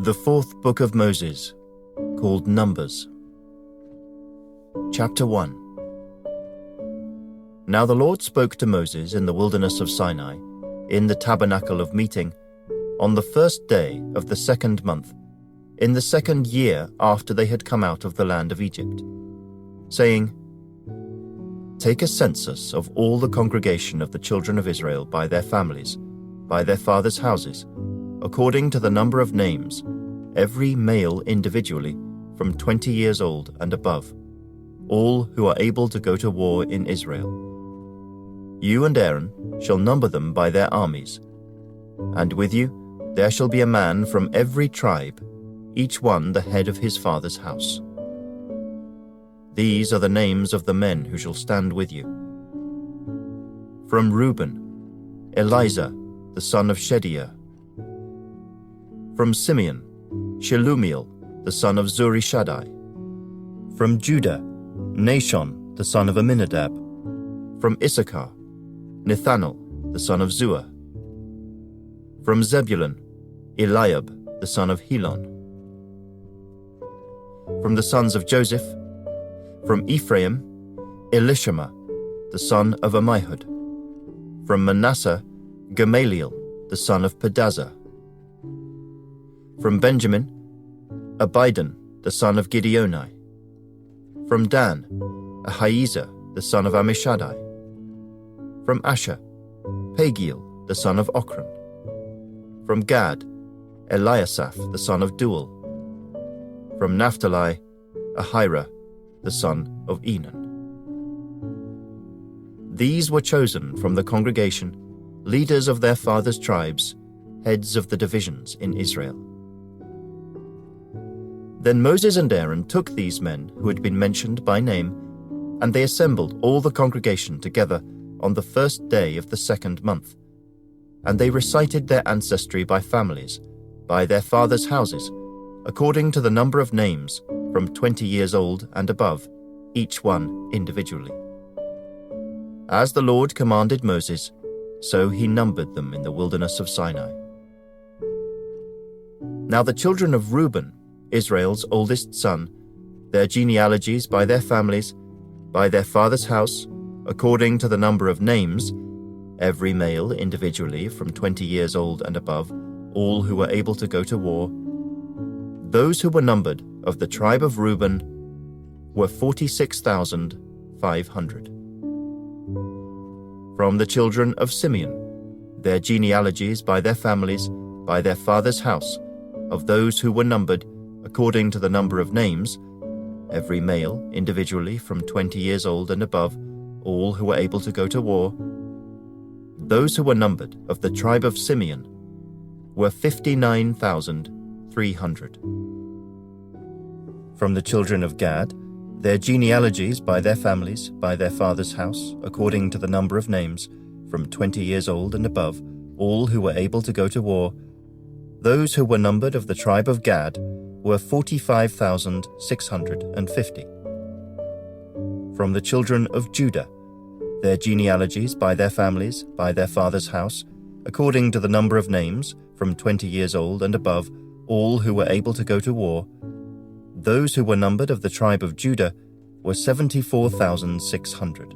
The fourth book of Moses, called Numbers. Chapter 1. Now the Lord spoke to Moses in the wilderness of Sinai, in the tabernacle of meeting, on the first day of the second month, in the second year after they had come out of the land of Egypt, saying, Take a census of all the congregation of the children of Israel by their families, by their fathers' houses, according to the number of names, every male individually, from 20 years old and above, all who are able to go to war in Israel. You and Aaron shall number them by their armies, and with you there shall be a man from every tribe, each one the head of his father's house. These are the names of the men who shall stand with you. From Reuben, Elizur, the son of Shedeur. From Simeon, Shelumiel, the son of Zurishaddai. From Judah, Nashon, the son of Amminadab. From Issachar, Nethanel, the son of Zuar. From Zebulun, Eliab, the son of Helon. From the sons of Joseph, from Ephraim, Elishama, the son of Ammihud. From Manasseh, Gamaliel, the son of Pedazah. From Benjamin, Abidan, the son of Gideoni. From Dan, Ahiezer, the son of Ammishaddai. From Asher, Pagiel, the son of Ochran. From Gad, Eliasaph, the son of Duel. From Naphtali, Ahira, the son of Enan. These were chosen from the congregation, leaders of their fathers' tribes, heads of the divisions in Israel. Then Moses and Aaron took these men who had been mentioned by name, and they assembled all the congregation together on the first day of the second month. And they recited their ancestry by families, by their fathers' houses, according to the number of names, from 20 years old and above, each one individually. As the Lord commanded Moses, so he numbered them in the wilderness of Sinai. Now the children of Reuben, Israel's oldest son, their genealogies by their families, by their father's house, according to the number of names, every male individually from 20 years old and above, all who were able to go to war, those who were numbered of the tribe of Reuben were 46,500. From the children of Simeon, their genealogies by their families, by their father's house, of those who were numbered, according to the number of names, every male individually from 20 years old and above, all who were able to go to war, those who were numbered of the tribe of Simeon were 59,300. From the children of Gad, their genealogies by their families, by their father's house, according to the number of names, from 20 years old and above, all who were able to go to war, those who were numbered of the tribe of Gad were 45,650. From the children of Judah, their genealogies by their families, by their father's house, according to the number of names, from 20 years old and above, all who were able to go to war, those who were numbered of the tribe of Judah were 74,600.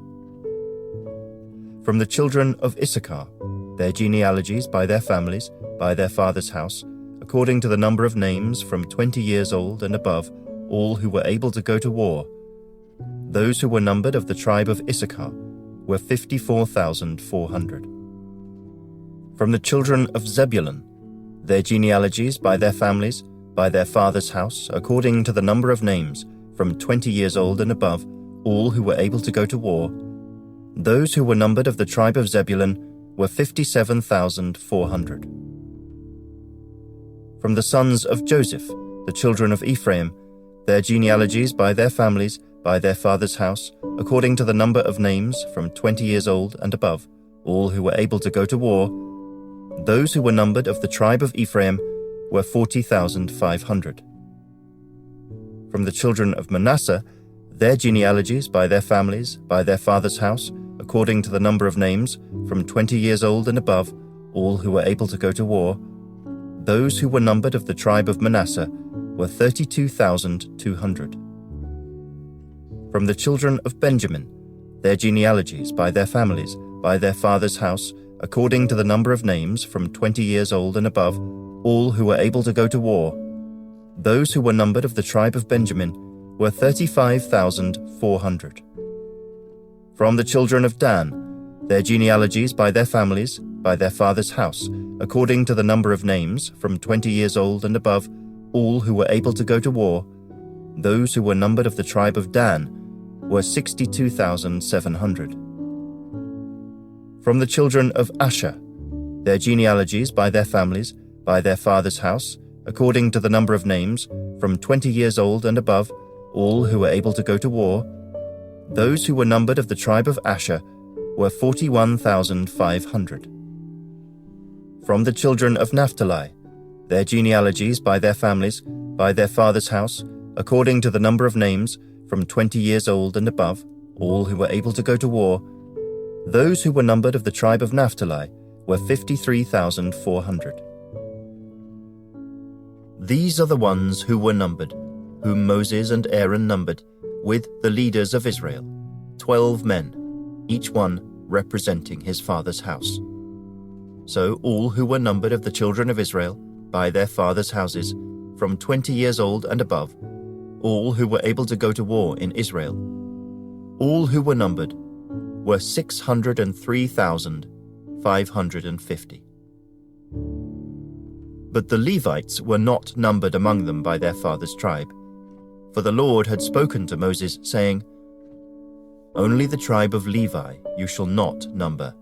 From the children of Issachar, their genealogies by their families, by their father's house, according to the number of names, from 20 years old and above, all who were able to go to war, those who were numbered of the tribe of Issachar were 54,400. From the children of Zebulun, their genealogies by their families, by their father's house, according to the number of names, from 20 years old and above, all who were able to go to war, those who were numbered of the tribe of Zebulun were 57,400. From the sons of Joseph, the children of Ephraim, their genealogies by their families, by their father's house, according to the number of names, from 20 years old and above, all who were able to go to war, those who were numbered of the tribe of Ephraim were 40,500. From the children of Manasseh, their genealogies by their families, by their father's house, according to the number of names, from 20 years old and above, all who were able to go to war, Those who were numbered of the tribe of Manasseh were 32,200. From the children of Benjamin, their genealogies by their families, by their father's house, according to the number of names, from 20 years old and above, all who were able to go to war. Those who were numbered of the tribe of Benjamin were 35,400. From the children of Dan, their genealogies by their families, by their father's house, according to the number of names, from 20 years old and above, all who were able to go to war. Those who were numbered of the tribe of Dan were 62,700. From the children of Asher, their genealogies by their families, by their father's house, according to the number of names, from 20 years old and above, all who were able to go to war. Those who were numbered of the tribe of Asher were 41,500. From the children of Naphtali, their genealogies by their families, by their father's house, according to the number of names, from 20 years old and above, all who were able to go to war. Those who were numbered of the tribe of Naphtali were 53,400. These are the ones who were numbered, whom Moses and Aaron numbered, with the leaders of Israel, 12 men, each one representing his father's house. So all who were numbered of the children of Israel, by their father's houses, from 20 years old and above, all who were able to go to war in Israel, all who were numbered were 603,550. But the Levites were not numbered among them by their father's tribe, for the Lord had spoken to Moses, saying, "Only the tribe of Levi you shall not number,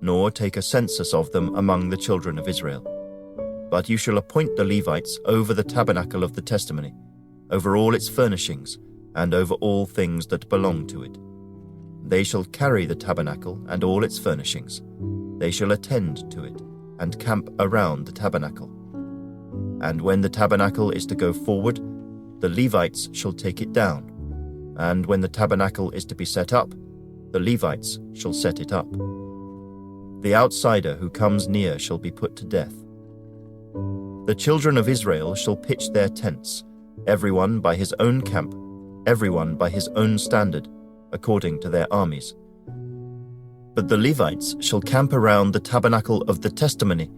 nor take a census of them among the children of Israel. But you shall appoint the Levites over the tabernacle of the testimony, over all its furnishings, and over all things that belong to it. They shall carry the tabernacle and all its furnishings. They shall attend to it, and camp around the tabernacle. And when the tabernacle is to go forward, the Levites shall take it down. And when the tabernacle is to be set up, the Levites shall set it up. The outsider who comes near shall be put to death. The children of Israel shall pitch their tents, everyone by his own camp, everyone by his own standard, according to their armies. But the Levites shall camp around the tabernacle of the testimony,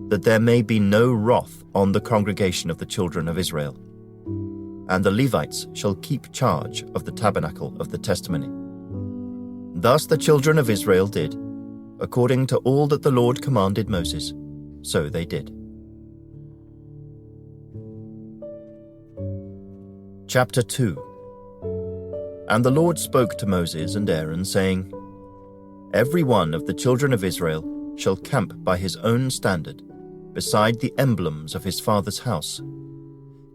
that there may be no wrath on the congregation of the children of Israel. And the Levites shall keep charge of the tabernacle of the testimony. Thus the children of Israel did, according to all that the Lord commanded Moses, so they did. Chapter 2. And the Lord spoke to Moses and Aaron, saying, Every one of the children of Israel shall camp by his own standard, beside the emblems of his father's house.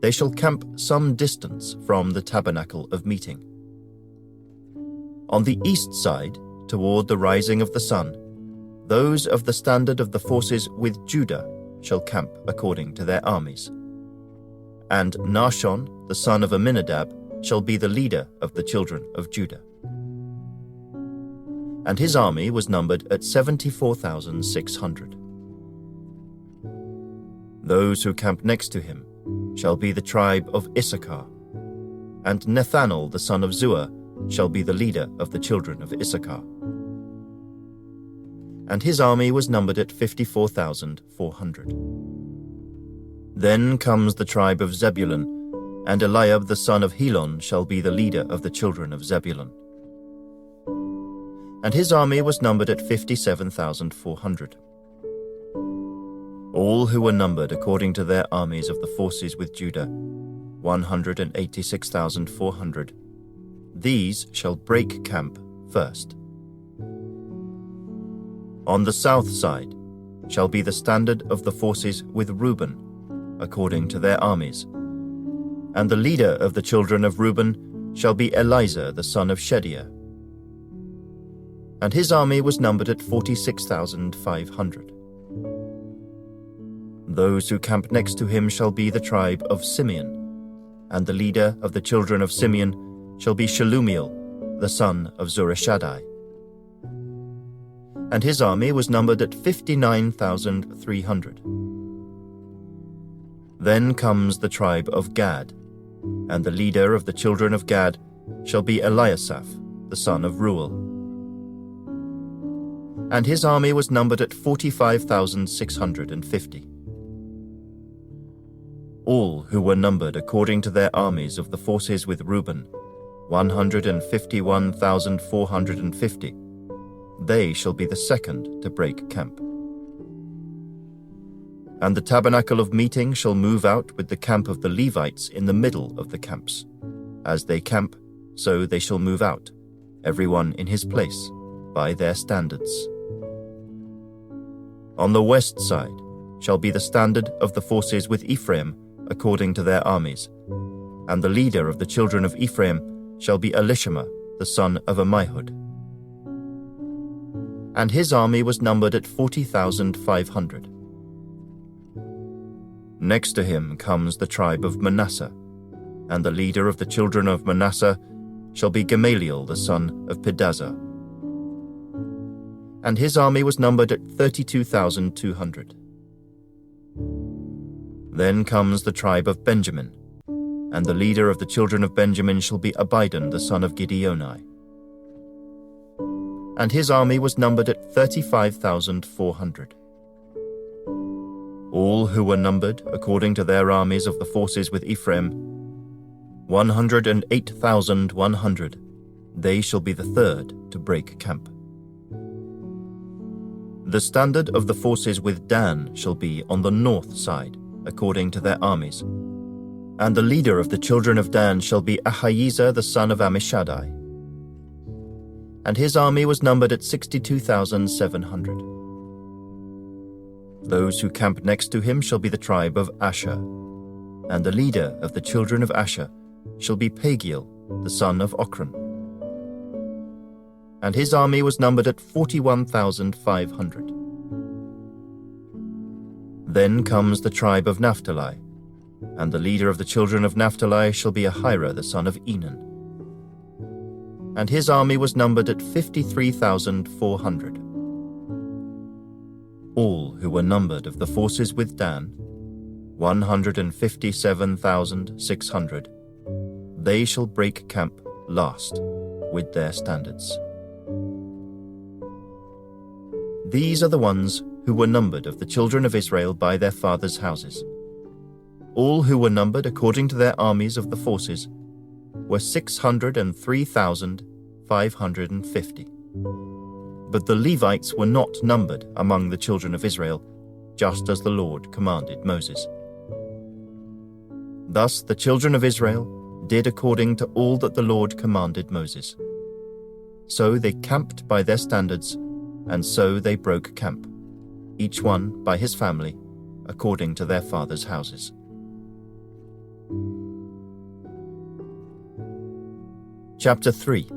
They shall camp some distance from the tabernacle of meeting. On the east side, toward the rising of the sun, those of the standard of the forces with Judah shall camp according to their armies. And Nahshon, the son of Amminadab, shall be the leader of the children of Judah. And his army was numbered at 74,600. Those who camp next to him shall be the tribe of Issachar, and Nethanel the son of Zuar shall be the leader of the children of Issachar. And his army was numbered at 54,400. Then comes the tribe of Zebulun, and Eliab the son of Helon shall be the leader of the children of Zebulun. And his army was numbered at 57,400. All who were numbered according to their armies of the forces with Judah, 186,400. These shall break camp first. On the south side shall be the standard of the forces with Reuben, according to their armies. And the leader of the children of Reuben shall be Elizur the son of Shedeiah. And his army was numbered at 46,500. Those who camp next to him shall be the tribe of Simeon, and the leader of the children of Simeon shall be Shelumiel, the son of Zurishaddai. And his army was numbered at 59,300. Then comes the tribe of Gad, and the leader of the children of Gad shall be Eliasaph, the son of Reuel. And his army was numbered at 45,650. All who were numbered according to their armies of the forces with Reuben, 151,450. They shall be the second to break camp. And the tabernacle of meeting shall move out with the camp of the Levites in the middle of the camps. As they camp, so they shall move out, every one in his place, by their standards. On the west side shall be the standard of the forces with Ephraim, according to their armies, and the leader of the children of Ephraim shall be Elishama, the son of Ammihud. And his army was numbered at 40,500. Next to him comes the tribe of Manasseh, and the leader of the children of Manasseh shall be Gamaliel, the son of Pedazah. And his army was numbered at 32,200. Then comes the tribe of Benjamin, and the leader of the children of Benjamin shall be Abidan, the son of Gideoni. And his army was numbered at 35,400. All who were numbered, according to their armies of the forces with Ephraim, 108,100. They shall be the third to break camp. The standard of the forces with Dan shall be on the north side, according to their armies. And the leader of the children of Dan shall be Ahiezer, the son of Ammishaddai. And his army was numbered at 62,700. Those who camp next to him shall be the tribe of Asher, and the leader of the children of Asher shall be Pagiel, the son of Ochran. And his army was numbered at 41,500. Then comes the tribe of Naphtali, and the leader of the children of Naphtali shall be Ahira, the son of Enan. And his army was numbered at 53,400. All who were numbered of the forces with Dan, 157,600. They shall break camp last with their standards. These are the ones who were numbered of the children of Israel by their fathers' houses. All who were numbered according to their armies of the forces were 603,550. But the Levites were not numbered among the children of Israel, just as the Lord commanded Moses. Thus the children of Israel did according to all that the Lord commanded Moses. So they camped by their standards, and so they broke camp, each one by his family, according to their fathers' houses. Chapter 3.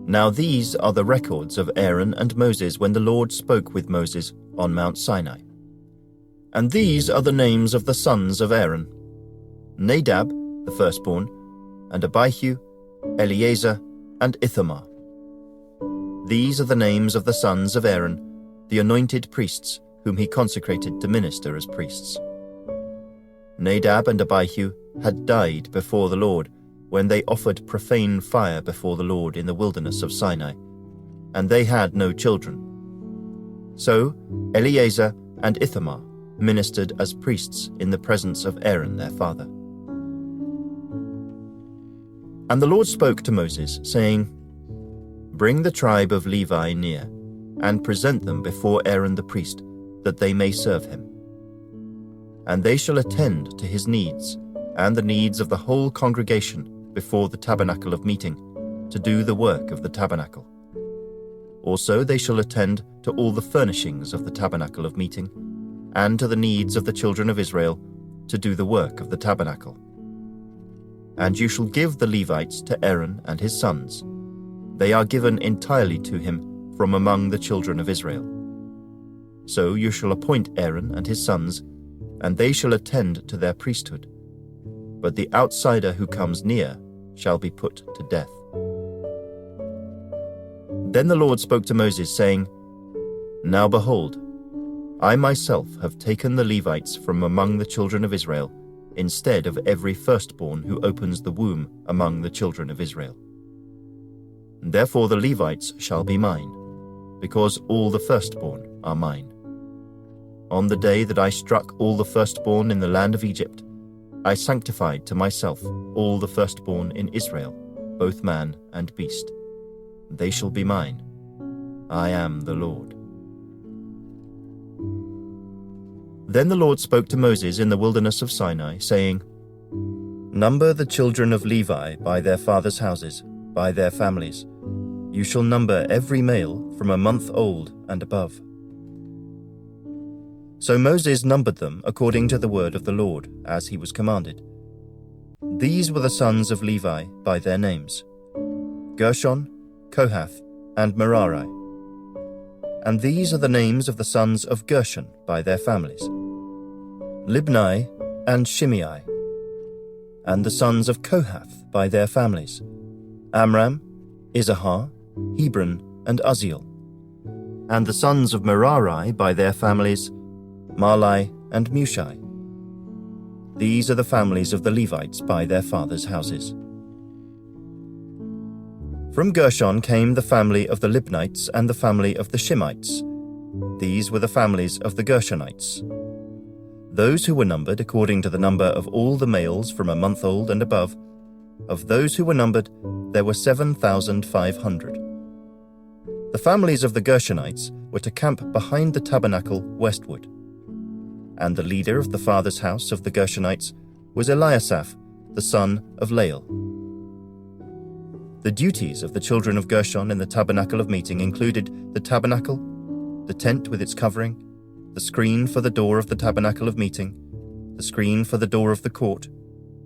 Now these are the records of Aaron and Moses when the Lord spoke with Moses on Mount Sinai. And these are the names of the sons of Aaron: Nadab, the firstborn, and Abihu, Eleazar, and Ithamar. These are the names of the sons of Aaron, the anointed priests, whom he consecrated to minister as priests. Nadab and Abihu had died before the Lord when they offered profane fire before the Lord in the wilderness of Sinai, and they had no children. So Eleazar and Ithamar ministered as priests in the presence of Aaron their father. And the Lord spoke to Moses, saying, Bring the tribe of Levi near, and present them before Aaron the priest, that they may serve him. And they shall attend to his needs, and the needs of the whole congregation before the tabernacle of meeting, to do the work of the tabernacle. Also they shall attend to all the furnishings of the tabernacle of meeting, and to the needs of the children of Israel, to do the work of the tabernacle. And you shall give the Levites to Aaron and his sons. They are given entirely to him from among the children of Israel. So you shall appoint Aaron and his sons, and they shall attend to their priesthood. But the outsider who comes near shall be put to death. Then the Lord spoke to Moses, saying, Now behold, I myself have taken the Levites from among the children of Israel, instead of every firstborn who opens the womb among the children of Israel. Therefore the Levites shall be mine, because all the firstborn are mine. On the day that I struck all the firstborn in the land of Egypt, I sanctified to myself all the firstborn in Israel, both man and beast. They shall be mine. I am the Lord. Then the Lord spoke to Moses in the wilderness of Sinai, saying, Number the children of Levi by their fathers' houses, by their families. You shall number every male from a month old and above. So Moses numbered them according to the word of the Lord, as he was commanded. These were the sons of Levi by their names: Gershon, Kohath, and Merari. And these are the names of the sons of Gershon by their families: Libni and Shimei. And the sons of Kohath by their families: Amram, Issachar, Hebron, and Uzziel. And the sons of Merari by their families: Mahli and Mushi. These are the families of the Levites by their fathers' houses. From Gershon came the family of the Libnites and the family of the Shimeites. These were the families of the Gershonites. Those who were numbered according to the number of all the males from a month old and above, of those who were numbered, there were 7,500. The families of the Gershonites were to camp behind the tabernacle westward. And the leader of the father's house of the Gershonites was Eliasaph, the son of Lael. The duties of the children of Gershon in the tabernacle of meeting included the tabernacle, the tent with its covering, the screen for the door of the tabernacle of meeting, the screen for the door of the court,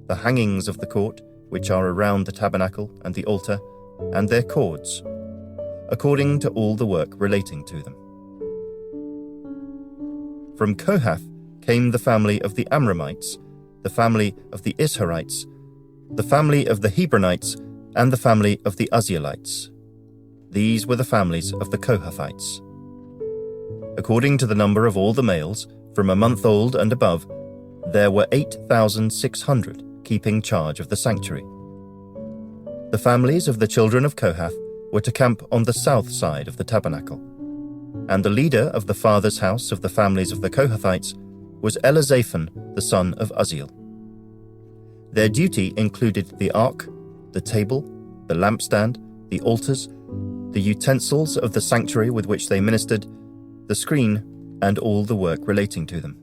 the hangings of the court, which are around the tabernacle and the altar, and their cords, according to all the work relating to them. From Kohath came the family of the Amramites, the family of the Isharites, the family of the Hebronites, and the family of the Uzzielites. These were the families of the Kohathites. According to the number of all the males, from a month old and above, there were 8,600 keeping charge of the sanctuary. The families of the children of Kohath were to camp on the south side of the tabernacle, and the leader of the father's house of the families of the Kohathites was Elizaphan, the son of Uzziel. Their duty included the ark, the table, the lampstand, the altars, the utensils of the sanctuary with which they ministered, the screen, and all the work relating to them.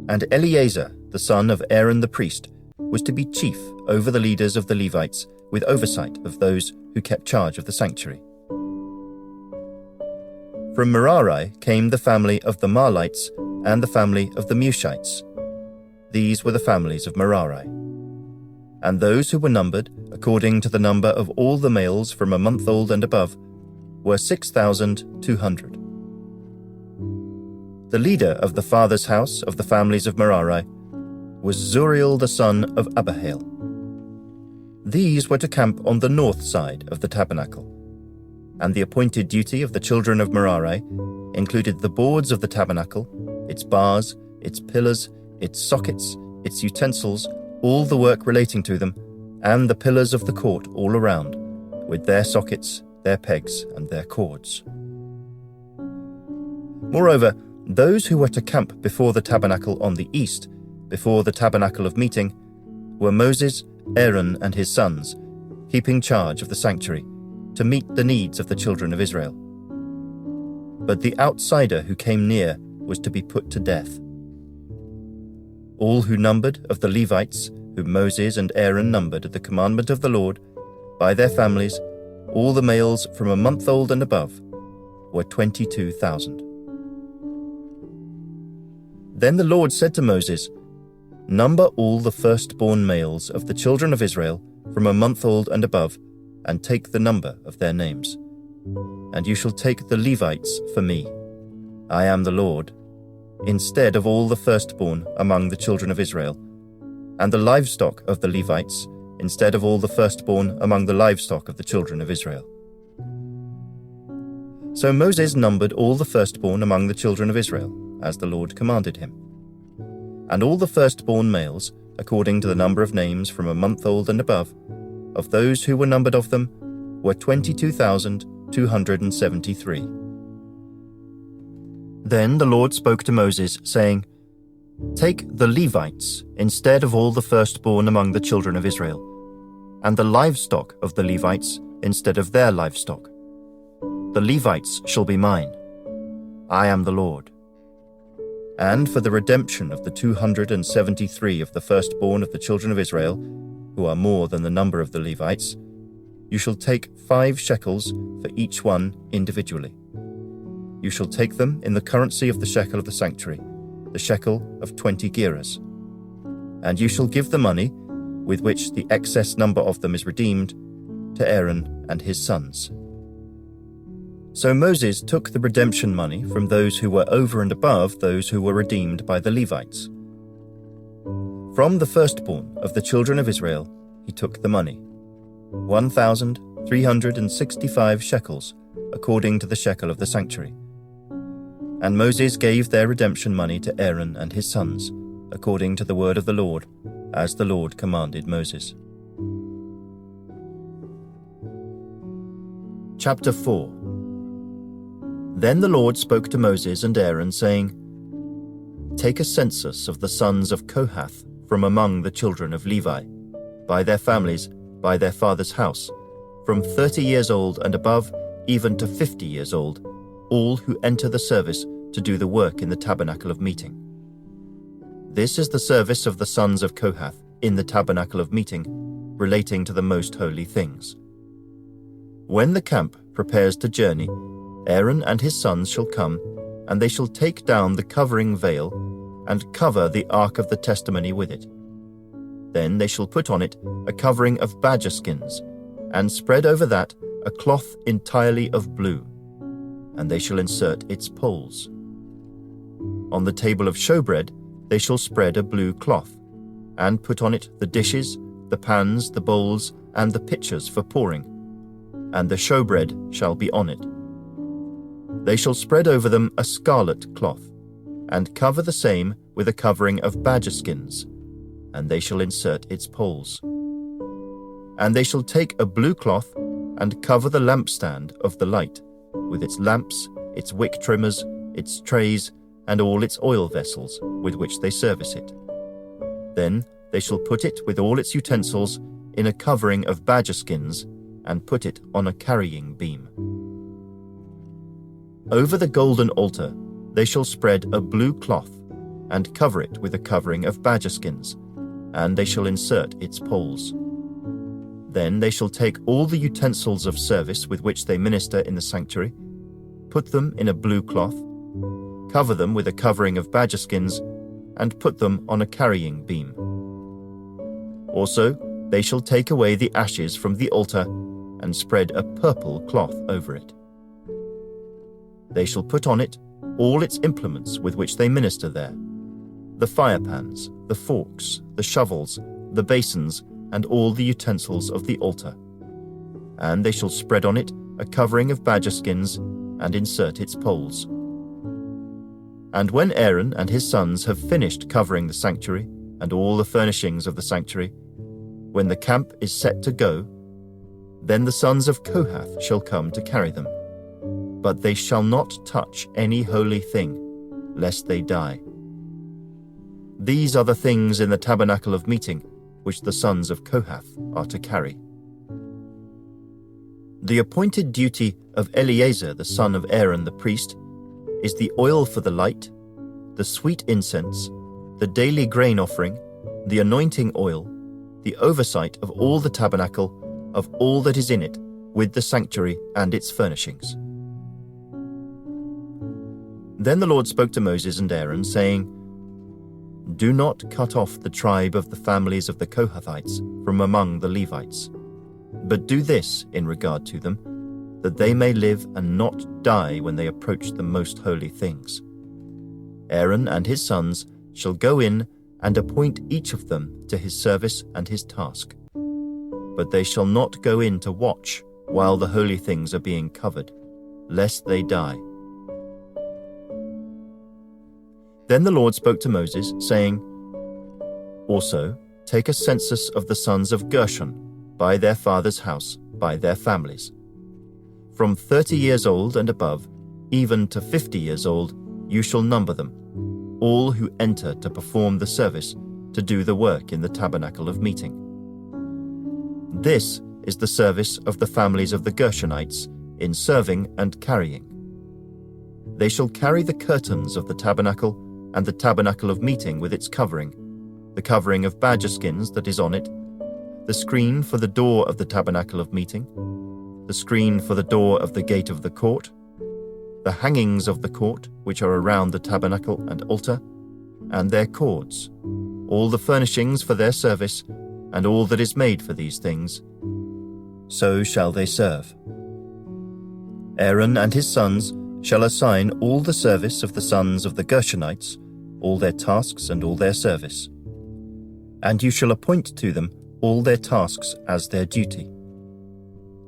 And Eleazar, the son of Aaron the priest, was to be chief over the leaders of the Levites, with oversight of those who kept charge of the sanctuary. From Merari came the family of the Mahlites and the family of the Mushites. These were the families of Merari. And those who were numbered, according to the number of all the males from a month old and above, were 6,200. The leader of the father's house of the families of Merari was Zuriel the son of Abihail. These were to camp on the north side of the tabernacle, and the appointed duty of the children of Merari included the boards of the tabernacle, its bars, its pillars, its sockets, its utensils, all the work relating to them, and the pillars of the court all around, with their sockets, their pegs, and their cords. Moreover, those who were to camp before the tabernacle on the east, before the tabernacle of meeting, were Moses, Aaron, and his sons, keeping charge of the sanctuary, to meet the needs of the children of Israel. But the outsider who came near was to be put to death. All who numbered of the Levites, whom Moses and Aaron numbered at the commandment of the Lord, by their families, all the males from a month old and above, were 22,000. Then the Lord said to Moses, "Number all the firstborn males of the children of Israel from a month old and above, and take the number of their names. And you shall take the Levites for me. I am the Lord, instead of all the firstborn among the children of Israel, and the livestock of the Levites, instead of all the firstborn among the livestock of the children of Israel." So Moses numbered all the firstborn among the children of Israel, as the Lord commanded him. And all the firstborn males, according to the number of names from a month old and above, of those who were numbered of them, were 22,273. Then the Lord spoke to Moses, saying, "Take the Levites instead of all the firstborn among the children of Israel, and the livestock of the Levites instead of their livestock. The Levites shall be mine. I am the Lord. And for the redemption of the 273 of the firstborn of the children of Israel, who are more than the number of the Levites, you shall take 5 shekels for each one individually. You shall take them in the currency of the shekel of the sanctuary, the shekel of 20 gerahs. And you shall give the money, with which the excess number of them is redeemed, to Aaron and his sons." So Moses took the redemption money from those who were over and above those who were redeemed by the Levites. From the firstborn of the children of Israel he took the money, 1,365 shekels, according to the shekel of the sanctuary. And Moses gave their redemption money to Aaron and his sons, according to the word of the Lord, as the Lord commanded Moses. Chapter 4. Then the Lord spoke to Moses and Aaron, saying, "Take a census of the sons of Kohath from among the children of Levi, by their families, by their father's house, from 30 years old and above, even to 50 years old, all who enter the service to do the work in the tabernacle of meeting. This is the service of the sons of Kohath in the tabernacle of meeting, relating to the most holy things. When the camp prepares to journey, Aaron and his sons shall come, and they shall take down the covering veil, and cover the ark of the testimony with it. Then they shall put on it a covering of badger skins, and spread over that a cloth entirely of blue, and they shall insert its poles. On the table of showbread they shall spread a blue cloth, and put on it the dishes, the pans, the bowls, and the pitchers for pouring, and the showbread shall be on it. They shall spread over them a scarlet cloth, and cover the same with a covering of badger skins, and they shall insert its poles. And they shall take a blue cloth, and cover the lampstand of the light, with its lamps, its wick trimmers, its trays, and all its oil vessels with which they service it. Then they shall put it with all its utensils in a covering of badger skins, and put it on a carrying beam. Over the golden altar they shall spread a blue cloth, and cover it with a covering of badger skins, and they shall insert its poles. Then they shall take all the utensils of service with which they minister in the sanctuary, put them in a blue cloth, cover them with a covering of badger skins, and put them on a carrying beam. Also, they shall take away the ashes from the altar, and spread a purple cloth over it. They shall put on it all its implements with which they minister there, the firepans, the forks, the shovels, the basins, and all the utensils of the altar. And they shall spread on it a covering of badger skins, and insert its poles. And when Aaron and his sons have finished covering the sanctuary and all the furnishings of the sanctuary, when the camp is set to go, then the sons of Kohath shall come to carry them. But they shall not touch any holy thing, lest they die. These are the things in the tabernacle of meeting, which the sons of Kohath are to carry. The appointed duty of Eleazar the son of Aaron the priest is the oil for the light, the sweet incense, the daily grain offering, the anointing oil, the oversight of all the tabernacle, of all that is in it, with the sanctuary and its furnishings. Then the Lord spoke to Moses and Aaron, saying, "Do not cut off the tribe of the families of the Kohathites from among the Levites, but do this in regard to them, that they may live and not die when they approach the most holy things. Aaron and his sons shall go in and appoint each of them to his service and his task. But they shall not go in to watch while the holy things are being covered, lest they die." Then the Lord spoke to Moses, saying, "Also take a census of the sons of Gershon, by their father's house, by their families. From 30 years old and above, even to 50 years old, you shall number them, all who enter to perform the service, to do the work in the tabernacle of meeting. This is the service of the families of the Gershonites in serving and carrying. They shall carry the curtains of the tabernacle and the tabernacle of meeting with its covering, the covering of badger skins that is on it, the screen for the door of the tabernacle of meeting, the screen for the door of the gate of the court, the hangings of the court which are around the tabernacle and altar, and their cords, all the furnishings for their service, and all that is made for these things. So shall they serve. Aaron and his sons shall assign all the service of the sons of the Gershonites, all their tasks and all their service. And you shall appoint to them all their tasks as their duty.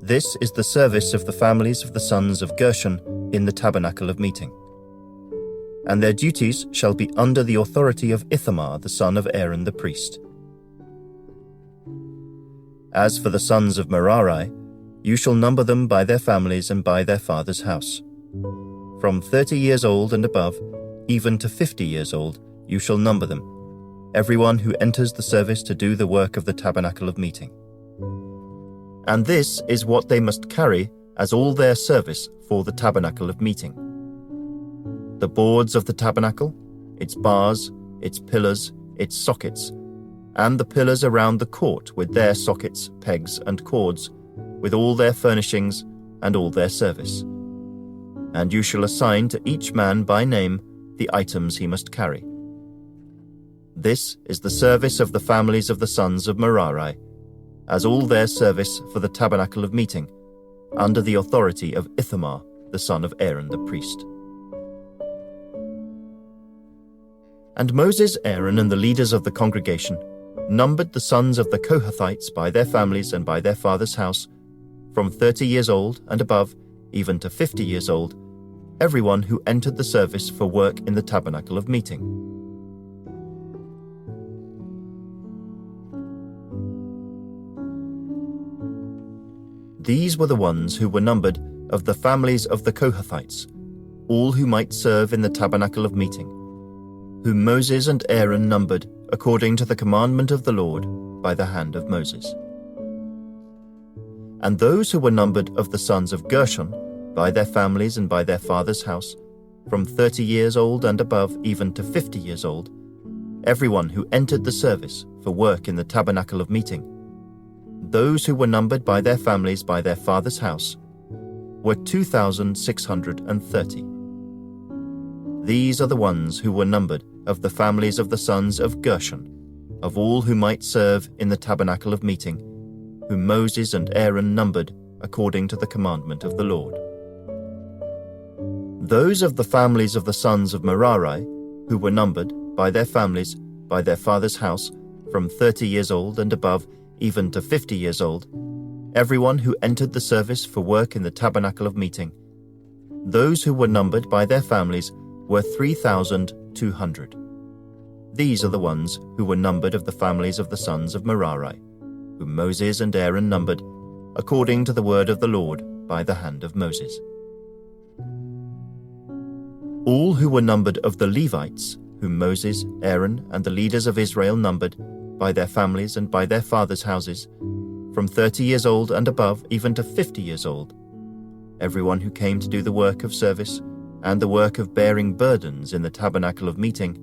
This is the service of the families of the sons of Gershon in the tabernacle of meeting. And their duties shall be under the authority of Ithamar the son of Aaron the priest. As for the sons of Merari, you shall number them by their families and by their father's house. From 30 years old and above, even to 50 years old, you shall number them, everyone who enters the service to do the work of the tabernacle of meeting. And this is what they must carry as all their service for the tabernacle of meeting: the boards of the tabernacle, its bars, its pillars, its sockets, and the pillars around the court with their sockets, pegs, and cords, with all their furnishings and all their service. And you shall assign to each man by name the items he must carry. This is the service of the families of the sons of Merari, as all their service for the tabernacle of meeting, under the authority of Ithamar the son of Aaron the priest. And Moses, Aaron, and the leaders of the congregation numbered the sons of the Kohathites by their families and by their father's house, from 30 years old and above, even to 50 years old, everyone who entered the service for work in the tabernacle of meeting. These were the ones who were numbered of the families of the Kohathites, all who might serve in the tabernacle of meeting, whom Moses and Aaron numbered according to the commandment of the Lord by the hand of Moses. And those who were numbered of the sons of Gershon, by their families and by their father's house, from 30 years old and above, even to 50 years old, everyone who entered the service for work in the tabernacle of meeting, those who were numbered by their families by their father's house, were 2,630. These are the ones who were numbered of the families of the sons of Gershon, of all who might serve in the tabernacle of meeting, whom Moses and Aaron numbered according to the commandment of the Lord. Those of the families of the sons of Merari, who were numbered by their families, by their father's house, from 30 years old and above, even to 50 years old, everyone who entered the service for work in the tabernacle of meeting, those who were numbered by their families were 3,200. These are the ones who were numbered of the families of the sons of Merari, whom Moses and Aaron numbered, according to the word of the Lord by the hand of Moses. All who were numbered of the Levites, whom Moses, Aaron, and the leaders of Israel numbered, by their families and by their fathers' houses, from 30 years old and above, even to 50 years old, everyone who came to do the work of service and the work of bearing burdens in the tabernacle of meeting,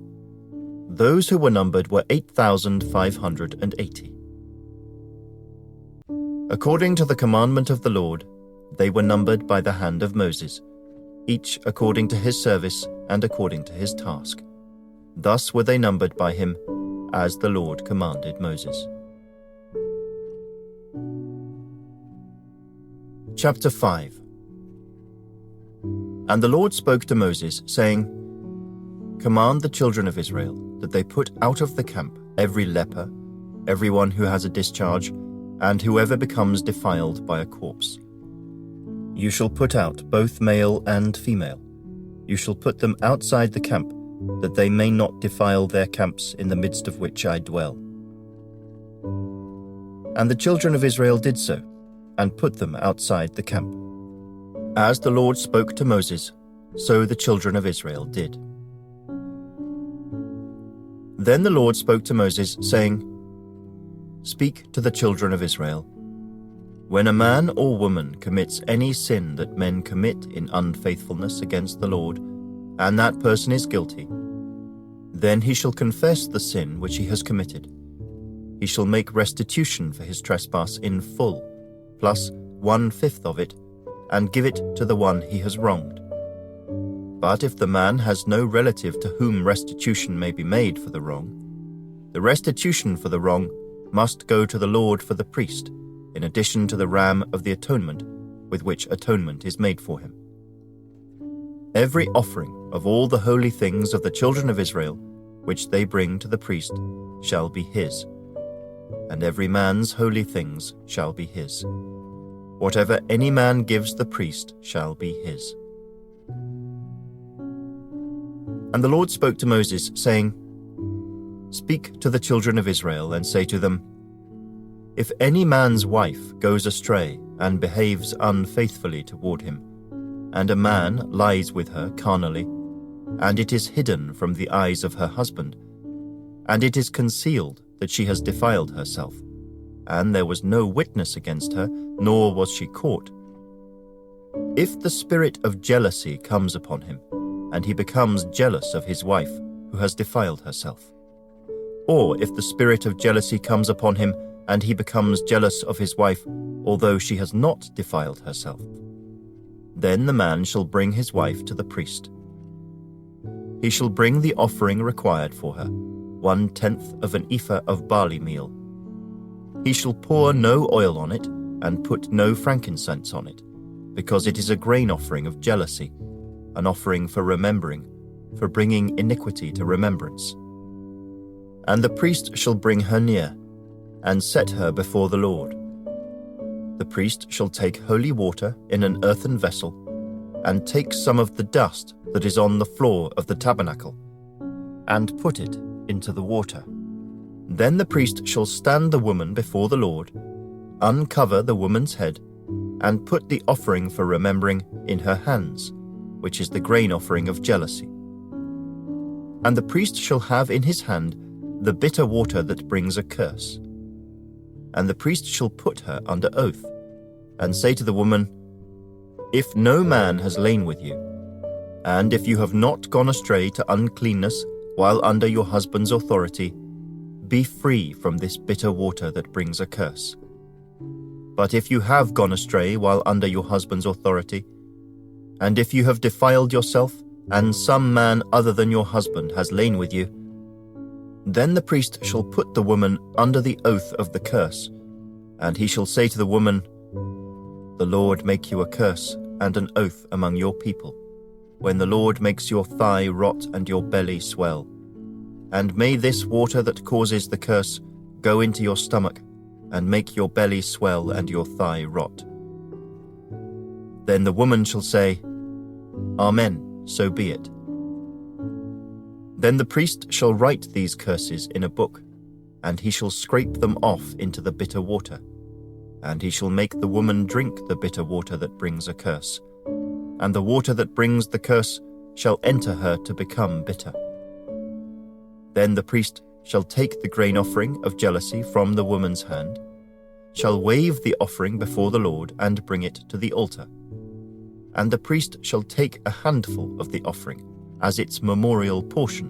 those who were numbered were 8,580. According to the commandment of the Lord, they were numbered by the hand of Moses, each according to his service and according to his task. Thus were they numbered by him, as the Lord commanded Moses. Chapter 5. And the Lord spoke to Moses, saying, Command the children of Israel that they put out of the camp every leper, everyone who has a discharge, and whoever becomes defiled by a corpse. You shall put out both male and female. You shall put them outside the camp, that they may not defile their camps in the midst of which I dwell. And the children of Israel did so, and put them outside the camp. As the Lord spoke to Moses, so the children of Israel did. Then the Lord spoke to Moses, saying, Speak to the children of Israel. When a man or woman commits any sin that men commit in unfaithfulness against the Lord, and that person is guilty, then he shall confess the sin which he has committed. He shall make restitution for his trespass in full, plus 1/5 of it, and give it to the one he has wronged. But if the man has no relative to whom restitution may be made for the wrong, the restitution for the wrong must go to the Lord for the priest, in addition to the ram of the atonement, with which atonement is made for him. Every offering of all the holy things of the children of Israel, which they bring to the priest, shall be his, and every man's holy things shall be his. Whatever any man gives the priest shall be his. And the Lord spoke to Moses, saying, Speak to the children of Israel, and say to them, If any man's wife goes astray and behaves unfaithfully toward him, and a man lies with her carnally, and it is hidden from the eyes of her husband, and it is concealed that she has defiled herself, and there was no witness against her, nor was she caught. If the spirit of jealousy comes upon him, and he becomes jealous of his wife who has defiled herself, or if the spirit of jealousy comes upon him, and he becomes jealous of his wife, although she has not defiled herself, then the man shall bring his wife to the priest. He shall bring the offering required for her, 1/10 of an ephah of barley meal. He shall pour no oil on it, and put no frankincense on it, because it is a grain offering of jealousy, an offering for remembering, for bringing iniquity to remembrance. And the priest shall bring her near, and set her before the Lord. The priest shall take holy water in an earthen vessel, and take some of the dust that is on the floor of the tabernacle, and put it into the water. Then the priest shall stand the woman before the Lord, uncover the woman's head, and put the offering for remembering in her hands, which is the grain offering of jealousy. And the priest shall have in his hand the bitter water that brings a curse. And the priest shall put her under oath, and say to the woman, If no man has lain with you, and if you have not gone astray to uncleanness while under your husband's authority, be free from this bitter water that brings a curse. But if you have gone astray while under your husband's authority, and if you have defiled yourself, and some man other than your husband has lain with you, then the priest shall put the woman under the oath of the curse, and he shall say to the woman, The Lord make you a curse and an oath among your people, when the Lord makes your thigh rot and your belly swell. And may this water that causes the curse go into your stomach, and make your belly swell and your thigh rot. Then the woman shall say, Amen, so be it. Then the priest shall write these curses in a book, and he shall scrape them off into the bitter water, and he shall make the woman drink the bitter water that brings a curse, and the water that brings the curse shall enter her to become bitter. Then the priest shall take the grain offering of jealousy from the woman's hand, shall wave the offering before the Lord, and bring it to the altar. And the priest shall take a handful of the offering as its memorial portion,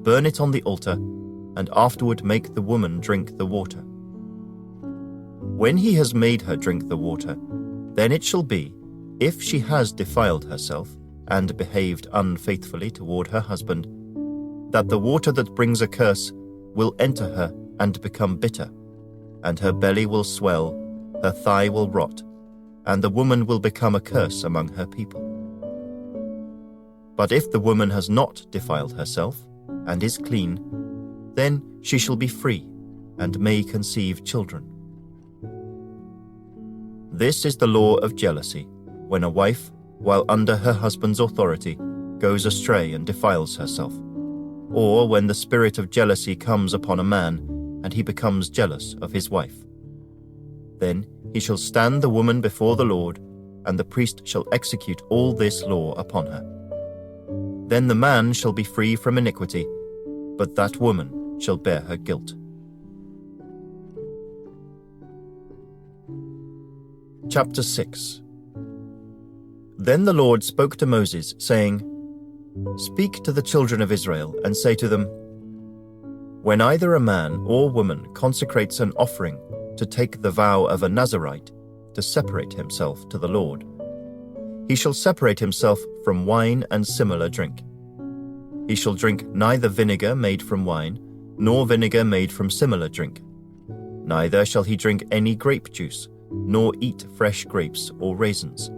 burn it on the altar, and afterward make the woman drink the water. When he has made her drink the water, then it shall be, if she has defiled herself and behaved unfaithfully toward her husband, that the water that brings a curse will enter her and become bitter, and her belly will swell, her thigh will rot, and the woman will become a curse among her people. But if the woman has not defiled herself and is clean, then she shall be free and may conceive children. This is the law of jealousy, when a wife, while under her husband's authority, goes astray and defiles herself, or when the spirit of jealousy comes upon a man and he becomes jealous of his wife. Then he shall stand the woman before the Lord, and the priest shall execute all this law upon her. Then the man shall be free from iniquity, but that woman shall bear her guilt. Chapter 6. Then the Lord spoke to Moses, saying, Speak to the children of Israel, and say to them, When either a man or woman consecrates an offering to take the vow of a Nazirite, to separate himself to the Lord, he shall separate himself from wine and similar drink. He shall drink neither vinegar made from wine, nor vinegar made from similar drink. Neither shall he drink any grape juice, nor eat fresh grapes or raisins.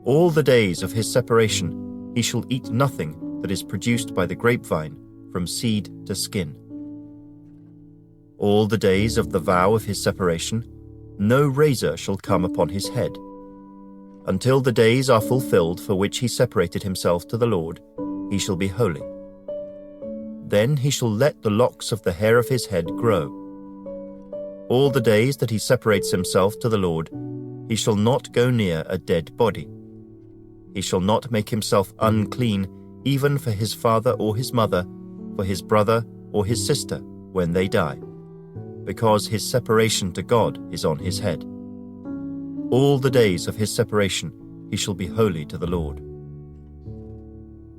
All the days of his separation he shall eat nothing that is produced by the grapevine, from seed to skin. All the days of the vow of his separation no razor shall come upon his head, until the days are fulfilled for which he separated himself to the Lord. He shall be holy. Then he shall let the locks of the hair of his head grow. All the days that he separates himself to the Lord, he shall not go near a dead body. He shall not make himself unclean, even for his father or his mother, for his brother or his sister, when they die, because his separation to God is on his head. All the days of his separation he shall be holy to the Lord.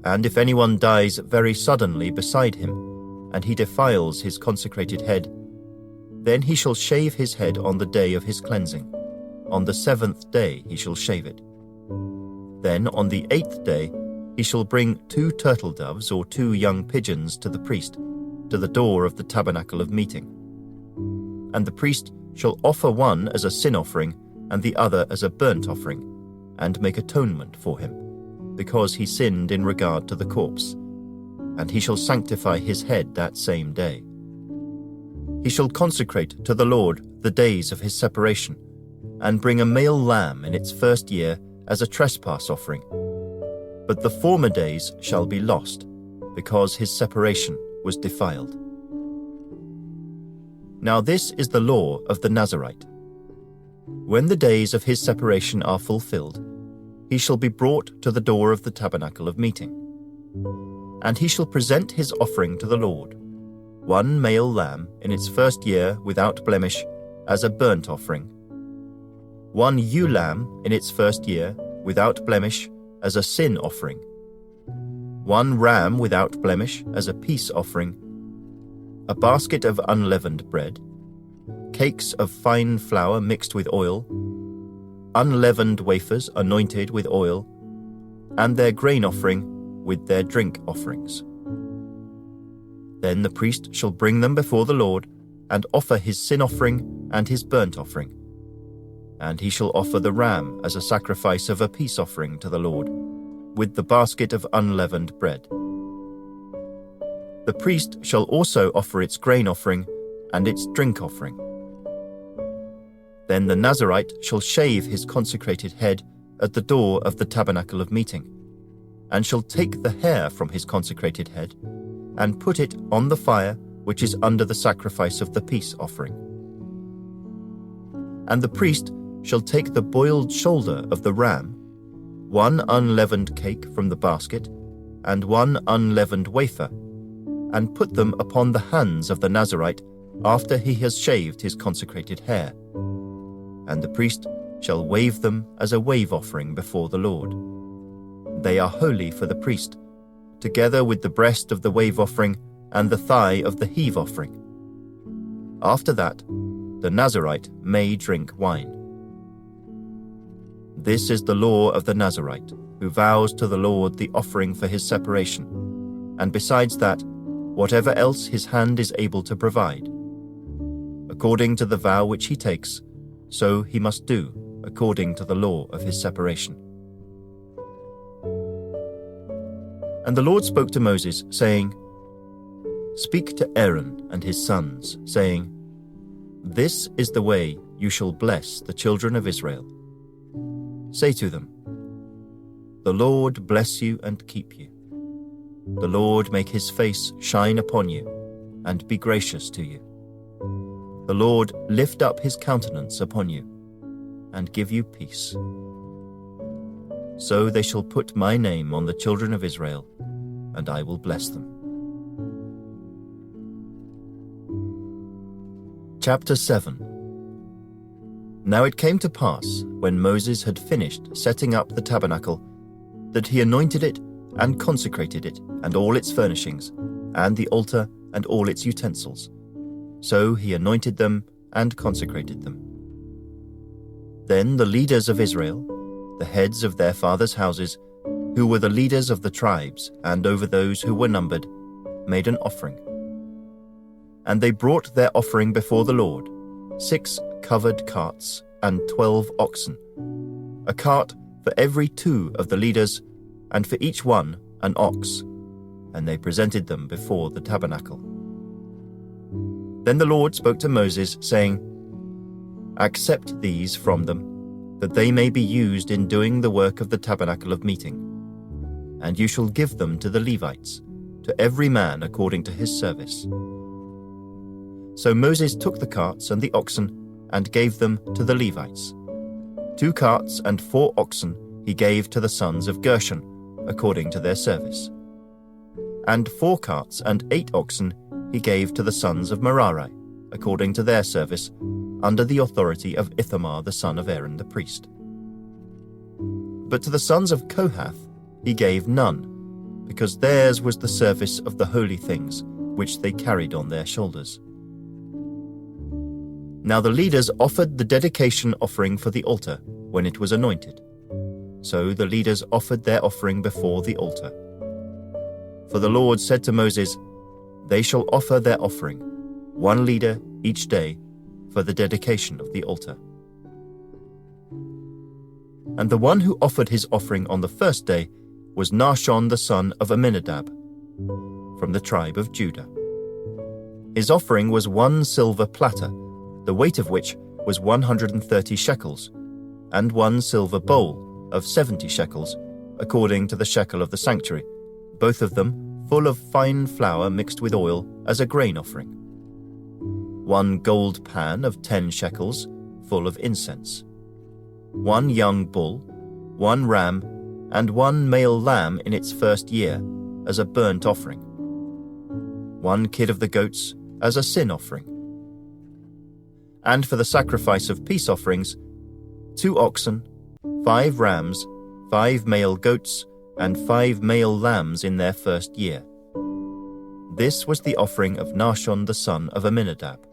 And if anyone dies very suddenly beside him, and he defiles his consecrated head, then he shall shave his head on the day of his cleansing. On the 7th day he shall shave it. Then on the 8th day he shall bring 2 turtle doves or 2 young pigeons to the priest, to the door of the tabernacle of meeting. And the priest shall offer one as a sin offering, and the other as a burnt offering, and make atonement for him, because he sinned in regard to the corpse. And he shall sanctify his head that same day. He shall consecrate to the Lord the days of his separation, and bring a male lamb in its 1st year as a trespass offering. But the former days shall be lost, because his separation was defiled. Now this is the law of the Nazirite. When the days of his separation are fulfilled, he shall be brought to the door of the tabernacle of meeting. And he shall present his offering to the Lord, 1 male lamb in its 1st year without blemish, as a burnt offering, 1 ewe lamb in its 1st year without blemish, as a sin offering, 1 ram without blemish, as a peace offering, a basket of unleavened bread, cakes of fine flour mixed with oil, unleavened wafers anointed with oil, and their grain offering with their drink offerings. Then the priest shall bring them before the Lord, and offer his sin offering and his burnt offering. And he shall offer the ram as a sacrifice of a peace offering to the Lord, with the basket of unleavened bread. The priest shall also offer its grain offering and its drink offering. Then the Nazirite shall shave his consecrated head at the door of the tabernacle of meeting, and shall take the hair from his consecrated head, and put it on the fire which is under the sacrifice of the peace offering. And the priest shall take the boiled shoulder of the ram, 1 unleavened cake from the basket, and 1 unleavened wafer, and put them upon the hands of the Nazirite after he has shaved his consecrated hair. And the priest shall wave them as a wave offering before the Lord. They are holy for the priest, together with the breast of the wave offering and the thigh of the heave offering. After that, the Nazirite may drink wine. This is the law of the Nazirite, who vows to the Lord the offering for his separation, and besides that, whatever else his hand is able to provide. According to the vow which he takes, so he must do according to the law of his separation. And the Lord spoke to Moses, saying, Speak to Aaron and his sons, saying, This is the way you shall bless the children of Israel. say to them, "The Lord bless you and keep you. The Lord make his face shine upon you and be gracious to you. The Lord lift up his countenance upon you and give you peace. So they shall put my name on the children of Israel, and I will bless them." Chapter 7. Now it came to pass, when Moses had finished setting up the tabernacle, that he anointed it and consecrated it and all its furnishings, and the altar and all its utensils. So he anointed them and consecrated them. Then the leaders of Israel, the heads of their fathers' houses, who were the leaders of the tribes and over those who were numbered, made an offering. And they brought their offering before the Lord, 6 covered carts and 12 oxen, a cart for every 2 of the leaders, and for each one an ox, and they presented them before the tabernacle. Then the Lord spoke to Moses, saying, "Accept these from them, that they may be used in doing the work of the tabernacle of meeting. And you shall give them to the Levites, to every man according to his service." So Moses took the carts and the oxen and gave them to the Levites. 2 carts and 4 oxen he gave to the sons of Gershon, according to their service. And 4 carts and 8 oxen he gave to the sons of Merari, according to their service, under the authority of Ithamar the son of Aaron the priest. But to the sons of Kohath he gave none, because theirs was the service of the holy things, which they carried on their shoulders. Now the leaders offered the dedication offering for the altar when it was anointed. So the leaders offered their offering before the altar. For the Lord said to Moses, "They shall offer their offering, 1 leader each day, for the dedication of the altar." And the one who offered his offering on the first day was Nahshon the son of Amminadab, from the tribe of Judah. His offering was 1 silver platter, the weight of which was 130 shekels, and 1 silver bowl of 70 shekels, according to the shekel of the sanctuary, both of them full of fine flour mixed with oil as a grain offering. 1 gold pan of 10 shekels, full of incense. 1 young bull, 1 ram, and 1 male lamb in its first year, as a burnt offering. 1 kid of the goats, as a sin offering. And for the sacrifice of peace offerings, 2 oxen, 5 rams, 5 male goats, and 5 male lambs in their first year. This was the offering of Nahshon the son of Amminadab.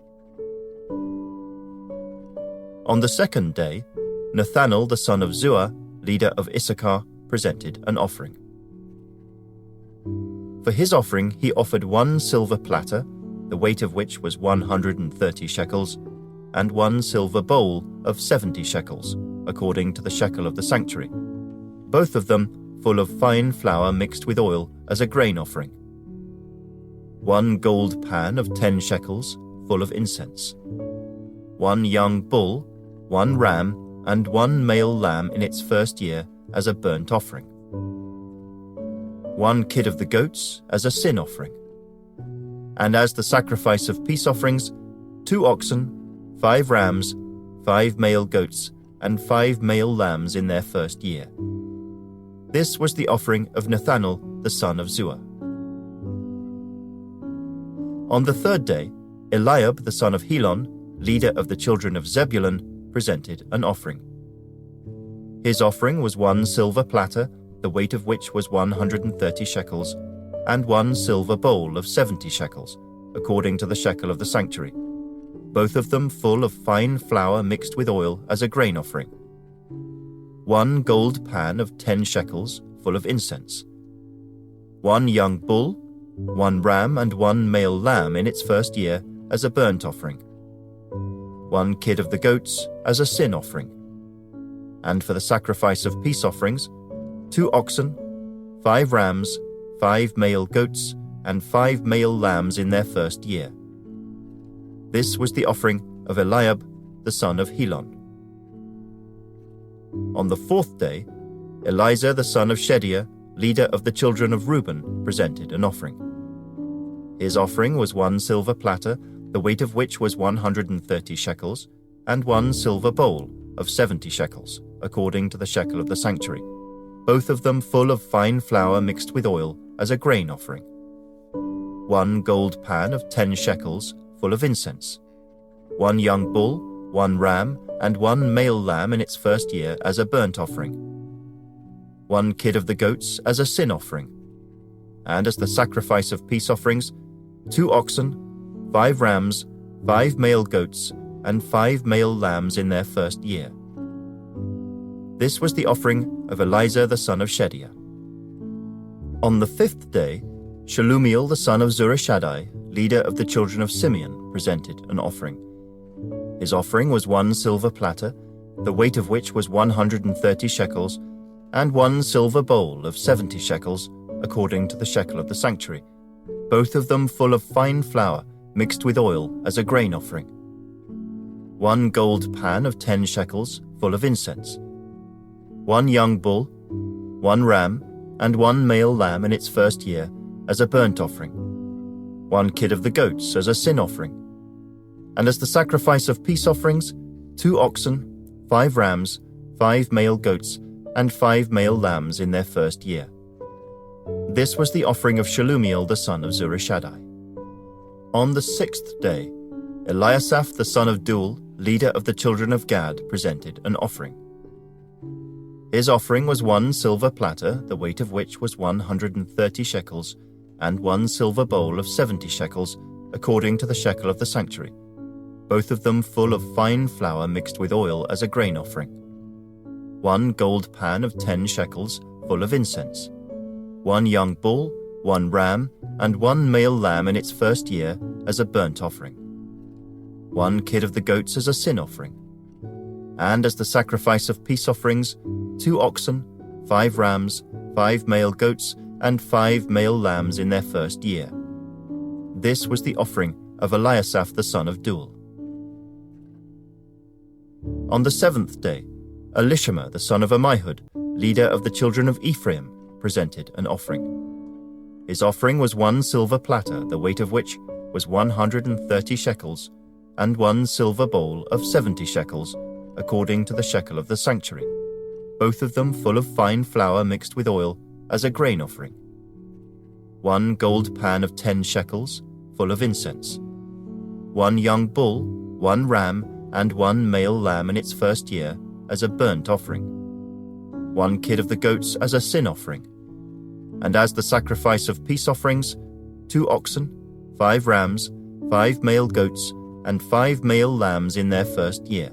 On the second day, Nathanael the son of Zuar, leader of Issachar, presented an offering. For his offering he offered 1 silver platter, the weight of which was 130 shekels, and 1 silver bowl of 70 shekels, according to the shekel of the sanctuary, both of them full of fine flour mixed with oil as a grain offering. 1 gold pan of 10 shekels, full of incense. 1 young bull, 1 ram, and 1 male lamb in its first year as a burnt offering. 1 kid of the goats as a sin offering. And as the sacrifice of peace offerings, 2 oxen, 5 rams, 5 male goats, and 5 male lambs in their first year. This was the offering of Nathanael the son of Zuar. On the third day, Eliab the son of Helon, leader of the children of Zebulun, presented an offering. His offering was 1 silver platter, the weight of which was 130 shekels, and 1 silver bowl of 70 shekels, according to the shekel of the sanctuary, both of them full of fine flour mixed with oil as a grain offering. 1 gold pan of 10 shekels, full of incense. 1 young bull, 1 ram, and 1 male lamb in its first year as a burnt offering. 1 kid of the goats as a sin offering. And for the sacrifice of peace offerings, 2 oxen, 5 rams, 5 male goats, and 5 male lambs in their first year. This was the offering of Eliab the son of Helon. On the 4th day, Eliezer the son of Shediah, leader of the children of Reuben, presented an offering. His offering was 1 silver platter, the weight of which was 130 shekels, and 1 silver bowl of 70 shekels, according to the shekel of the sanctuary, both of them full of fine flour mixed with oil as a grain offering. 1 gold pan of 10 shekels, full of incense. 1 young bull, 1 ram, and 1 male lamb in its first year as a burnt offering. 1 kid of the goats as a sin offering. And as the sacrifice of peace offerings, 2 oxen, 5 rams, 5 male goats, and 5 male lambs in their first year. This was the offering of Eliezer the son of Shediah. On the 5th day, Shelumiel the son of Zurishaddai, leader of the children of Simeon, presented an offering. His offering was 1 silver platter, the weight of which was 130 shekels, and 1 silver bowl of 70 shekels, according to the shekel of the sanctuary, both of them full of fine flour mixed with oil as a grain offering. 1 gold pan of 10 shekels, full of incense. 1 young bull, 1 ram, and 1 male lamb in its first year as a burnt offering. 1 kid of the goats as a sin offering. And as the sacrifice of peace offerings, 2 oxen, 5 rams, 5 male goats, and 5 male lambs in their first year. This was the offering of Shelumiel the son of Zurishaddai. On the 6th day, Eliasaph the son of Deuel, leader of the children of Gad, presented an offering. His offering was 1 silver platter, the weight of which was 130 shekels, and 1 silver bowl of 70 shekels, according to the shekel of the sanctuary, both of them full of fine flour mixed with oil as a grain offering. 1 gold pan of 10 shekels, full of incense. 1 young bull, 1 ram, and 1 male lamb in its first year as a burnt offering. 1 kid of the goats as a sin offering. And as the sacrifice of peace offerings, 2 oxen, 5 rams, 5 male goats, and 5 male lambs in their first year. This was the offering of Eliasaph the son of Deuel. On the 7th day, Elishama the son of Ammihud, leader of the children of Ephraim, presented an offering. His offering was 1 silver platter, the weight of which was 130 shekels, and 1 silver bowl of 70 shekels, according to the shekel of the sanctuary, both of them full of fine flour mixed with oil as a grain offering. 1 gold pan of 10 shekels, full of incense. 1 young bull, 1 ram, and 1 male lamb in its first year as a burnt offering. 1 kid of the goats as a sin offering. And as the sacrifice of peace offerings, 2 oxen, 5 rams, 5 male goats, and 5 male lambs in their first year.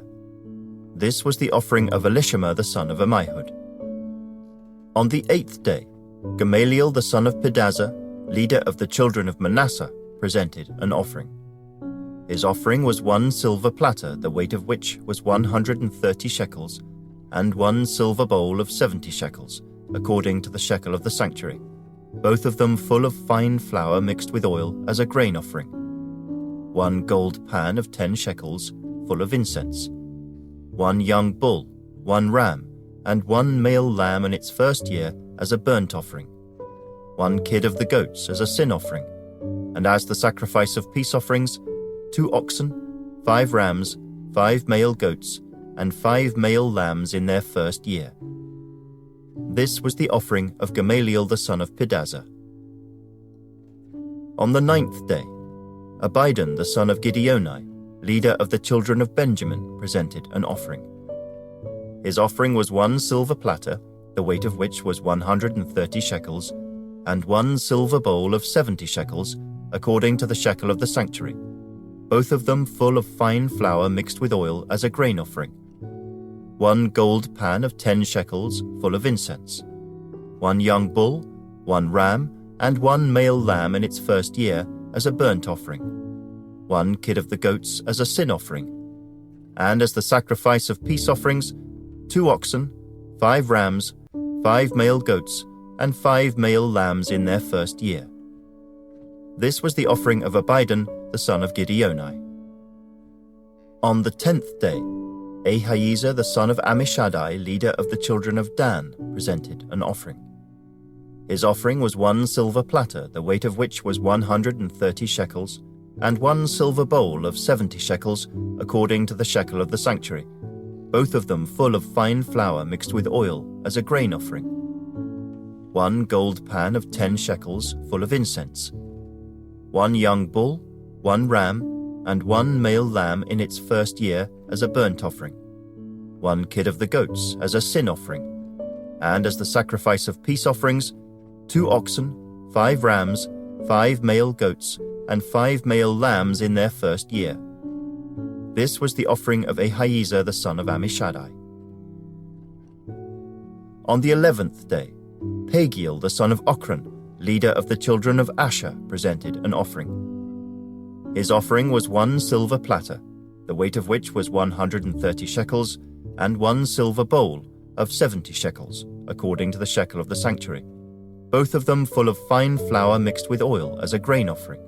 This was the offering of Elishama the son of Ammihud. On the 8th day, Gamaliel the son of Pedazah, leader of the children of Manasseh, presented an offering. His offering was 1 silver platter, the weight of which was 130 shekels, and 1 silver bowl of 70 shekels, according to the shekel of the sanctuary, both of them full of fine flour mixed with oil as a grain offering. 1 gold pan of 10 shekels, full of incense. 1 young bull, 1 ram, and 1 male lamb in its first year as a burnt offering. 1 kid of the goats as a sin offering. And as the sacrifice of peace offerings, 2 oxen, 5 rams, 5 male goats, and 5 male lambs in their first year. This was the offering of Gamaliel the son of Pedazah. On the 9th day, Abidan the son of Gideoni, leader of the children of Benjamin, presented an offering. His offering was 1 silver platter, the weight of which was 130 shekels, and 1 silver bowl of 70 shekels, according to the shekel of the sanctuary, both of them full of fine flour mixed with oil as a grain offering. 1 gold pan of 10 shekels, full of incense. 1 young bull, 1 ram, and 1 male lamb in its first year as a burnt offering. 1 kid of the goats as a sin offering. And as the sacrifice of peace offerings, 2 oxen, 5 rams, 5 male goats, and 5 male lambs in their first year. This was the offering of Abidan the son of Gideoni. On the 10th day, Ahiezer the son of Ammishaddai, leader of the children of Dan, presented an offering. His offering was 1 silver platter, the weight of which was 130 shekels, and 1 silver bowl of 70 shekels, according to the shekel of the sanctuary, both of them full of fine flour mixed with oil, as a grain offering. 1 gold pan of 10 shekels, full of incense. 1 young bull, 1 ram, and 1 male lamb in its first year as a burnt offering. 1 kid of the goats as a sin offering. And as the sacrifice of peace offerings, 2 oxen, 5 rams, 5 male goats, and 5 male lambs in their first year. This was the offering of Ahiezer the son of Ammishaddai. On the 11th day, Pagiel the son of Ochran, leader of the children of Asher, presented an offering. His offering was 1 silver platter, the weight of which was 130 shekels, and 1 silver bowl of 70 shekels, according to the shekel of the sanctuary, both of them full of fine flour mixed with oil as a grain offering.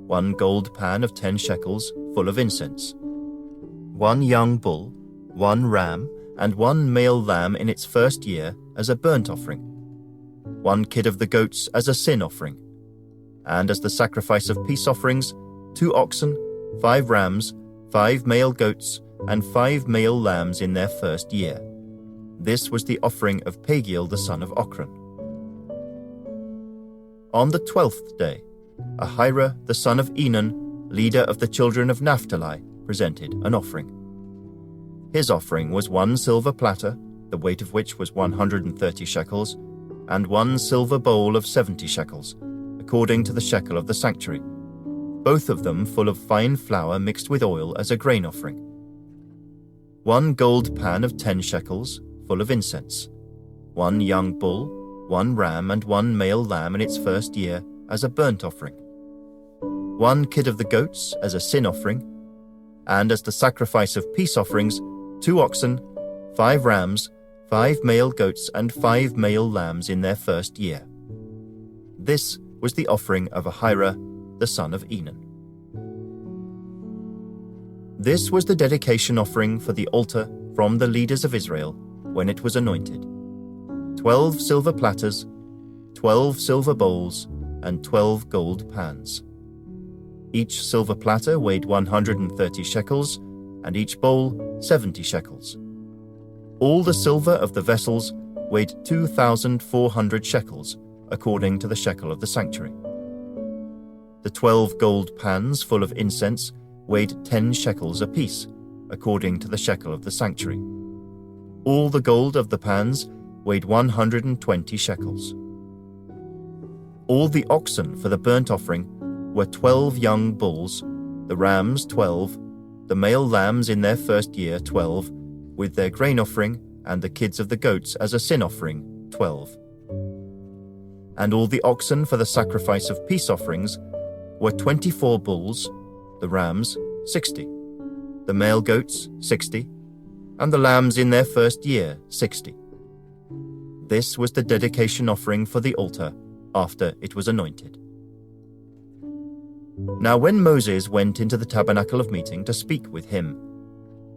1 gold pan of 10 shekels, full of incense. 1 young bull, 1 ram, and 1 male lamb in its first year as a burnt offering. 1 kid of the goats as a sin offering. And as the sacrifice of peace offerings, 2 oxen, 5 rams, 5 male goats, and 5 male lambs in their first year. This was the offering of Pagiel the son of Ochran. On the 12th day, Ahira the son of Enan, leader of the children of Naphtali, presented an offering. His offering was 1 silver platter, the weight of which was 130 shekels, and 1 silver bowl of 70 shekels, according to the shekel of the sanctuary, both of them full of fine flour mixed with oil as a grain offering. 1 gold pan of 10 shekels, full of incense. 1 young bull, 1 ram, and 1 male lamb in its first year as a burnt offering. 1 kid of the goats as a sin offering, and as the sacrifice of peace offerings, 2 oxen, 5 rams, 5 male goats, and 5 male lambs in their first year. This was the offering of Ahira the son of Enan. This was the dedication offering for the altar from the leaders of Israel when it was anointed. 12 silver platters, 12 silver bowls, and 12 gold pans. Each silver platter weighed 130 shekels, and each bowl 70 shekels. All the silver of the vessels weighed 2,400 shekels, according to the shekel of the sanctuary. The 12 gold pans full of incense weighed 10 shekels apiece, according to the shekel of the sanctuary. All the gold of the pans weighed 120 shekels. All the oxen for the burnt offering were 12 young bulls, the rams 12, the male lambs in their first year 12, with their grain offering, and the kids of the goats as a sin offering 12. And all the oxen for the sacrifice of peace offerings were 24 bulls, the rams 60, the male goats 60, and the lambs in their first year 60. This was the dedication offering for the altar after it was anointed. Now when Moses went into the tabernacle of meeting to speak with him,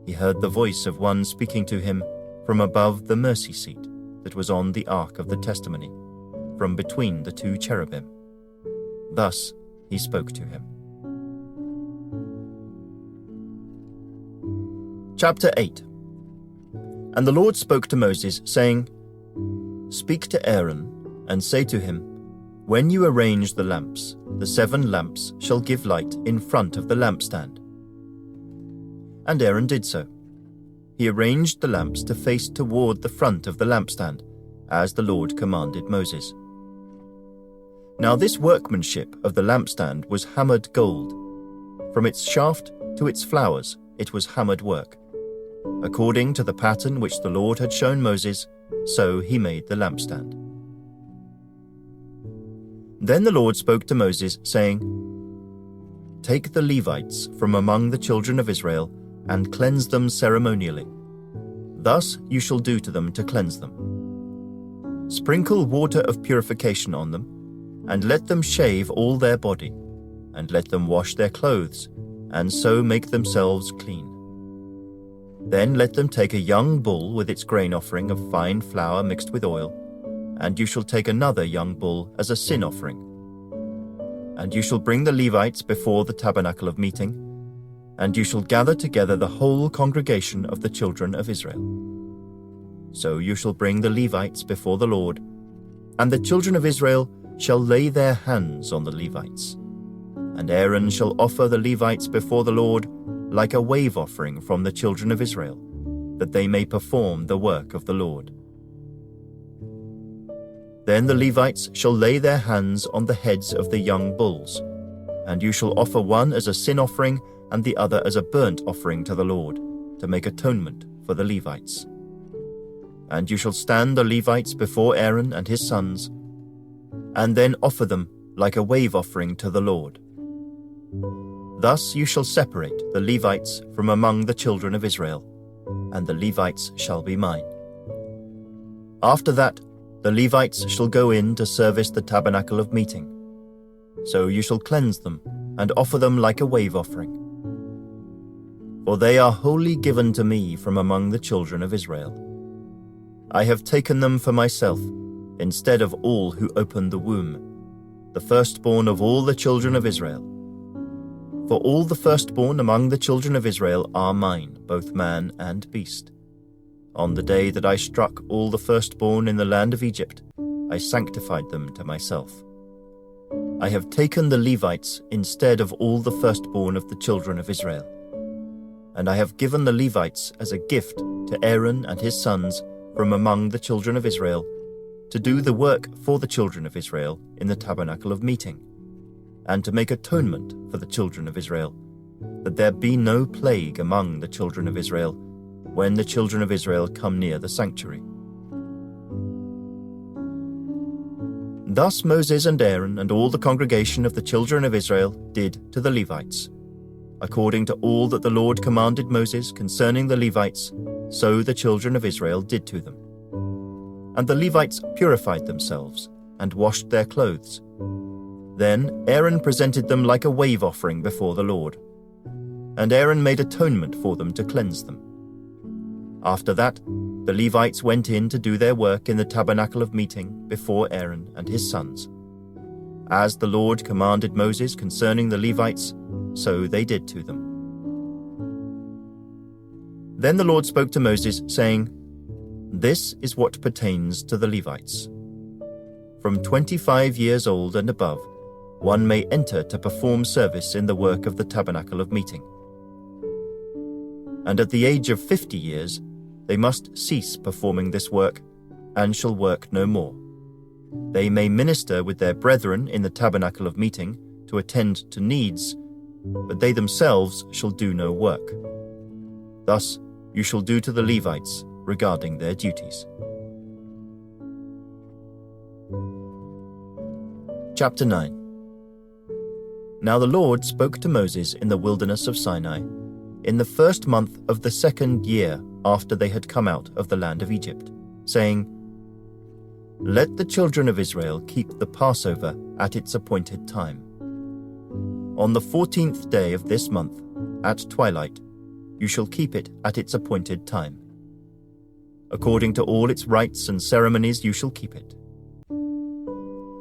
he heard the voice of one speaking to him from above the mercy seat that was on the ark of the testimony, from between the 2 cherubim. Thus he spoke to him. Chapter 8. And the Lord spoke to Moses, saying, Speak to Aaron, and say to him, When you arrange the lamps, the 7 lamps shall give light in front of the lampstand. And Aaron did so. He arranged the lamps to face toward the front of the lampstand, as the Lord commanded Moses. Now this workmanship of the lampstand was hammered gold. From its shaft to its flowers it was hammered work. According to the pattern which the Lord had shown Moses, so he made the lampstand. Then the Lord spoke to Moses, saying, Take the Levites from among the children of Israel, and cleanse them ceremonially. Thus you shall do to them to cleanse them. Sprinkle water of purification on them, and let them shave all their body, and let them wash their clothes, and so make themselves clean. Then let them take a young bull with its grain offering of fine flour mixed with oil, and you shall take another young bull as a sin offering. And you shall bring the Levites before the tabernacle of meeting, and you shall gather together the whole congregation of the children of Israel. So you shall bring the Levites before the Lord, and the children of Israel shall lay their hands on the Levites. And Aaron shall offer the Levites before the Lord like a wave offering from the children of Israel, that they may perform the work of the Lord. Then the Levites shall lay their hands on the heads of the young bulls, and you shall offer one as a sin offering and the other as a burnt offering to the Lord, to make atonement for the Levites. And you shall stand the Levites before Aaron and his sons, and then offer them like a wave offering to the Lord. Thus you shall separate the Levites from among the children of Israel, and the Levites shall be mine. After that, the Levites shall go in to service the tabernacle of meeting. So you shall cleanse them, and offer them like a wave offering. For they are wholly given to me from among the children of Israel. I have taken them for myself, instead of all who opened the womb, the firstborn of all the children of Israel. For all the firstborn among the children of Israel are mine, both man and beast. On the day that I struck all the firstborn in the land of Egypt, I sanctified them to myself. I have taken the Levites instead of all the firstborn of the children of Israel. And I have given the Levites as a gift to Aaron and his sons from among the children of Israel, to do the work for the children of Israel in the tabernacle of meeting, and to make atonement for the children of Israel, that there be no plague among the children of Israel when the children of Israel come near the sanctuary. Thus Moses and Aaron and all the congregation of the children of Israel did to the Levites. According to all that the Lord commanded Moses concerning the Levites, so the children of Israel did to them. And the Levites purified themselves and washed their clothes. Then Aaron presented them like a wave offering before the Lord. And Aaron made atonement for them to cleanse them. After that, the Levites went in to do their work in the tabernacle of meeting before Aaron and his sons. As the Lord commanded Moses concerning the Levites, so they did to them. Then the Lord spoke to Moses, saying, "This is what pertains to the Levites. From 25 years old and above, one may enter to perform service in the work of the tabernacle of meeting. And at the age of 50 years, they must cease performing this work, and shall work no more. They may minister with their brethren in the tabernacle of meeting to attend to needs, but they themselves shall do no work. Thus you shall do to the Levites regarding their duties." Chapter 9. Now the Lord spoke to Moses in the wilderness of Sinai, in the first month of the 2nd year after they had come out of the land of Egypt, saying, "Let the children of Israel keep the Passover at its appointed time. On the 14th day of this month, at twilight, you shall keep it at its appointed time. According to all its rites and ceremonies you shall keep it."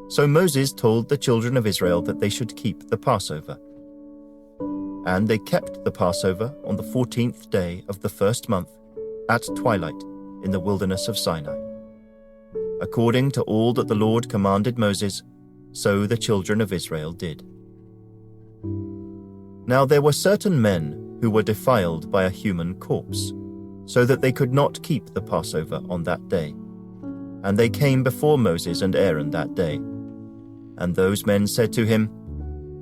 So Moses told the children of Israel that they should keep the Passover. And they kept the Passover on the 14th day of the first month, at twilight, in the wilderness of Sinai. According to all that the Lord commanded Moses, so the children of Israel did. Now there were certain men who were defiled by a human corpse, so that they could not keep the Passover on that day. And they came before Moses and Aaron that day. And those men said to him,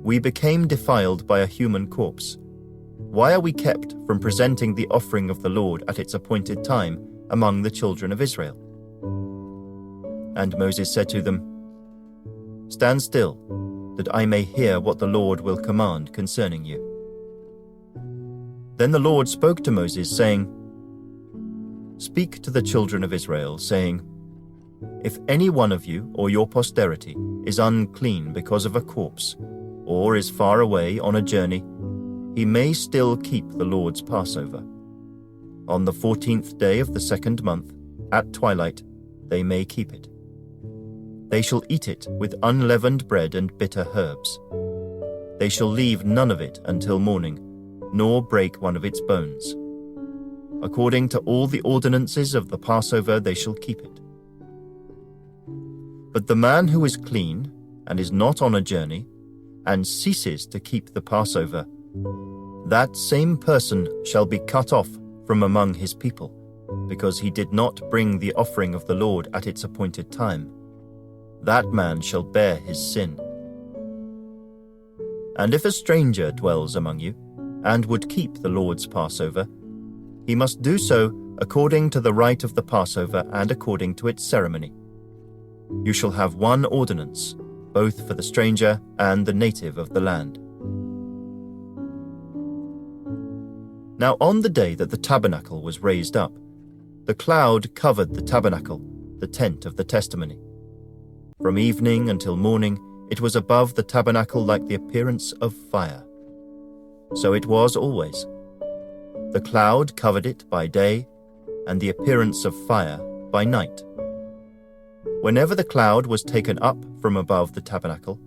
"We became defiled by a human corpse. Why are we kept from presenting the offering of the Lord at its appointed time among the children of Israel?" And Moses said to them, "Stand still, that I may hear what the Lord will command concerning you." Then the Lord spoke to Moses, saying, "Speak to the children of Israel, saying, If any one of you or your posterity is unclean because of a corpse, or is far away on a journey, he may still keep the Lord's Passover. On the 14th day of the 2nd month, at twilight, they may keep it. They shall eat it with unleavened bread and bitter herbs. They shall leave none of it until morning, nor break one of its bones. According to all the ordinances of the Passover they shall keep it. But the man who is clean, and is not on a journey, and ceases to keep the Passover, that same person shall be cut off from among his people, because he did not bring the offering of the Lord at its appointed time. That man shall bear his sin. And if a stranger dwells among you, and would keep the Lord's Passover, he must do so according to the rite of the Passover and according to its ceremony. You shall have one ordinance, both for the stranger and the native of the land. Now on the day that the tabernacle was raised up, the cloud covered the tabernacle, the tent of the testimony. From evening until morning, it was above the tabernacle like the appearance of fire. So it was always. The cloud covered it by day, and the appearance of fire by night. Whenever the cloud was taken up from above the tabernacle,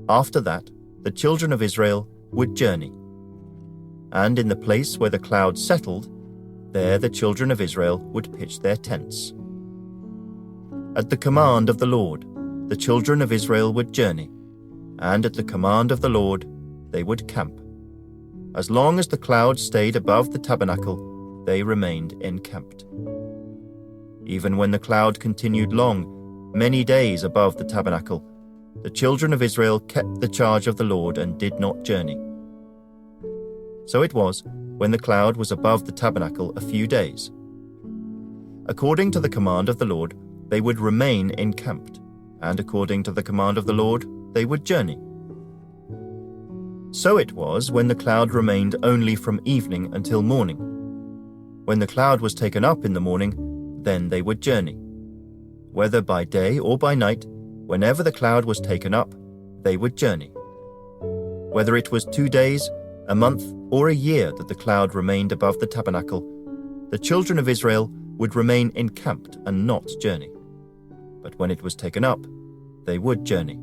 after that the children of Israel would journey. And in the place where the cloud settled, there the children of Israel would pitch their tents. At the command of the Lord, the children of Israel would journey, and at the command of the Lord they would camp. As long as the cloud stayed above the tabernacle, they remained encamped. Even when the cloud continued long, many days above the tabernacle, the children of Israel kept the charge of the Lord and did not journey. So it was, when the cloud was above the tabernacle a few days. According to the command of the Lord, they would remain encamped, and according to the command of the Lord, they would journey. So it was when the cloud remained only from evening until morning. When the cloud was taken up in the morning, then they would journey. Whether by day or by night, whenever the cloud was taken up, they would journey. Whether it was 2 days, a month, or a year that the cloud remained above the tabernacle, the children of Israel would remain encamped and not journey. But when it was taken up, they would journey.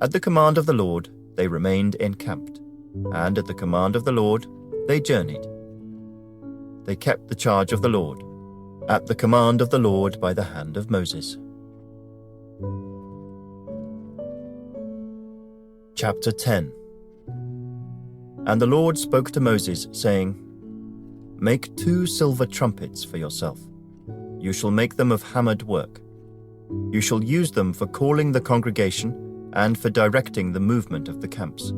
At the command of the Lord, they remained encamped, and at the command of the Lord, they journeyed. They kept the charge of the Lord, at the command of the Lord by the hand of Moses. Chapter 10. And the Lord spoke to Moses, saying, Make 2 silver trumpets for yourself. You shall make them of hammered work. You shall use them for calling the congregation and for directing the movement of the camps.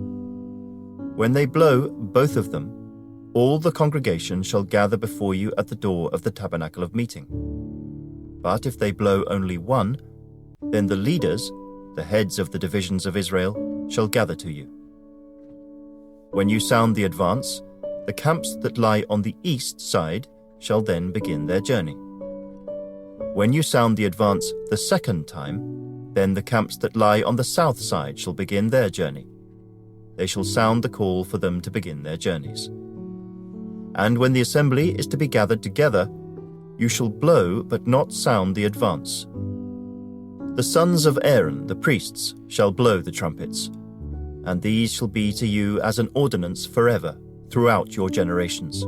When they blow, both of them, all the congregation shall gather before you at the door of the tabernacle of meeting. But if they blow only one, then the leaders, the heads of the divisions of Israel, shall gather to you. When you sound the advance, the camps that lie on the east side shall then begin their journey. When you sound the advance the second time, then the camps that lie on the south side shall begin their journey. They shall sound the call for them to begin their journeys. And when the assembly is to be gathered together, you shall blow but not sound the advance. The sons of Aaron, the priests, shall blow the trumpets, and these shall be to you as an ordinance forever, throughout your generations.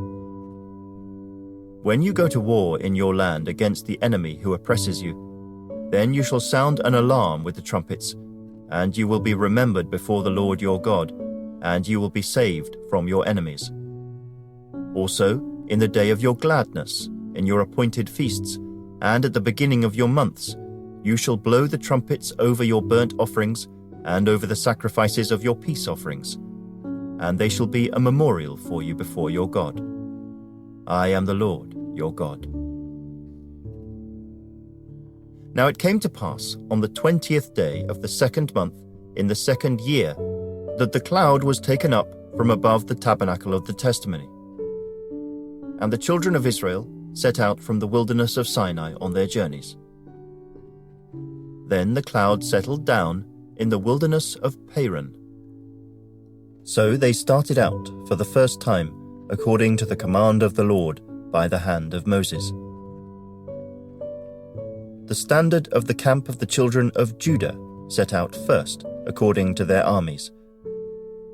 When you go to war in your land against the enemy who oppresses you, then you shall sound an alarm with the trumpets, and you will be remembered before the Lord your God, and you will be saved from your enemies. Also, in the day of your gladness, in your appointed feasts, and at the beginning of your months, you shall blow the trumpets over your burnt offerings and over the sacrifices of your peace offerings, and they shall be a memorial for you before your God. I am the Lord your God. Now it came to pass on the 20th day of the 2nd month in the 2nd year that the cloud was taken up from above the tabernacle of the testimony. And the children of Israel set out from the wilderness of Sinai on their journeys. Then the cloud settled down in the wilderness of Paran. So they started out for the first time according to the command of the Lord by the hand of Moses. The standard of the camp of the children of Judah set out first, according to their armies.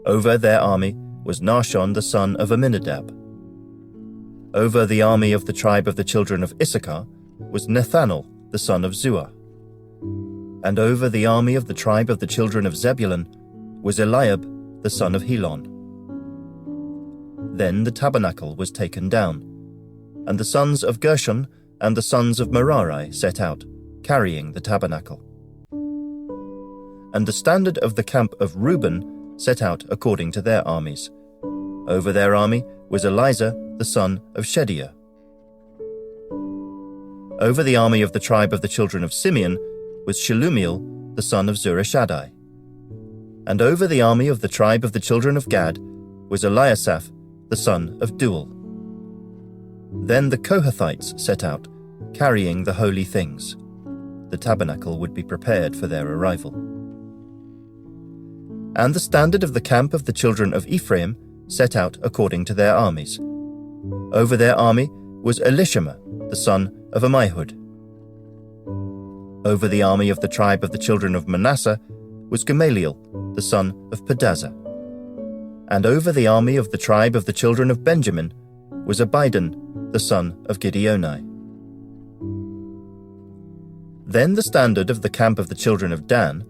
Over their army was Nahshon the son of Amminadab. Over the army of the tribe of the children of Issachar was Nethanel the son of Zuar. And over the army of the tribe of the children of Zebulun was Eliab the son of Helon. Then the tabernacle was taken down, and the sons of Gershon and the sons of Merari set out, carrying the tabernacle. And the standard of the camp of Reuben set out according to their armies. Over their army was Elizur the son of Shedeur. Over the army of the tribe of the children of Simeon was Shelumiel the son of Zurishaddai. And over the army of the tribe of the children of Gad was Eliasaph the son of Deuel. Then the Kohathites set out, carrying the holy things. The tabernacle would be prepared for their arrival. And the standard of the camp of the children of Ephraim set out according to their armies. Over their army was Elishama the son of Ammihud. Over the army of the tribe of the children of Manasseh was Gamaliel the son of Pedazah. And over the army of the tribe of the children of Benjamin was Abidan the son of Gideoni. Then the standard of the camp of the children of Dan,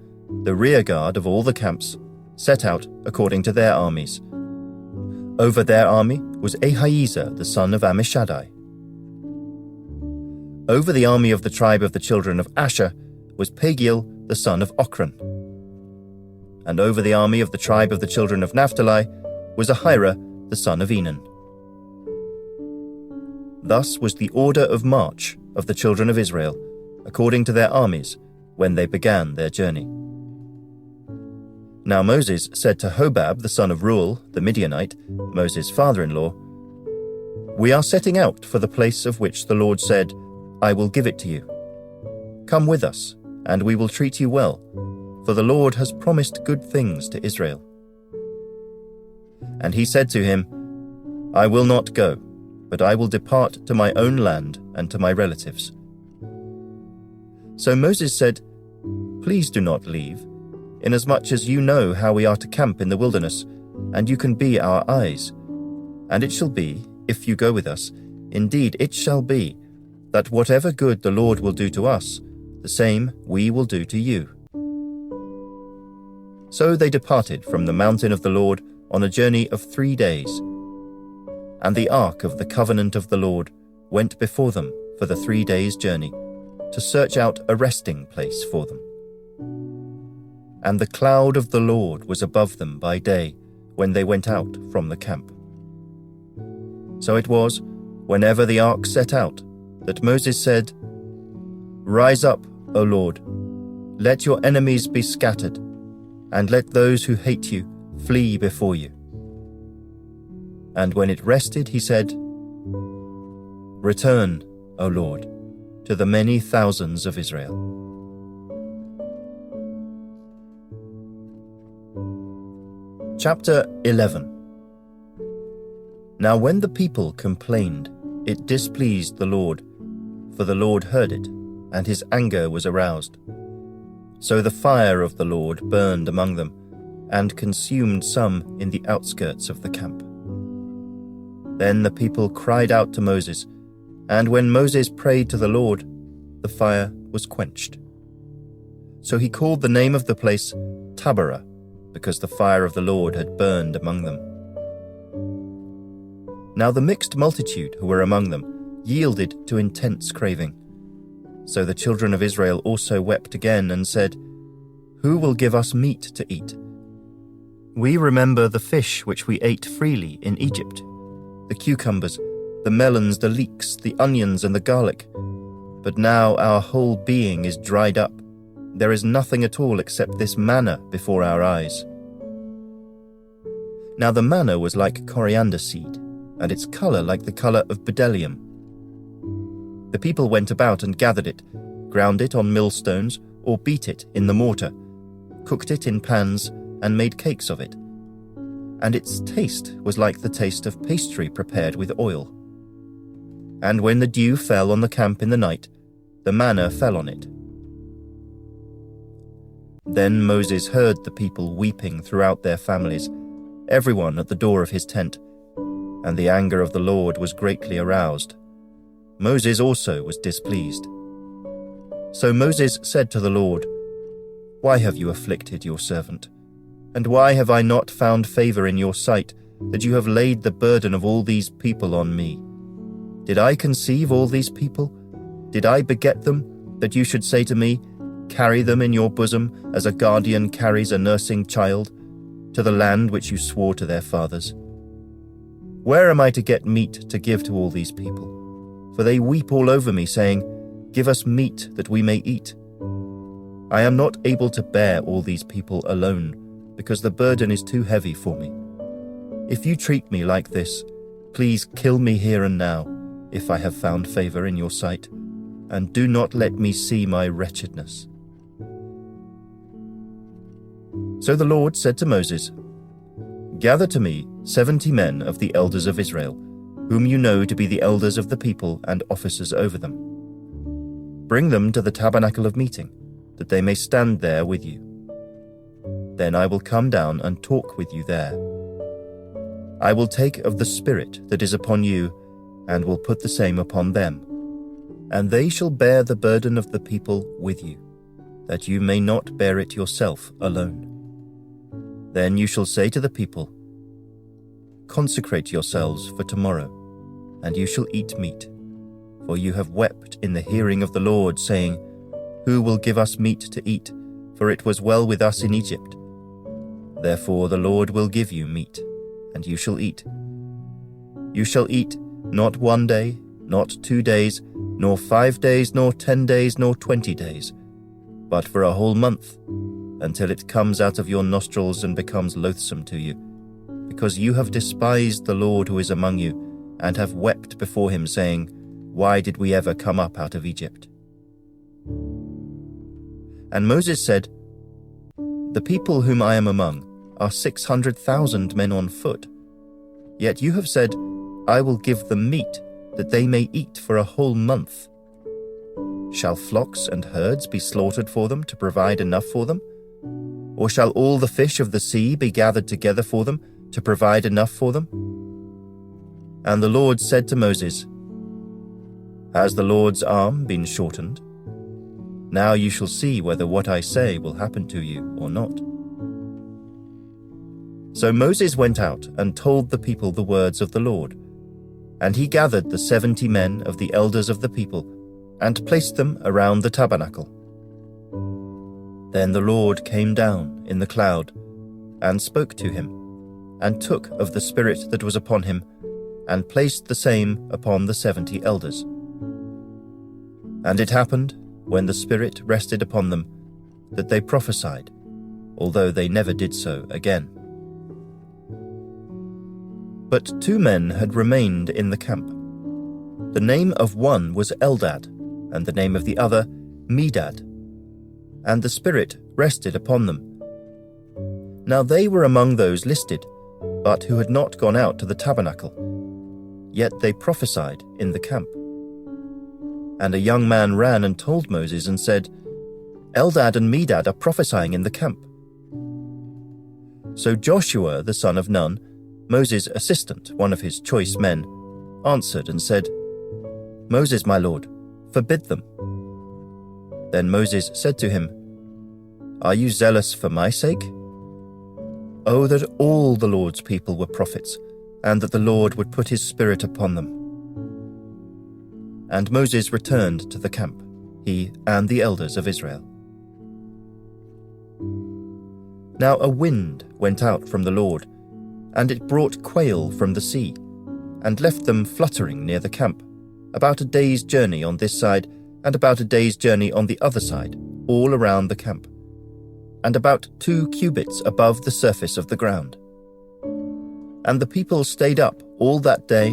the rear guard of all the camps, set out according to their armies. Over their army was Ahiezer the son of Ammishaddai. Over the army of the tribe of the children of Asher was Pagiel the son of Ochran. And over the army of the tribe of the children of Naphtali was Ahira the son of Enan. Thus was the order of march of the children of Israel, according to their armies, when they began their journey. Now Moses said to Hobab the son of Reuel, the Midianite, Moses' father-in-law, "We are setting out for the place of which the Lord said, 'I will give it to you.' Come with us, and we will treat you well, for the Lord has promised good things to Israel." And he said to him, "I will not go, but I will depart to my own land and to my relatives." So Moses said, "Please do not leave, inasmuch as you know how we are to camp in the wilderness, and you can be our eyes. And it shall be, if you go with us, indeed it shall be, that whatever good the Lord will do to us, the same we will do to you." So they departed from the mountain of the Lord on a journey of 3 days. And the ark of the covenant of the Lord went before them for the 3 days' journey, to search out a resting place for them. And the cloud of the Lord was above them by day, when they went out from the camp. So it was, whenever the ark set out, that Moses said, "Rise up, O Lord, let your enemies be scattered, and let those who hate you flee before you." And when it rested, he said, "Return, O Lord, to the many thousands of Israel." Chapter 11. Now when the people complained, it displeased the Lord, for the Lord heard it, and his anger was aroused. So the fire of the Lord burned among them, and consumed some in the outskirts of the camp. Then the people cried out to Moses, and when Moses prayed to the Lord, the fire was quenched. So he called the name of the place Taberah, because the fire of the Lord had burned among them. Now the mixed multitude who were among them yielded to intense craving. So the children of Israel also wept again and said, "Who will give us meat to eat? We remember the fish which we ate freely in Egypt, the cucumbers, the melons, the leeks, the onions, and the garlic. But now our whole being is dried up. There is nothing at all except this manna before our eyes." Now the manna was like coriander seed, and its color like the color of bdellium. The people went about and gathered it, ground it on millstones, or beat it in the mortar, cooked it in pans, and made cakes of it. and its taste was like the taste of pastry prepared with oil. And when the dew fell on the camp in the night, the manna fell on it. Then Moses heard the people weeping throughout their families, everyone at the door of his tent, and the anger of the Lord was greatly aroused. Moses also was displeased. So Moses said to the Lord, "Why have you afflicted your servant? And why have I not found favor in your sight, that you have laid the burden of all these people on me? Did I conceive all these people? Did I beget them, that you should say to me, 'Carry them in your bosom, as a guardian carries a nursing child, to the land which you swore to their fathers?' Where am I to get meat to give to all these people? For they weep all over me, saying, 'Give us meat that we may eat.' I am not able to bear all these people alone, because the burden is too heavy for me. If you treat me like this, please kill me here and now, if I have found favor in your sight, and do not let me see my wretchedness." So the Lord said to Moses, "Gather to me 70 men of the elders of Israel, whom you know to be the elders of the people and officers over them. Bring them to the tabernacle of meeting, that they may stand there with you. Then I will come down and talk with you there. I will take of the Spirit that is upon you, and will put the same upon them, and they shall bear the burden of the people with you, that you may not bear it yourself alone. Then you shall say to the people, 'Consecrate yourselves for tomorrow, and you shall eat meat. For you have wept in the hearing of the Lord, saying, Who will give us meat to eat? For it was well with us in Egypt. Therefore the Lord will give you meat, and you shall eat. You shall eat not 1 day, not 2 days, nor 5 days, nor 10 days, nor 20 days, but for a whole month, until it comes out of your nostrils and becomes loathsome to you, because you have despised the Lord who is among you, and have wept before him, saying, Why did we ever come up out of Egypt?" And Moses said, "The people whom I am among are 600,000 men on foot. Yet you have said, I will give them meat, that they may eat for a whole month. Shall flocks and herds be slaughtered for them to provide enough for them? Or shall all the fish of the sea be gathered together for them to provide enough for them?" And the Lord said to Moses, "Has the Lord's arm been shortened? Now you shall see whether what I say will happen to you or not." So Moses went out and told the people the words of the Lord. And he gathered the 70 men of the elders of the people, and placed them around the tabernacle. Then the Lord came down in the cloud, and spoke to him, and took of the Spirit that was upon him, and placed the same upon the 70 elders. And it happened, when the Spirit rested upon them, that they prophesied, although they never did so again. But 2 men had remained in the camp. The name of one was Eldad, and the name of the other Medad, and the Spirit rested upon them. Now they were among those listed, but who had not gone out to the tabernacle, yet they prophesied in the camp. And a young man ran and told Moses and said, "Eldad and Medad are prophesying in the camp." So Joshua the son of Nun, Moses' assistant, one of his choice men, answered and said, "Moses, my lord, forbid them." Then Moses said to him, "Are you zealous for my sake? Oh, that all the Lord's people were prophets, and that the Lord would put his Spirit upon them." And Moses returned to the camp, he and the elders of Israel. Now a wind went out from the Lord, and it brought quail from the sea, and left them fluttering near the camp, about a day's journey on this side, and about a day's journey on the other side, all around the camp, and about 2 cubits above the surface of the ground. And the people stayed up all that day,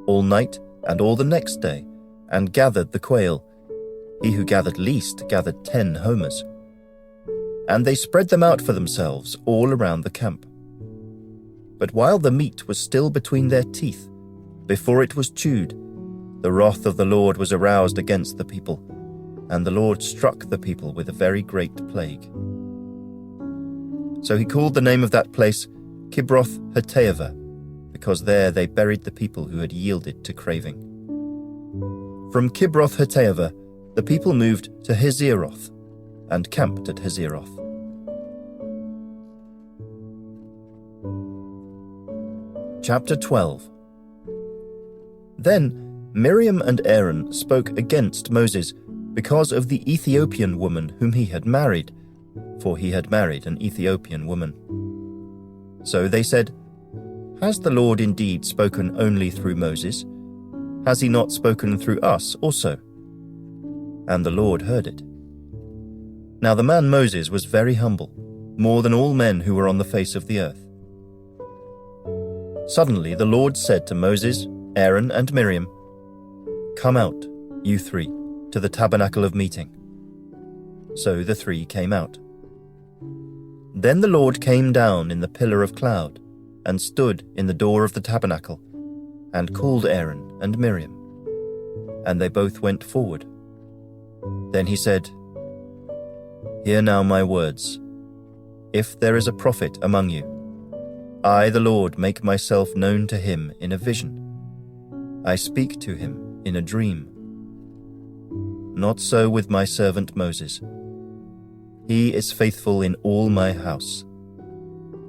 all night, and all the next day, and gathered the quail. He who gathered least gathered 10 homers. And they spread them out for themselves all around the camp. But while the meat was still between their teeth, before it was chewed, the wrath of the Lord was aroused against the people, and the Lord struck the people with a very great plague. So he called the name of that place Kibroth-Hattaavah, because there they buried the people who had yielded to craving. From Kibroth-Hattaavah, the people moved to Hazeroth and camped at Hazeroth. Chapter 12. Then Miriam and Aaron spoke against Moses because of the Ethiopian woman whom he had married, for he had married an Ethiopian woman. So they said, "Has the Lord indeed spoken only through Moses? Has he not spoken through us also?" And the Lord heard it. Now the man Moses was very humble, more than all men who were on the face of the earth. Suddenly the Lord said to Moses, Aaron, and Miriam, "Come out, you three, to the tabernacle of meeting." So the three came out. Then the Lord came down in the pillar of cloud, and stood in the door of the tabernacle, and called Aaron and Miriam. And they both went forward. Then he said, "Hear now my words. If there is a prophet among you, I, the Lord, make myself known to him in a vision. I speak to him in a dream. Not so with my servant Moses. He is faithful in all my house.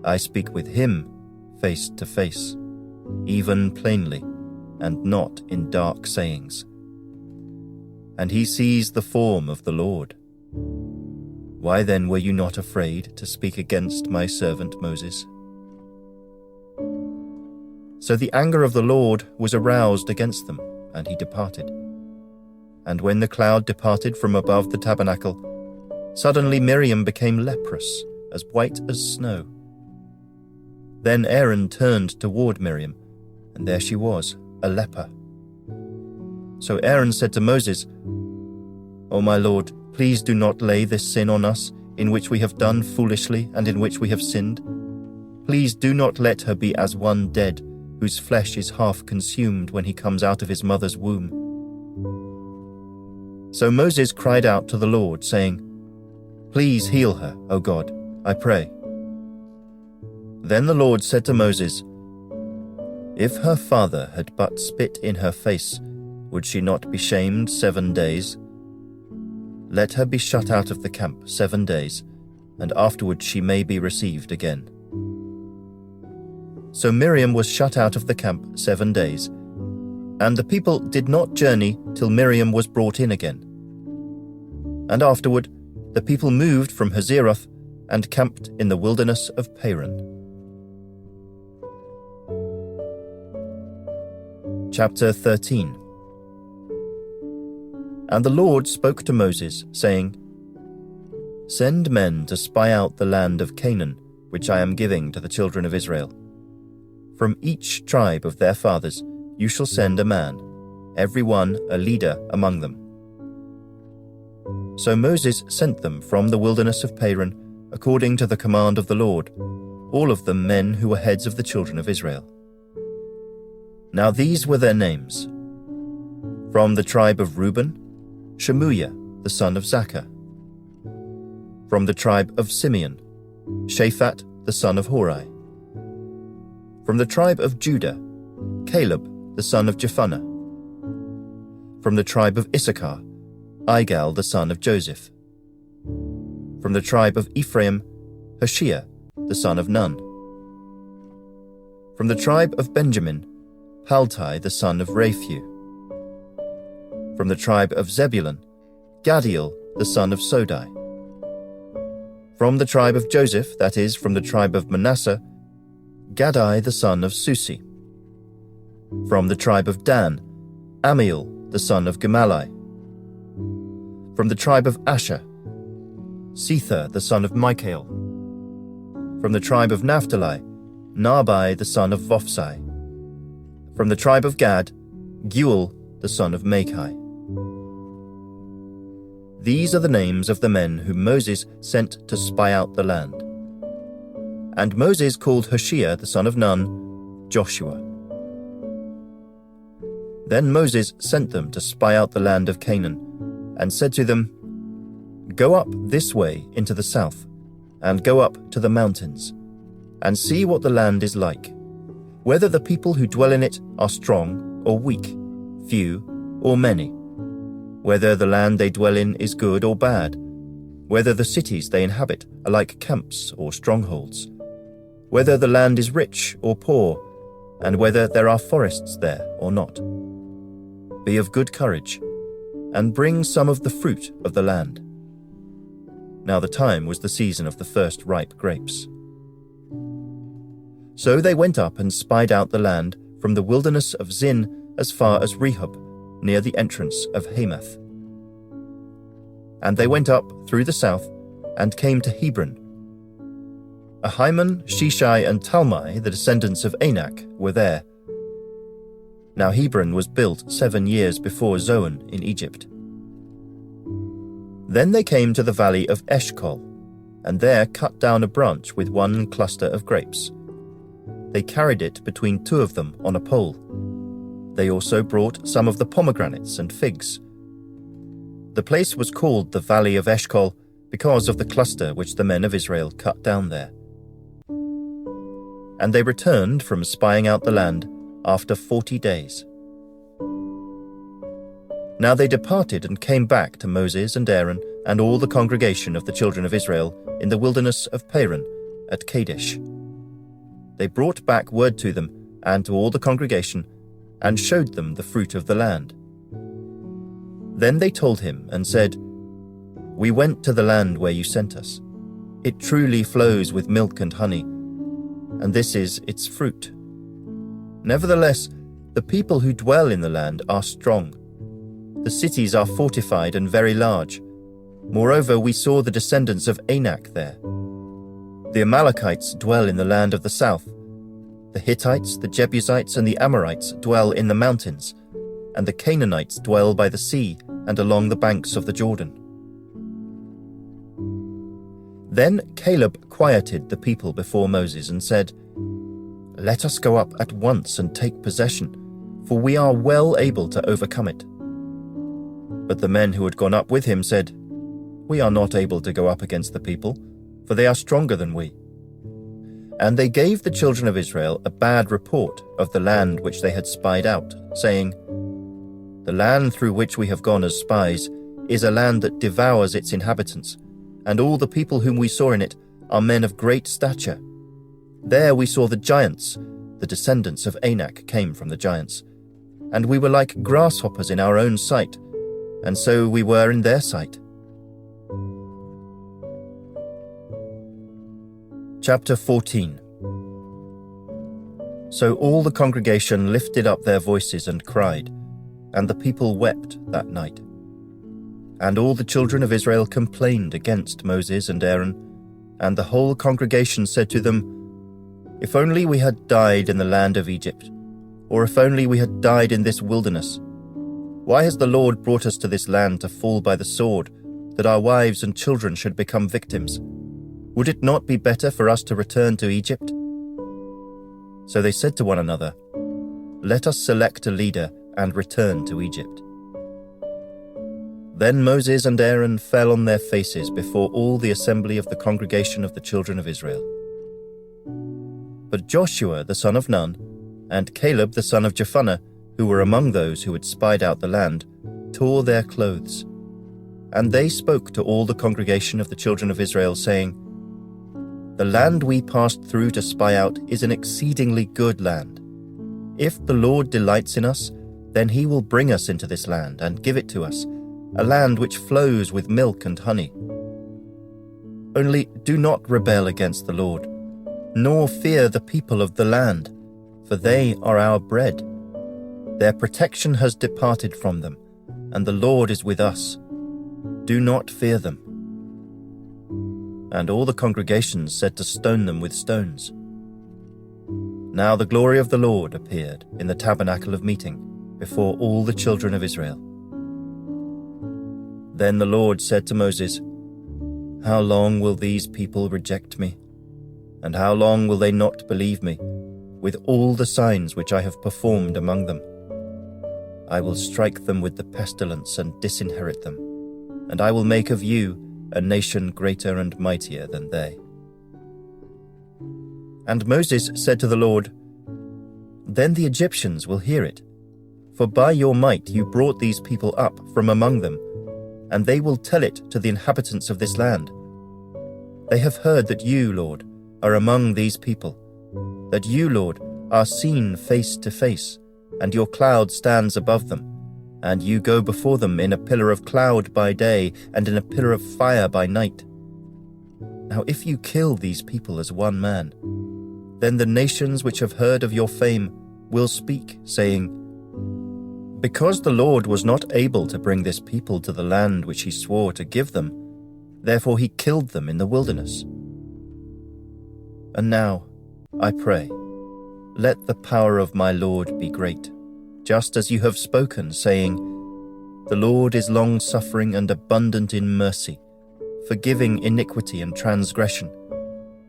I speak with him face to face, even plainly, and not in dark sayings. And he sees the form of the Lord. Why then were you not afraid to speak against my servant Moses?" So the anger of the Lord was aroused against them, and he departed. And when the cloud departed from above the tabernacle, suddenly Miriam became leprous, as white as snow. Then Aaron turned toward Miriam, and there she was, a leper. So Aaron said to Moses, "O my Lord, please do not lay this sin on us, in which we have done foolishly and in which we have sinned. Please do not let her be as one dead, whose flesh is half consumed when he comes out of his mother's womb." So Moses cried out to the Lord, saying, "Please heal her, O God, I pray." Then the Lord said to Moses, "If her father had but spit in her face, would she not be shamed 7 days? Let her be shut out of the camp 7 days, and afterward she may be received again." So Miriam was shut out of the camp 7 days, and the people did not journey till Miriam was brought in again. And afterward the people moved from Hazeroth and camped in the wilderness of Paran. Chapter 13. And the Lord spoke to Moses, saying, "Send men to spy out the land of Canaan, which I am giving to the children of Israel. From each tribe of their fathers you shall send a man, every one a leader among them." So Moses sent them from the wilderness of Paran, according to the command of the Lord, all of them men who were heads of the children of Israel. Now these were their names. From the tribe of Reuben, Shemuiah, the son of Zaccur. From the tribe of Simeon, Shaphat, the son of Hori. From the tribe of Judah, Caleb, the son of Jephunneh. From the tribe of Issachar, Igal, the son of Joseph. From the tribe of Ephraim, Hoshea, the son of Nun. From the tribe of Benjamin, Paltai, the son of Raphu. From the tribe of Zebulun, Gadiel, the son of Sodai. From the tribe of Joseph, that is, from the tribe of Manasseh, Gaddai, the son of Susi. From the tribe of Dan, Amiel, the son of Gemalli. From the tribe of Asher, Sethur, the son of Michael. From the tribe of Naphtali, Nabai, the son of Vophsi. From the tribe of Gad, Geuel, the son of Machai. These are the names of the men whom Moses sent to spy out the land. And Moses called Hoshea the son of Nun, Joshua. Then Moses sent them to spy out the land of Canaan, and said to them, "Go up this way into the south, and go up to the mountains, and see what the land is like, whether the people who dwell in it are strong or weak, few or many, whether the land they dwell in is good or bad, whether the cities they inhabit are like camps or strongholds, whether the land is rich or poor, and whether there are forests there or not. Be of good courage, and bring some of the fruit of the land." Now the time was the season of the first ripe grapes. So they went up and spied out the land from the wilderness of Zin as far as Rehob, near the entrance of Hamath. And they went up through the south and came to Hebron. Ahiman, Sheshai, and Talmai, the descendants of Anak, were there. Now Hebron was built 7 years before Zoan in Egypt. Then they came to the valley of Eshcol, and there cut down a branch with one cluster of grapes. They carried it between 2 of them on a pole. They also brought some of the pomegranates and figs. The place was called the Valley of Eshcol because of the cluster which the men of Israel cut down there. And they returned from spying out the land after 40 days. Now they departed and came back to Moses and Aaron and all the congregation of the children of Israel in the wilderness of Paran at Kadesh. They brought back word to them and to all the congregation, and showed them the fruit of the land. Then they told him and said, "We went to the land where you sent us. It truly flows with milk and honey, and this is its fruit. Nevertheless, the people who dwell in the land are strong. The cities are fortified and very large. Moreover, we saw the descendants of Anak there. The Amalekites dwell in the land of the south. The Hittites, the Jebusites, and the Amorites dwell in the mountains, and the Canaanites dwell by the sea and along the banks of the Jordan." Then Caleb quieted the people before Moses and said, "Let us go up at once and take possession, for we are well able to overcome it." But the men who had gone up with him said, "We are not able to go up against the people, for they are stronger than we." And they gave the children of Israel a bad report of the land which they had spied out, saying, "The land through which we have gone as spies is a land that devours its inhabitants, and all the people whom we saw in it are men of great stature. There we saw the giants, the descendants of Anak came from the giants, and we were like grasshoppers in our own sight, and so we were in their sight." Chapter 14. So all the congregation lifted up their voices and cried, and the people wept that night. And all the children of Israel complained against Moses and Aaron, and the whole congregation said to them, "If only we had died in the land of Egypt, or if only we had died in this wilderness. Why has the Lord brought us to this land to fall by the sword, that our wives and children should become victims? Would it not be better for us to return to Egypt?" So they said to one another, "Let us select a leader and return to Egypt." Then Moses and Aaron fell on their faces before all the assembly of the congregation of the children of Israel. But Joshua the son of Nun, and Caleb the son of Jephunneh, who were among those who had spied out the land, tore their clothes. And they spoke to all the congregation of the children of Israel, saying, "The land we passed through to spy out is an exceedingly good land. If the Lord delights in us, then he will bring us into this land and give it to us, a land which flows with milk and honey. Only do not rebel against the Lord, nor fear the people of the land, for they are our bread. Their protection has departed from them, and the Lord is with us. Do not fear them." And all the congregation said to stone them with stones. Now the glory of the Lord appeared in the tabernacle of meeting before all the children of Israel. Then the Lord said to Moses, "How long will these people reject me? And how long will they not believe me, with all the signs which I have performed among them? I will strike them with the pestilence and disinherit them, and I will make of you a nation greater and mightier than they. And Moses said to the Lord, Then the Egyptians will hear it, for by your might you brought these people up from among them, and they will tell it to the inhabitants of this land. They have heard that you, Lord, are among these people, that you, Lord, are seen face to face, and your cloud stands above them, and you go before them in a pillar of cloud by day and in a pillar of fire by night. Now if you kill these people as one man, then the nations which have heard of your fame will speak, saying, Because the Lord was not able to bring this people to the land which he swore to give them, therefore he killed them in the wilderness. And now, I pray, let the power of my Lord be great, just as you have spoken, saying, The Lord is long-suffering and abundant in mercy, forgiving iniquity and transgression,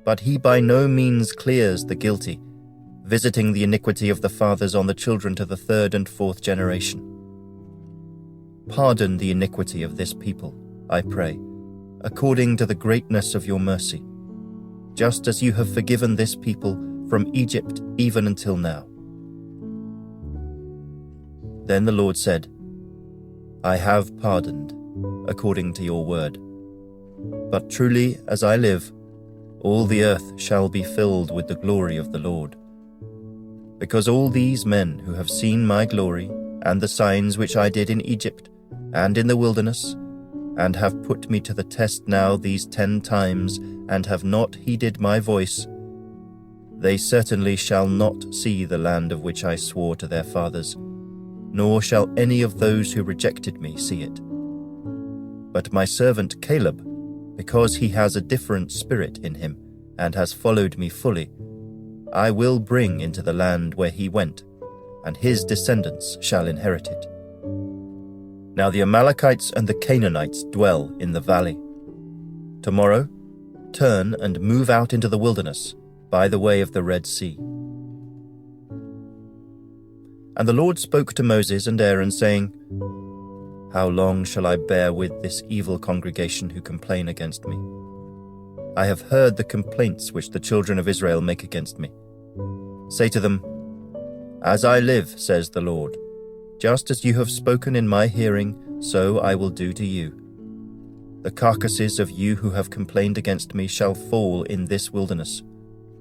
but he by no means clears the guilty, visiting the iniquity of the fathers on the children to the third and fourth generation. Pardon the iniquity of this people, I pray, according to the greatness of your mercy, just as you have forgiven this people from Egypt even until now. Then the Lord said, I have pardoned, according to your word. But truly, as I live, all the earth shall be filled with the glory of the Lord. Because all these men who have seen my glory and the signs which I did in Egypt and in the wilderness, and have put me to the test now these 10 times, and have not heeded my voice, they certainly shall not see the land of which I swore to their fathers, nor shall any of those who rejected me see it. But my servant Caleb, because he has a different spirit in him, and has followed me fully, I will bring into the land where he went, and his descendants shall inherit it. Now the Amalekites and the Canaanites dwell in the valley. Tomorrow, turn and move out into the wilderness by the way of the Red Sea. And the Lord spoke to Moses and Aaron, saying, How long shall I bear with this evil congregation who complain against me? I have heard the complaints which the children of Israel make against me. Say to them, As I live, says the Lord, just as you have spoken in my hearing, so I will do to you. The carcasses of you who have complained against me shall fall in this wilderness,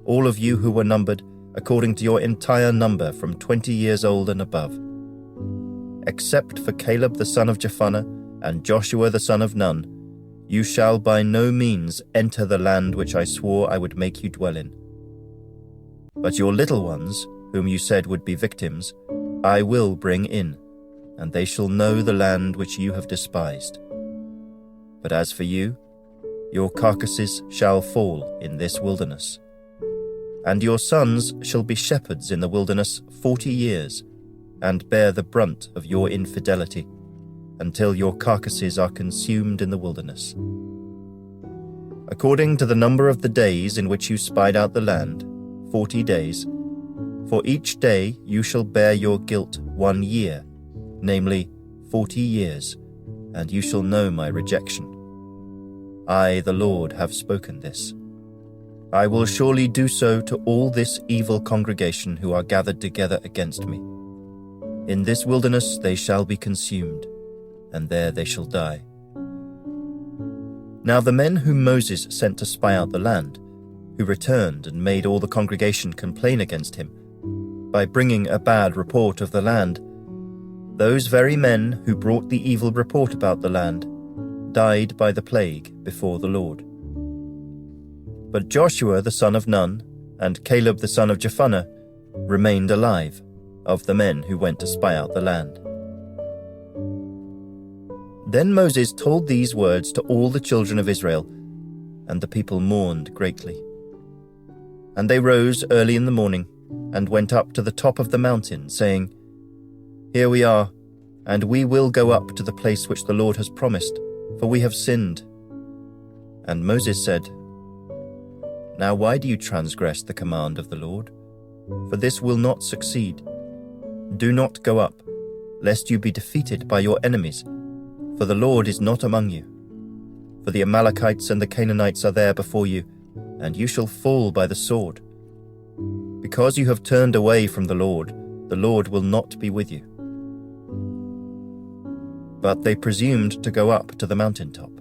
all of you who were numbered, according to your entire number from 20 years old and above. Except for Caleb the son of Jephunneh and Joshua the son of Nun, you shall by no means enter the land which I swore I would make you dwell in. But your little ones, whom you said would be victims, I will bring in, and they shall know the land which you have despised. But as for you, your carcasses shall fall in this wilderness. And your sons shall be shepherds in the wilderness 40 years, and bear the brunt of your infidelity, until your carcasses are consumed in the wilderness. According to the number of the days in which you spied out the land, 40 days, for each day you shall bear your guilt 1 year, namely 40 years, and you shall know my rejection. I, the Lord, have spoken this. I will surely do so to all this evil congregation who are gathered together against me. In this wilderness they shall be consumed, and there they shall die. Now the men whom Moses sent to spy out the land, who returned and made all the congregation complain against him, by bringing a bad report of the land, those very men who brought the evil report about the land died by the plague before the Lord. But Joshua the son of Nun and Caleb the son of Jephunneh remained alive, of the men who went to spy out the land. Then Moses told these words to all the children of Israel, and the people mourned greatly. And they rose early in the morning, and went up to the top of the mountain, saying, Here we are, and we will go up to the place which the Lord has promised, for we have sinned. And Moses said, Now why do you transgress the command of the Lord? For this will not succeed. Do not go up, lest you be defeated by your enemies, for the Lord is not among you. For the Amalekites and the Canaanites are there before you, and you shall fall by the sword. Because you have turned away from the Lord will not be with you. But they presumed to go up to the mountaintop.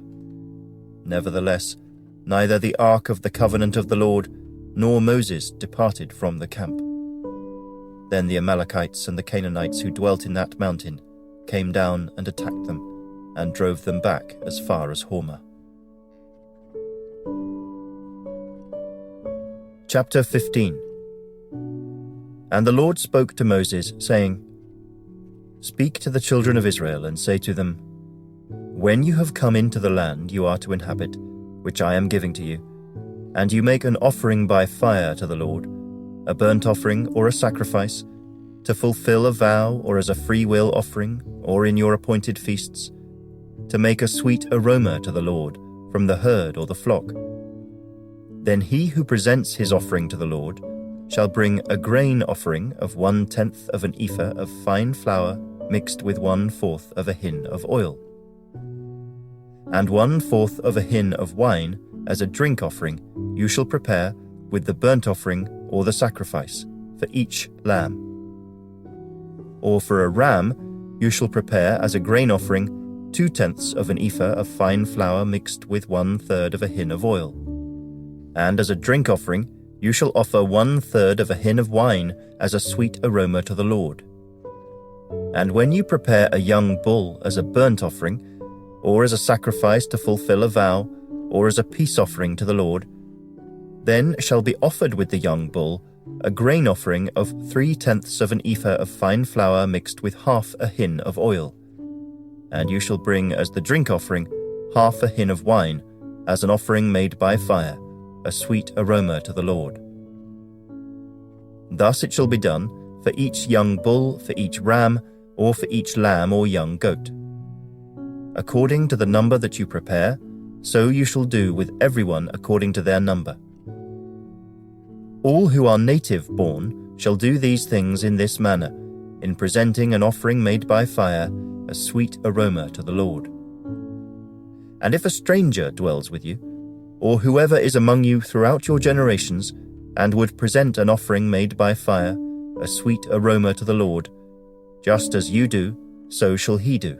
Nevertheless, neither the ark of the covenant of the Lord nor Moses departed from the camp. Then the Amalekites and the Canaanites who dwelt in that mountain came down and attacked them, and drove them back as far as Hormah. Chapter 15. And the Lord spoke to Moses, saying, Speak to the children of Israel, and say to them, When you have come into the land you are to inhabit, which I am giving to you, and you make an offering by fire to the Lord, a burnt offering or a sacrifice, to fulfill a vow or as a free-will offering, or in your appointed feasts, to make a sweet aroma to the Lord from the herd or the flock. Then he who presents his offering to the Lord shall bring a grain offering of 1/10 of an ephah of fine flour mixed with 1/4 of a hin of oil, and 1/4 of a hin of wine as a drink offering you shall prepare with the burnt offering or the sacrifice for each lamb. Or for a ram you shall prepare as a grain offering 2/10 of an ephah of fine flour mixed with 1/3 of a hin of oil. And as a drink offering you shall offer 1/3 of a hin of wine as a sweet aroma to the Lord. And when you prepare a young bull as a burnt offering, or as a sacrifice to fulfill a vow, or as a peace offering to the Lord, then shall be offered with the young bull a grain offering of 3/10 of an ephah of fine flour mixed with 1/2 a hin of oil. And you shall bring as the drink offering 1/2 a hin of wine, as an offering made by fire, a sweet aroma to the Lord. Thus it shall be done for each young bull, for each ram, or for each lamb or young goat. According to the number that you prepare, so you shall do with everyone according to their number. All who are native-born shall do these things in this manner, in presenting an offering made by fire, a sweet aroma to the Lord. And if a stranger dwells with you, or whoever is among you throughout your generations, and would present an offering made by fire, a sweet aroma to the Lord, just as you do, so shall he do.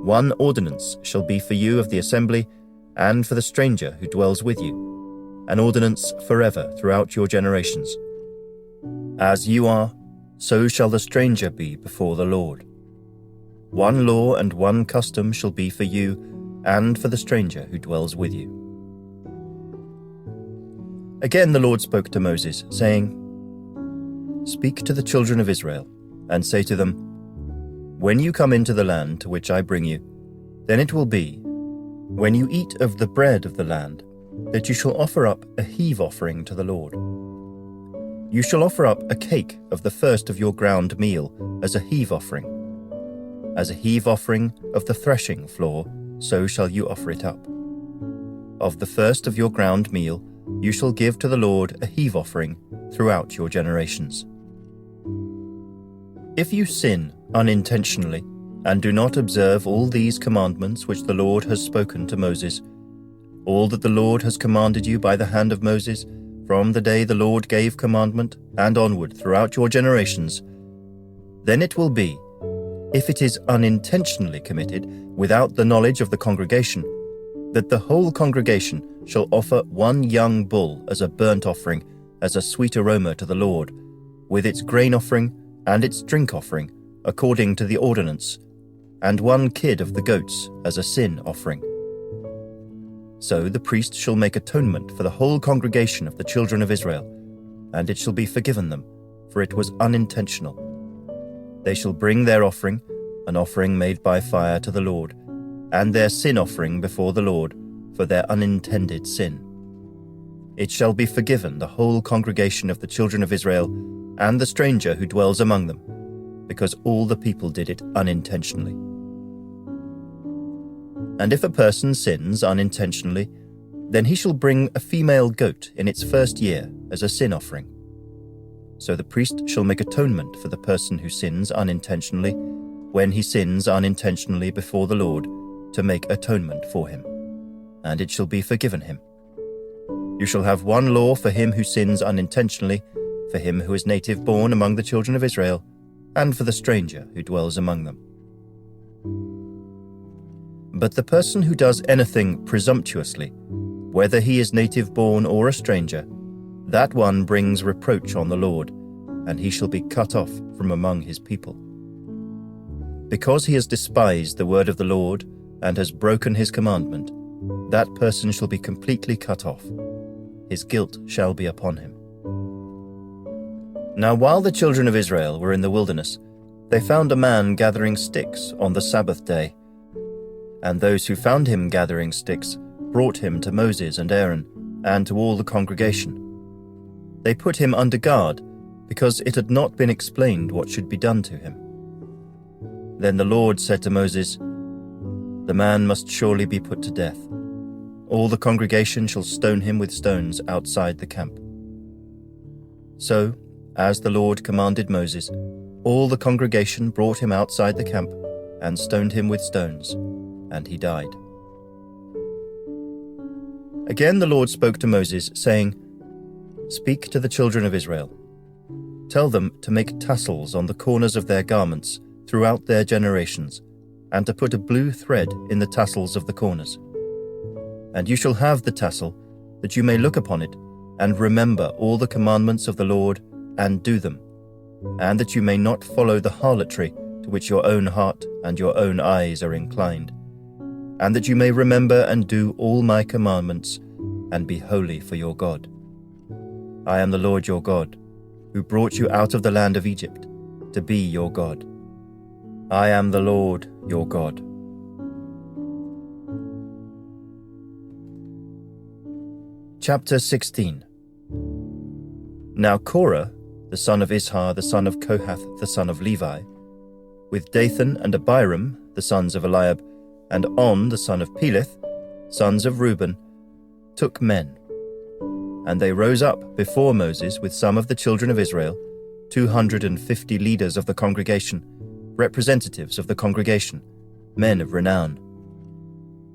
One ordinance shall be for you of the assembly, and for the stranger who dwells with you, an ordinance forever throughout your generations. As you are, so shall the stranger be before the Lord. One law and one custom shall be for you, and for the stranger who dwells with you. Again the Lord spoke to Moses, saying, Speak to the children of Israel, and say to them, When you come into the land to which I bring you, then it will be, when you eat of the bread of the land, that you shall offer up a heave offering to the Lord. You shall offer up a cake of the first of your ground meal as a heave offering. As a heave offering of the threshing floor, so shall you offer it up. Of the first of your ground meal, you shall give to the Lord a heave offering throughout your generations. If you sin unintentionally, and do not observe all these commandments which the Lord has spoken to Moses, all that the Lord has commanded you by the hand of Moses, from the day the Lord gave commandment, and onward throughout your generations, then it will be, if it is unintentionally committed without the knowledge of the congregation, that the whole congregation shall offer one young bull as a burnt offering, as a sweet aroma to the Lord, with its grain offering and its drink offering, according to the ordinance, and one kid of the goats as a sin offering. So the priest shall make atonement for the whole congregation of the children of Israel, and it shall be forgiven them, for it was unintentional. They shall bring their offering, an offering made by fire to the Lord, and their sin offering before the Lord, for their unintended sin. It shall be forgiven the whole congregation of the children of Israel, and the stranger who dwells among them, because all the people did it unintentionally. And if a person sins unintentionally, Then he shall bring a female goat in its first year as a sin offering. So the priest shall make atonement for the person who sins unintentionally, when he sins unintentionally before the Lord, to make atonement for him, and it shall be forgiven him. You shall have one law for him who sins unintentionally, for him who is native born among the children of Israel, and for the stranger who dwells among them. But the person who does anything presumptuously, whether he is native born or a stranger, that one brings reproach on the Lord, and he shall be cut off from among his people. Because he has despised the word of the Lord and has broken his commandment, that person shall be completely cut off. His guilt shall be upon him. Now while the children of Israel were in the wilderness, they found a man gathering sticks on the Sabbath day. And those who found him gathering sticks brought him to Moses and Aaron, and to all the congregation. They put him under guard, because it had not been explained what should be done to him. Then the Lord said to Moses, "The man must surely be put to death. All the congregation shall stone him with stones outside the camp." So, as the Lord commanded Moses, all the congregation brought him outside the camp and stoned him with stones, and he died. Again the Lord spoke to Moses, saying, "Speak to the children of Israel. Tell them to make tassels on the corners of their garments throughout their generations, and to put a blue thread in the tassels of the corners. And you shall have the tassel, that you may look upon it, and remember all the commandments of the Lord, and do them, and that you may not follow the harlotry to which your own heart and your own eyes are inclined, and that you may remember and do all my commandments, and be holy for your God. I am the Lord your God, who brought you out of the land of Egypt, to be your God. I am the Lord your God." Chapter 16. Now Korah, the son of Ishar, the son of Kohath, the son of Levi, with Dathan and Abiram, the sons of Eliab, and On, the son of Peleth, sons of Reuben, took men. And they rose up before Moses with some of the children of Israel, 250 leaders of the congregation, representatives of the congregation, men of renown.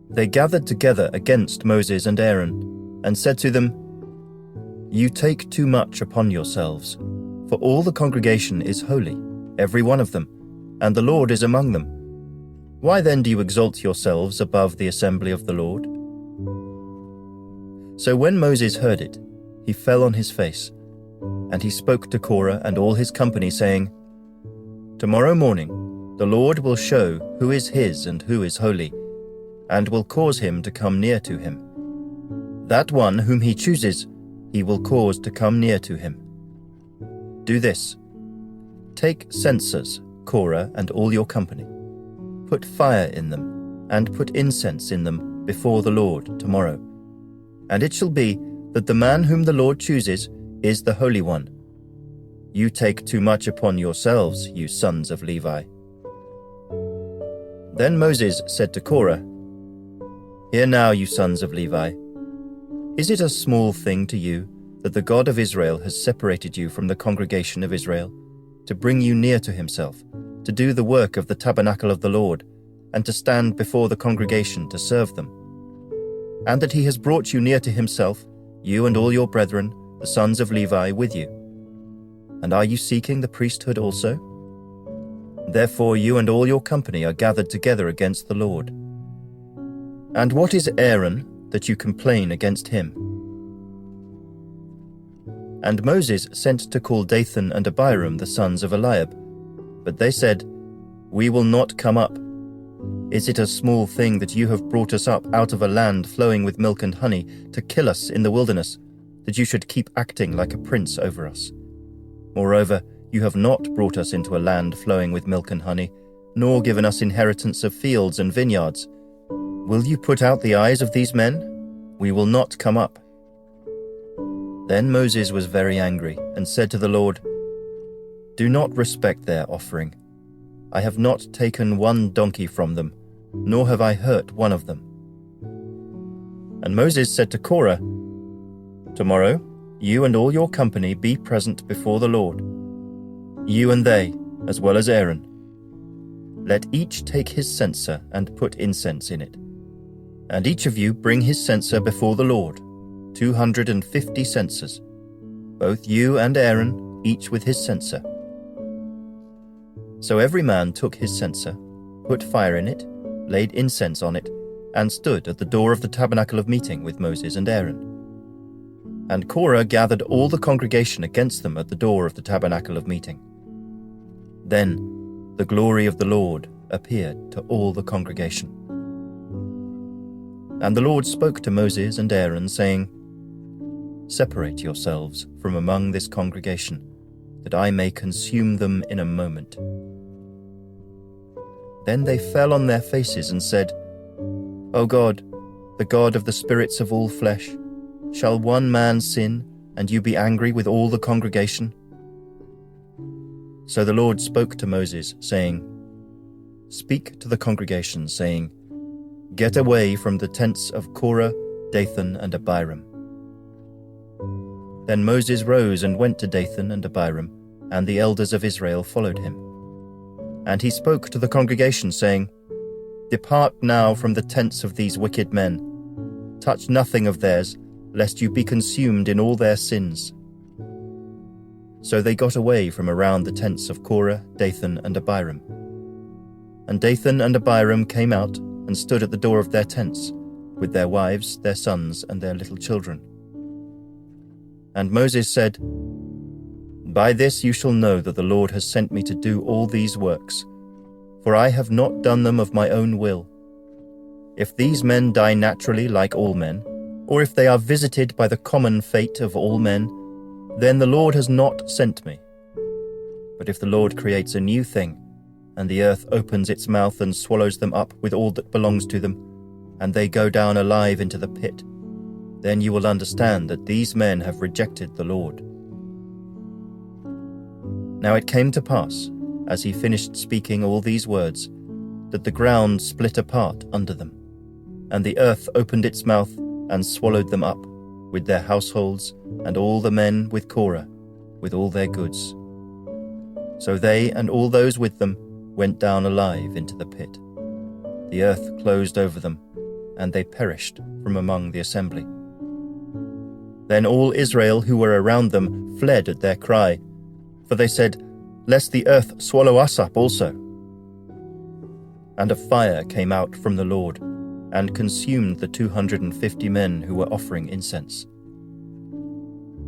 They gathered together against Moses and Aaron, and said to them, "You take too much upon yourselves, for all the congregation is holy, every one of them, and the Lord is among them. Why then do you exalt yourselves above the assembly of the Lord?" So when Moses heard it, he fell on his face, and he spoke to Korah and all his company, saying, "Tomorrow morning the Lord will show who is his and who is holy, and will cause him to come near to him. That one whom he chooses, he will cause to come near to him. Do this: take censers, Korah and all your company. Put fire in them, and put incense in them before the Lord tomorrow. And it shall be that the man whom the Lord chooses is the Holy One. You take too much upon yourselves, you sons of Levi." Then Moses said to Korah, "Hear now, you sons of Levi. Is it a small thing to you that the God of Israel has separated you from the congregation of Israel, to bring you near to himself, to do the work of the tabernacle of the Lord, and to stand before the congregation to serve them? And that he has brought you near to himself, you and all your brethren, the sons of Levi, with you? And are you seeking the priesthood also? Therefore you and all your company are gathered together against the Lord. And what is Aaron, that you complain against him?" And Moses sent to call Dathan and Abiram, the sons of Eliab. But they said, "We will not come up. Is it a small thing that you have brought us up out of a land flowing with milk and honey, to kill us in the wilderness, that you should keep acting like a prince over us? Moreover, you have not brought us into a land flowing with milk and honey, nor given us inheritance of fields and vineyards. Will you put out the eyes of these men? We will not come up." Then Moses was very angry, and said to the Lord, "Do not respect their offering. I have not taken one donkey from them, nor have I hurt one of them." And Moses said to Korah, "Tomorrow, you and all your company be present before the Lord, you and they, as well as Aaron. Let each take his censer and put incense in it. And each of you bring his censer before the Lord, 250 censers, both you and Aaron, each with his censer." So every man took his censer, put fire in it, laid incense on it, and stood at the door of the tabernacle of meeting with Moses and Aaron. And Korah gathered all the congregation against them at the door of the tabernacle of meeting. Then the glory of the Lord appeared to all the congregation. And the Lord spoke to Moses and Aaron, saying, "Separate yourselves from among this congregation, that I may consume them in a moment." Then they fell on their faces and said, "O God, the God of the spirits of all flesh, shall one man sin, and you be angry with all the congregation?" So the Lord spoke to Moses, saying, "Speak to the congregation, saying, Get away from the tents of Korah, Dathan, and Abiram." Then Moses rose and went to Dathan and Abiram, and the elders of Israel followed him. And he spoke to the congregation, saying, "Depart now from the tents of these wicked men. Touch nothing of theirs, lest you be consumed in all their sins." So they got away from around the tents of Korah, Dathan, and Abiram. And Dathan and Abiram came out and stood at the door of their tents, with their wives, their sons, and their little children. And Moses said, "By this you shall know that the Lord has sent me to do all these works, for I have not done them of my own will. If these men die naturally like all men, or if they are visited by the common fate of all men, then the Lord has not sent me. But if the Lord creates a new thing, and the earth opens its mouth and swallows them up with all that belongs to them, and they go down alive into the pit, then you will understand that these men have rejected the Lord." Now it came to pass, as he finished speaking all these words, that the ground split apart under them, and the earth opened its mouth and swallowed them up, with their households, and all the men with Korah, with all their goods. So they and all those with them went down alive into the pit. The earth closed over them, and they perished from among the assembly. Then all Israel who were around them fled at their cry, for they said, "Lest the earth swallow us up also." And a fire came out from the Lord, and consumed the 250 men who were offering incense.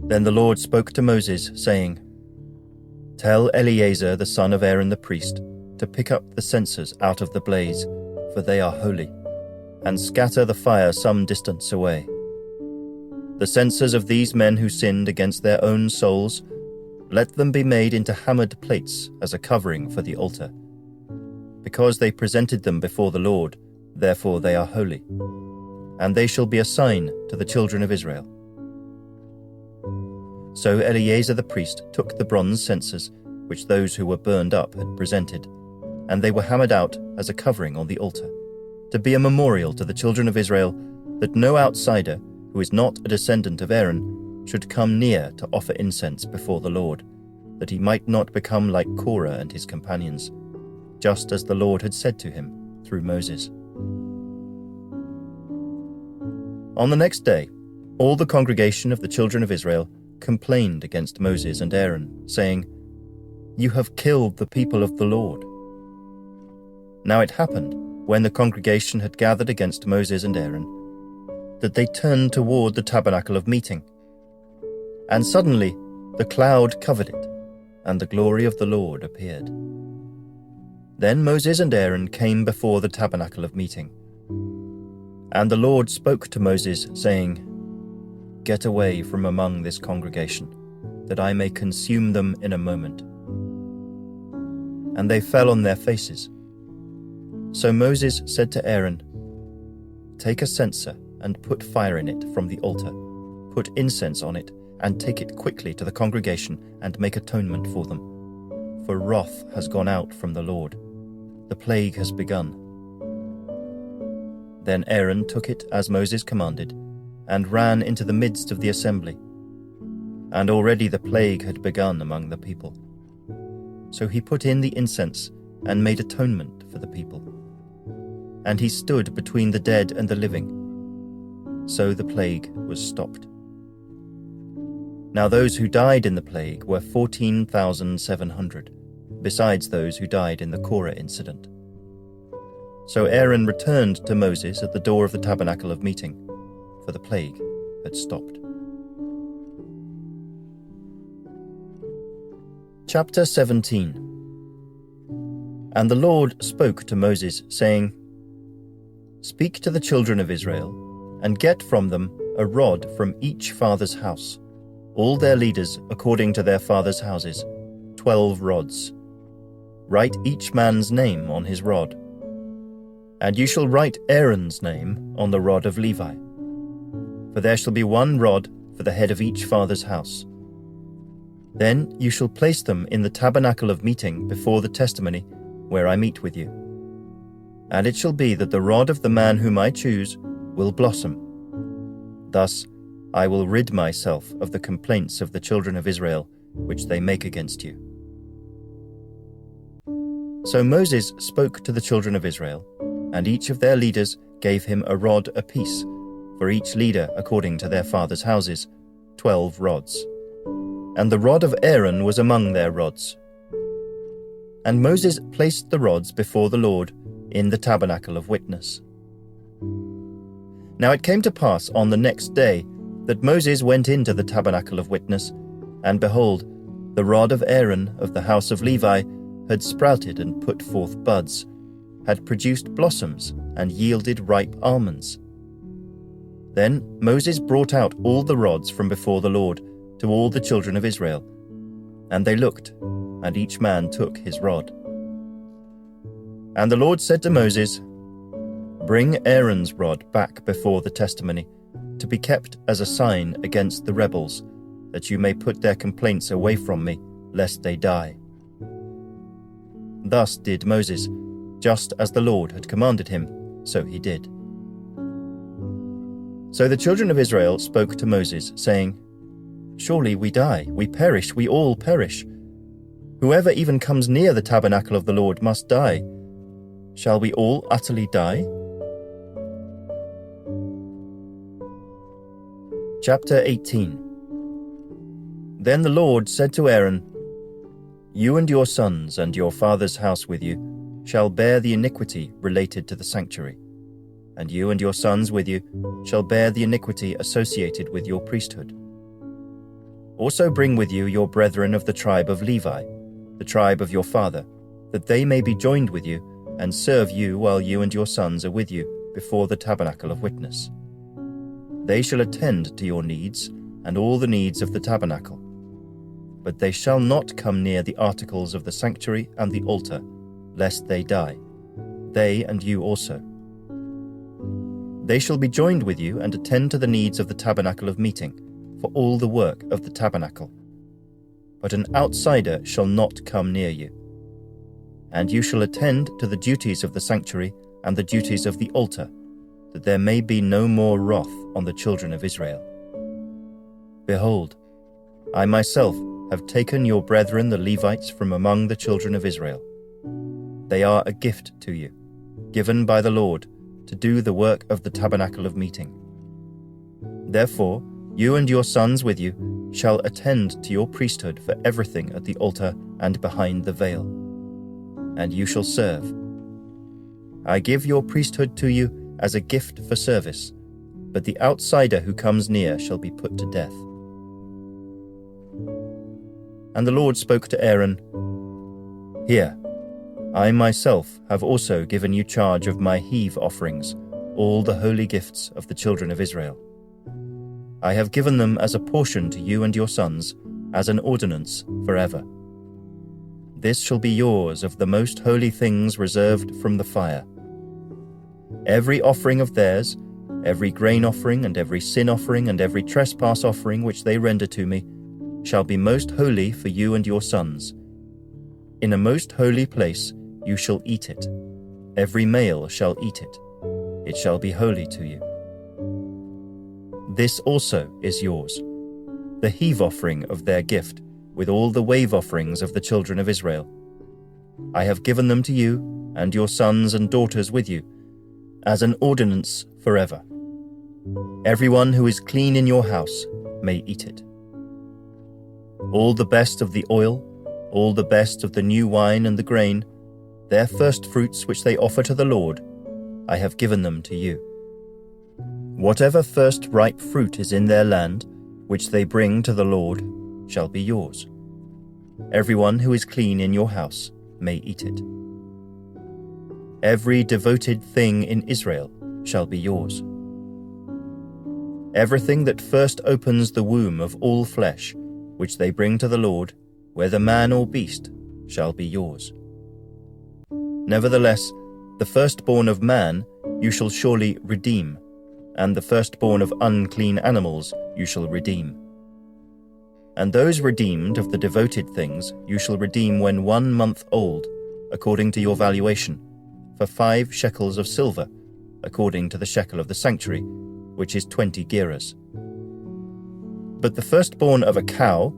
Then the Lord spoke to Moses, saying, "Tell Eleazar the son of Aaron the priest to pick up the censers out of the blaze, for they are holy, and scatter the fire some distance away. The censers of these men who sinned against their own souls, let them be made into hammered plates as a covering for the altar. Because they presented them before the Lord, therefore they are holy, and they shall be a sign to the children of Israel." So Eleazar the priest took the bronze censers, which those who were burned up had presented, and they were hammered out as a covering on the altar, to be a memorial to the children of Israel, that no outsider, who is not a descendant of Aaron, should come near to offer incense before the Lord, that he might not become like Korah and his companions, just as the Lord had said to him through Moses. On the next day, all the congregation of the children of Israel complained against Moses and Aaron, saying, "You have killed the people of the Lord." Now it happened, when the congregation had gathered against Moses and Aaron, that they turned toward the tabernacle of meeting. And suddenly the cloud covered it, and the glory of the Lord appeared. Then Moses and Aaron came before the tabernacle of meeting. And the Lord spoke to Moses, saying, "Get away from among this congregation, that I may consume them in a moment." And they fell on their faces. So Moses said to Aaron, "Take a censer and put fire in it from the altar, put incense on it, and take it quickly to the congregation and make atonement for them. For wrath has gone out from the Lord. The plague has begun." Then Aaron took it as Moses commanded, and ran into the midst of the assembly. And already the plague had begun among the people. So he put in the incense and made atonement for the people. And he stood between the dead and the living. So the plague was stopped. Now those who died in the plague were 14,700, besides those who died in the Korah incident. So Aaron returned to Moses at the door of the tabernacle of meeting, for the plague had stopped. Chapter 17. And the Lord spoke to Moses, saying, Speak to the children of Israel, and get from them a rod from each father's house, all their leaders according to their father's houses, 12 rods. Write each man's name on his rod. And you shall write Aaron's name on the rod of Levi. For there shall be one rod for the head of each father's house. Then you shall place them in the tabernacle of meeting before the testimony, where I meet with you. And it shall be that the rod of the man whom I choose will blossom. Thus I will rid myself of the complaints of the children of Israel, which they make against you. So Moses spoke to the children of Israel, and each of their leaders gave him a rod apiece, for each leader according to their fathers' houses, 12 rods. And the rod of Aaron was among their rods. And Moses placed the rods before the Lord in the tabernacle of witness. Now it came to pass on the next day that Moses went into the tabernacle of witness, and behold, the rod of Aaron of the house of Levi had sprouted and put forth buds, had produced blossoms and yielded ripe almonds. Then Moses brought out all the rods from before the Lord to all the children of Israel, and they looked, and each man took his rod. And the Lord said to Moses, Bring Aaron's rod back before the testimony, to be kept as a sign against the rebels, that you may put their complaints away from me, lest they die. Thus did Moses, just as the Lord had commanded him, so he did. So the children of Israel spoke to Moses, saying, Surely we die, we perish, we all perish. Whoever even comes near the tabernacle of the Lord must die. Shall we all utterly die? Chapter 18. Then the Lord said to Aaron, You and your sons and your father's house with you shall bear the iniquity related to the sanctuary, and you and your sons with you shall bear the iniquity associated with your priesthood. Also bring with you your brethren of the tribe of Levi, the tribe of your father, that they may be joined with you and serve you while you and your sons are with you before the tabernacle of witness. They shall attend to your needs and all the needs of the tabernacle. But they shall not come near the articles of the sanctuary and the altar, lest they die, they and you also. They shall be joined with you and attend to the needs of the tabernacle of meeting, for all the work of the tabernacle. But an outsider shall not come near you. And you shall attend to the duties of the sanctuary and the duties of the altar, that there may be no more wrath on the children of Israel. Behold, I myself have taken your brethren the Levites from among the children of Israel. They are a gift to you, given by the Lord, to do the work of the tabernacle of meeting. Therefore, you and your sons with you shall attend to your priesthood for everything at the altar and behind the veil, and you shall serve. I give your priesthood to you as a gift for service, but the outsider who comes near shall be put to death. And the Lord spoke to Aaron, Here, I myself have also given you charge of my heave offerings, all the holy gifts of the children of Israel. I have given them as a portion to you and your sons, as an ordinance forever. This shall be yours of the most holy things reserved from the fire. Every offering of theirs, every grain offering and every sin offering and every trespass offering which they render to me, shall be most holy for you and your sons. In a most holy place you shall eat it. Every male shall eat it. It shall be holy to you. this also is yours, the heave offering of their gift, with all the wave offerings of the children of Israel. I have given them to you, and your sons and daughters with you, as an ordinance forever. Everyone who is clean in your house may eat it. All the best of the oil, all the best of the new wine and the grain, their first fruits which they offer to the Lord, I have given them to you. Whatever first ripe fruit is in their land, which they bring to the Lord, shall be yours. Everyone who is clean in your house may eat it. Every devoted thing in Israel shall be yours. Everything that first opens the womb of all flesh, which they bring to the Lord, whether man or beast, shall be yours. Nevertheless, the firstborn of man you shall surely redeem, and the firstborn of unclean animals you shall redeem. And those redeemed of the devoted things you shall redeem when 1 month old, according to your valuation, for 5 shekels of silver, according to the shekel of the sanctuary, which is 20 gerahs. But the firstborn of a cow,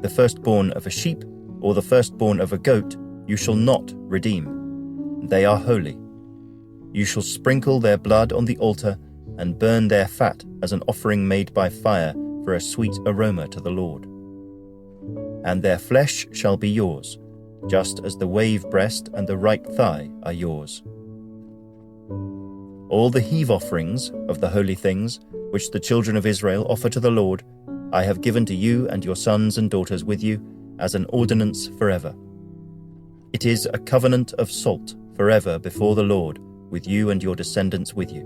the firstborn of a sheep, or the firstborn of a goat you shall not redeem. They are holy. You shall sprinkle their blood on the altar and burn their fat as an offering made by fire for a sweet aroma to the Lord. And their flesh shall be yours, just as the wave breast and the right thigh are yours. All the heave offerings of the holy things which the children of Israel offer to the Lord, I have given to you and your sons and daughters with you as an ordinance forever. It is a covenant of salt forever before the Lord, with you and your descendants with you.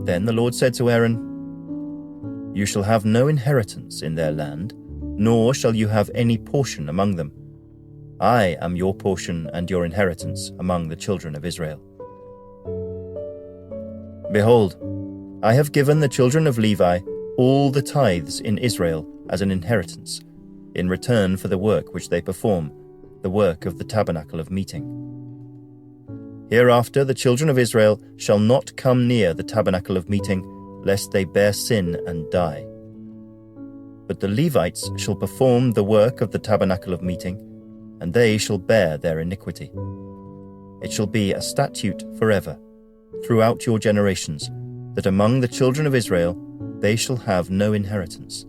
Then the Lord said to Aaron, You shall have no inheritance in their land, nor shall you have any portion among them. I am your portion and your inheritance among the children of Israel. Behold, I have given the children of Levi all the tithes in Israel as an inheritance, in return for the work which they perform, the work of the tabernacle of meeting. Hereafter the children of Israel shall not come near the tabernacle of meeting, lest they bear sin and die. But the Levites shall perform the work of the tabernacle of meeting, and they shall bear their iniquity. It shall be a statute forever, throughout your generations, that among the children of Israel they shall have no inheritance.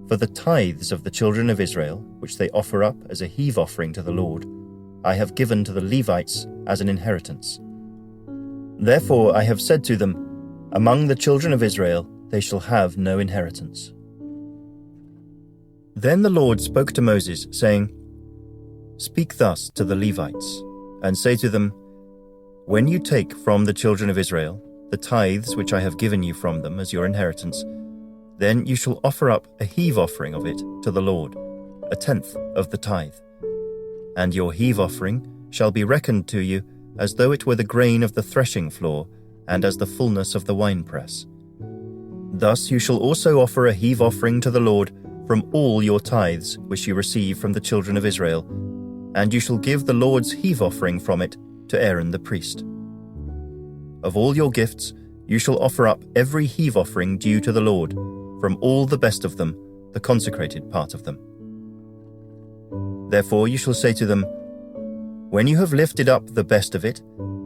For the tithes of the children of Israel, which they offer up as a heave offering to the Lord, I have given to the Levites as an inheritance. Therefore I have said to them, Among the children of Israel they shall have no inheritance. Then the Lord spoke to Moses, saying, Speak thus to the Levites, and say to them, When you take from the children of Israel the tithes which I have given you from them as your inheritance, then you shall offer up a heave offering of it to the Lord, 1/10 of the tithe. And your heave offering shall be reckoned to you as though it were the grain of the threshing floor and as the fullness of the winepress. Thus you shall also offer a heave offering to the Lord from all your tithes which you receive from the children of Israel, and you shall give the Lord's heave offering from it to Aaron the priest. Of all your gifts you shall offer up every heave offering due to the Lord, from all the best of them, the consecrated part of them. Therefore you shall say to them, When you have lifted up the best of it,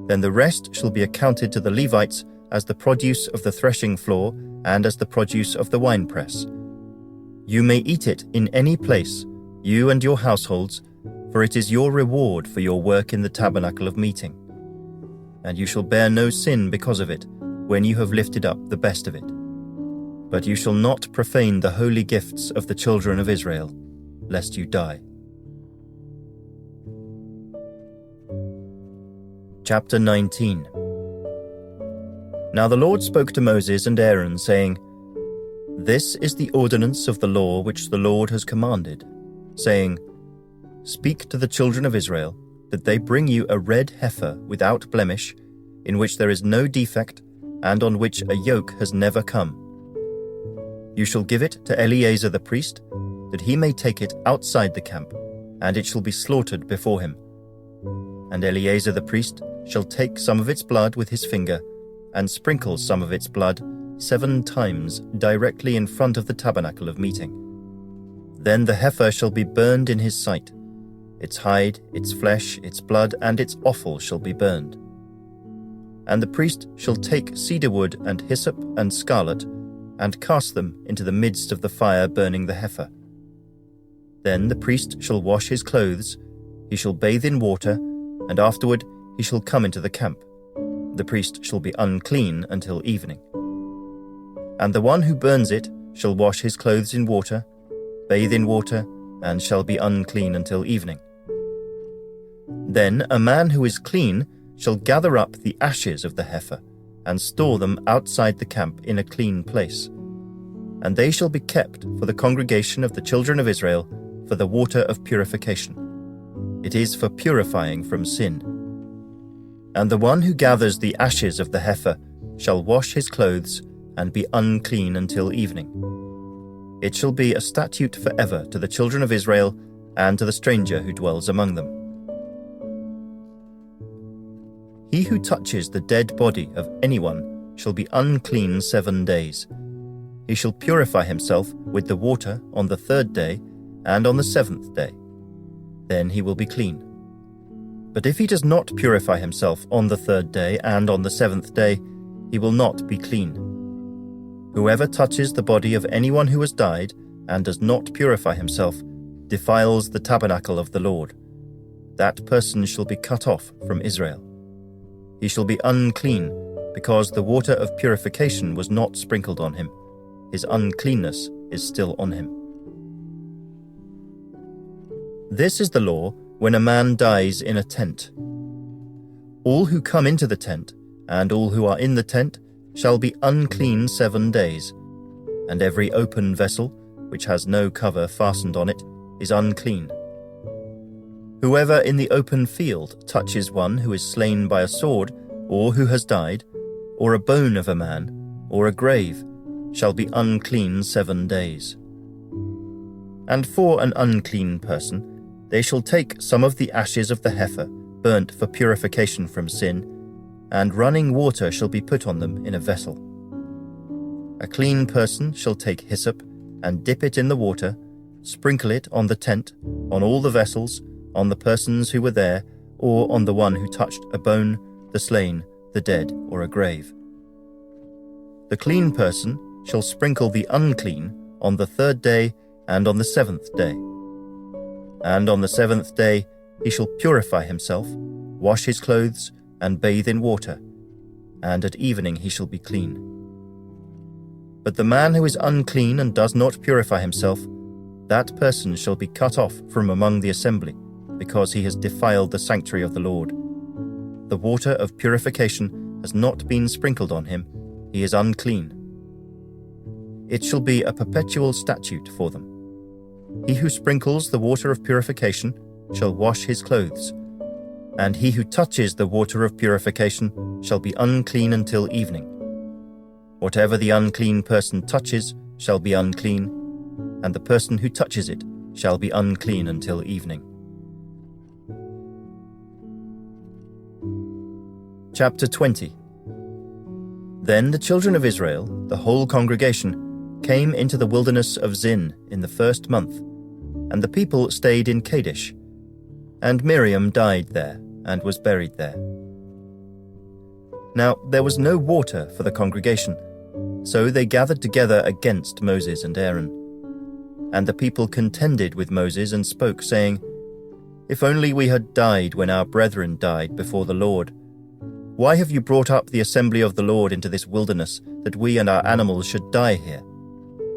then the rest shall be accounted to the Levites as the produce of the threshing floor and as the produce of the winepress. You may eat it in any place, you and your households, for it is your reward for your work in the tabernacle of meeting. And you shall bear no sin because of it, when you have lifted up the best of it. But you shall not profane the holy gifts of the children of Israel, lest you die. Chapter 19. Now the Lord spoke to Moses and Aaron, saying, This is the ordinance of the law which the Lord has commanded, saying, Speak to the children of Israel, that they bring you a red heifer without blemish, in which there is no defect, and on which a yoke has never come. You shall give it to Eleazar the priest, that he may take it outside the camp, and it shall be slaughtered before him. And Eleazar the priest shall take some of its blood with his finger, and sprinkle some of its blood 7 times directly in front of the tabernacle of meeting. Then the heifer shall be burned in his sight. Its hide, its flesh, its blood, and its offal shall be burned. And the priest shall take cedar wood and hyssop and scarlet, and cast them into the midst of the fire burning the heifer. Then the priest shall wash his clothes, he shall bathe in water, and afterward he shall come into the camp. The priest shall be unclean until evening. And the one who burns it shall wash his clothes in water, bathe in water, and shall be unclean until evening. Then a man who is clean shall gather up the ashes of the heifer, and store them outside the camp in a clean place. And they shall be kept for the congregation of the children of Israel for the water of purification. It is for purifying from sin. And the one who gathers the ashes of the heifer shall wash his clothes and be unclean until evening. It shall be a statute forever to the children of Israel and to the stranger who dwells among them. He who touches the dead body of anyone shall be unclean 7 days. He shall purify himself with the water on the 3rd day and on the 7th day. Then he will be clean. But if he does not purify himself on the 3rd day and on the 7th day, he will not be clean. Whoever touches the body of anyone who has died and does not purify himself defiles the tabernacle of the Lord. That person shall be cut off from Israel. He shall be unclean, because the water of purification was not sprinkled on him. His uncleanness is still on him. This is the law when a man dies in a tent. All who come into the tent, and all who are in the tent, shall be unclean 7 days, and every open vessel, which has no cover fastened on it, is unclean. Whoever in the open field touches one who is slain by a sword, or who has died, or a bone of a man, or a grave, shall be unclean 7 days. And for an unclean person, they shall take some of the ashes of the heifer, burnt for purification from sin, and running water shall be put on them in a vessel. A clean person shall take hyssop, and dip it in the water, sprinkle it on the tent, on all the vessels, on the persons who were there, or on the one who touched a bone, the slain, the dead, or a grave. The clean person shall sprinkle the unclean on the 3rd day and on the 7th day. And on the 7th day he shall purify himself, wash his clothes, and bathe in water, and at evening he shall be clean. But the man who is unclean and does not purify himself, that person shall be cut off from among the assembly, because he has defiled the sanctuary of the Lord. The water of purification has not been sprinkled on him, he is unclean. It shall be a perpetual statute for them. He who sprinkles the water of purification shall wash his clothes, and he who touches the water of purification shall be unclean until evening. Whatever the unclean person touches shall be unclean, and the person who touches it shall be unclean until evening. Chapter 20. Then the children of Israel, the whole congregation, came into the wilderness of Zin in the 1st month, and the people stayed in Kadesh. And Miriam died there, and was buried there. Now there was no water for the congregation, so they gathered together against Moses and Aaron. And the people contended with Moses and spoke, saying, "If only we had died when our brethren died before the Lord. Why have you brought up the assembly of the Lord into this wilderness, that we and our animals should die here?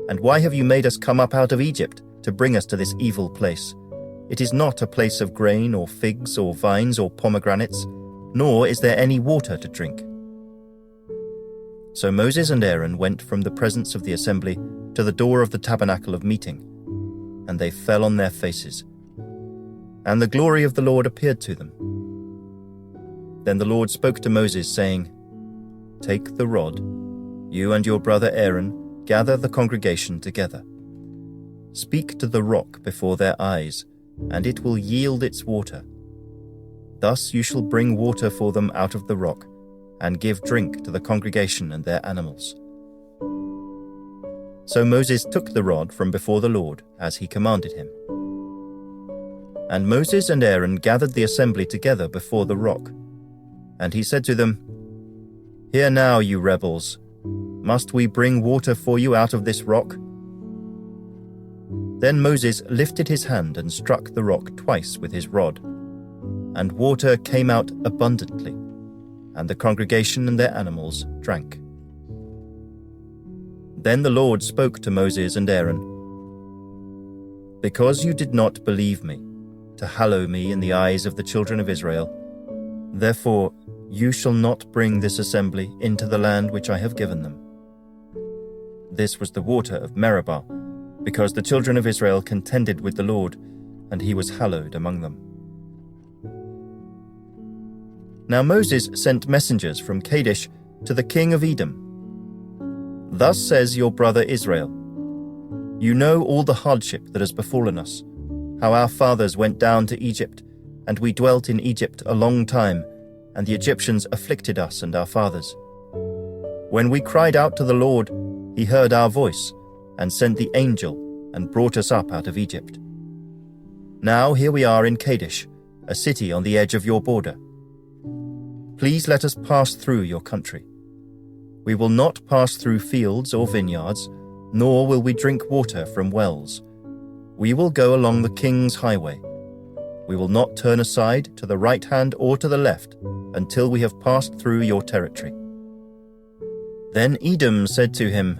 And why have you made us come up out of Egypt to bring us to this evil place? It is not a place of grain or figs or vines or pomegranates, nor is there any water to drink." So Moses and Aaron went from the presence of the assembly to the door of the tabernacle of meeting, and they fell on their faces. And the glory of the Lord appeared to them. Then the Lord spoke to Moses, saying, "Take the rod, you and your brother Aaron gather the congregation together. Speak to the rock before their eyes, and it will yield its water. Thus you shall bring water for them out of the rock, and give drink to the congregation and their animals." So Moses took the rod from before the Lord, as he commanded him. And Moses and Aaron gathered the assembly together before the rock. And he said to them, "Hear now, you rebels, must we bring water for you out of this rock?" Then Moses lifted his hand and struck the rock twice with his rod, and water came out abundantly, and the congregation and their animals drank. Then the Lord spoke to Moses and Aaron, "Because you did not believe me, to hallow me in the eyes of the children of Israel, therefore you shall not bring this assembly into the land which I have given them." This was the water of Meribah, because the children of Israel contended with the Lord, and he was hallowed among them. Now Moses sent messengers from Kadesh to the king of Edom. "Thus says your brother Israel, you know all the hardship that has befallen us, how our fathers went down to Egypt, and we dwelt in Egypt a long time, and the Egyptians afflicted us and our fathers. When we cried out to the Lord, he heard our voice, and sent the angel, and brought us up out of Egypt. Now here we are in Kadesh, a city on the edge of your border. Please let us pass through your country. We will not pass through fields or vineyards, nor will we drink water from wells. We will go along the king's highway. We will not turn aside to the right hand or to the left until we have passed through your territory." Then Edom said to him,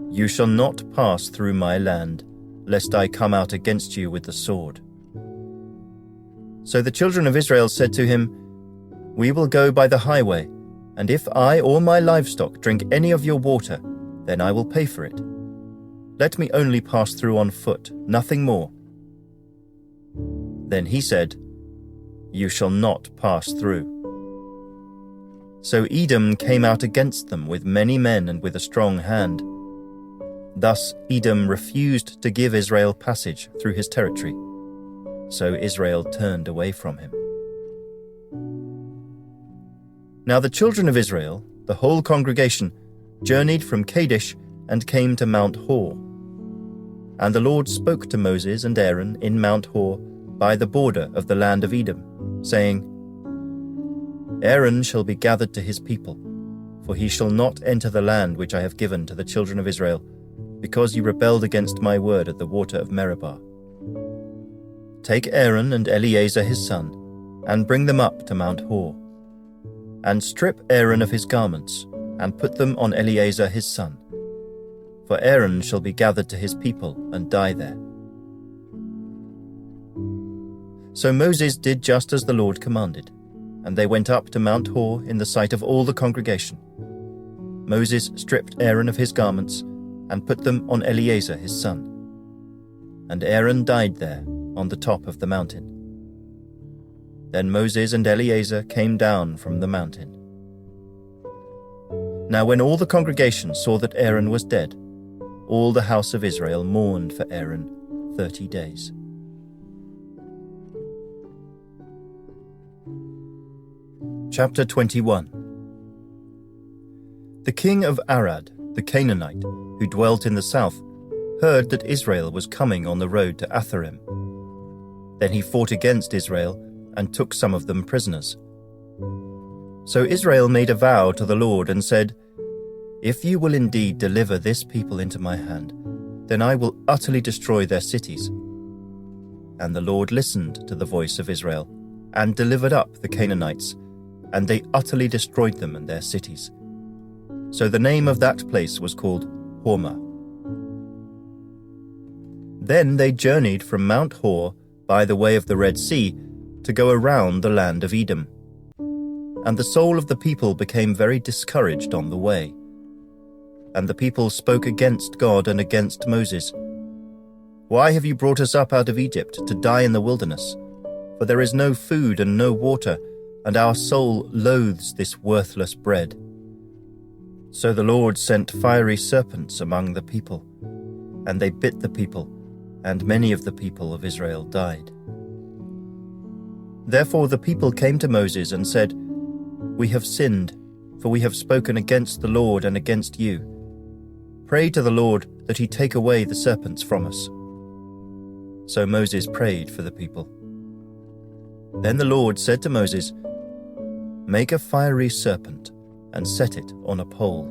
"You shall not pass through my land, lest I come out against you with the sword." So the children of Israel said to him, "We will go by the highway, and if I or my livestock drink any of your water, then I will pay for it. Let me only pass through on foot, nothing more." Then he said, "You shall not pass through." So Edom came out against them with many men and with a strong hand. Thus Edom refused to give Israel passage through his territory. So Israel turned away from him. Now the children of Israel, the whole congregation, journeyed from Kadesh and came to Mount Hor. And the Lord spoke to Moses and Aaron in Mount Hor by the border of the land of Edom, saying, "Aaron shall be gathered to his people, for he shall not enter the land which I have given to the children of Israel, because you rebelled against my word at the water of Meribah. Take Aaron and Eleazar his son, and bring them up to Mount Hor. And strip Aaron of his garments, and put them on Eleazar his son. For Aaron shall be gathered to his people and die there." So Moses did just as the Lord commanded, and they went up to Mount Hor in the sight of all the congregation. Moses stripped Aaron of his garments, and put them on Eleazar his son. And Aaron died there on the top of the mountain. Then Moses and Eleazar came down from the mountain. Now when all the congregation saw that Aaron was dead, all the house of Israel mourned for Aaron 30 days. Chapter 21. The king of Arad, the Canaanite, who dwelt in the south, heard that Israel was coming on the road to Atharim. Then he fought against Israel and took some of them prisoners. So Israel made a vow to the Lord and said, "If you will indeed deliver this people into my hand, then I will utterly destroy their cities." And the Lord listened to the voice of Israel and delivered up the Canaanites, and they utterly destroyed them and their cities. So the name of that place was called Hormah. Then they journeyed from Mount Hor by the way of the Red Sea to go around the land of Edom. And the soul of the people became very discouraged on the way. And the people spoke against God and against Moses. "Why have you brought us up out of Egypt to die in the wilderness? For there is no food and no water, and our soul loathes this worthless bread." So the Lord sent fiery serpents among the people, and they bit the people, and many of the people of Israel died. Therefore the people came to Moses and said, "We have sinned, for we have spoken against the Lord and against you. Pray to the Lord that he take away the serpents from us." So Moses prayed for the people. Then the Lord said to Moses, "Make a fiery serpent and set it on a pole,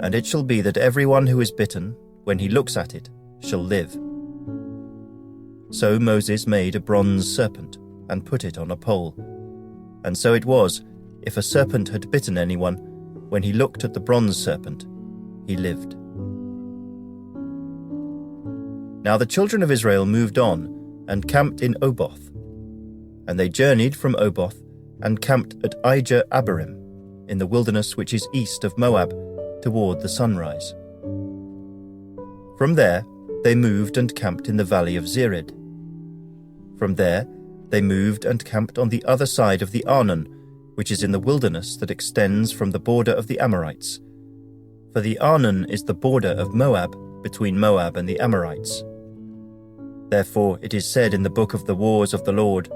and it shall be that everyone who is bitten, when he looks at it, shall live." So Moses made a bronze serpent and put it on a pole. And so it was, if a serpent had bitten anyone, when he looked at the bronze serpent, he lived. Now the children of Israel moved on and camped in Oboth. And they journeyed from Oboth and camped at Ijah-Abarim, in the wilderness which is east of Moab, toward the sunrise. From there they moved and camped in the valley of Zered. From there they moved and camped on the other side of the Arnon, which is in the wilderness that extends from the border of the Amorites. For the Arnon is the border of Moab, between Moab and the Amorites. Therefore it is said in the book of the wars of the Lord,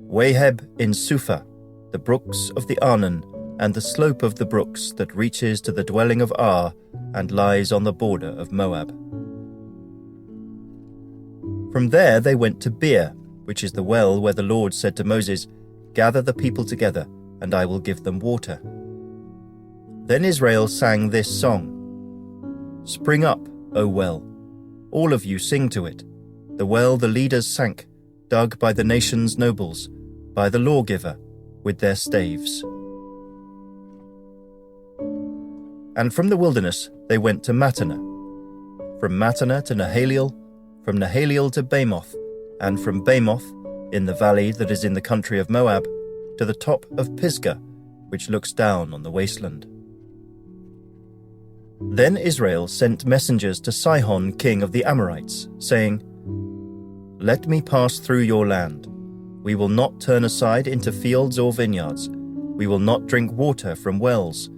"Waheb in Suphah, the brooks of the Arnon, and the slope of the brooks that reaches to the dwelling of Ar, and lies on the border of Moab." From there they went to Beer, which is the well where the Lord said to Moses, "Gather the people together, and I will give them water." Then Israel sang this song: "Spring up, O well, all of you sing to it, the well the leaders sank, dug by the nation's nobles, by the lawgiver, with their staves." And from the wilderness they went to Mattanah, from Mattanah to Nahaliel, from Nahaliel to Bamoth, and from Bamoth, in the valley that is in the country of Moab, to the top of Pisgah, which looks down on the wasteland. Then Israel sent messengers to Sihon king of the Amorites, saying, "Let me pass through your land. We will not turn aside into fields or vineyards. We will not drink water from wells.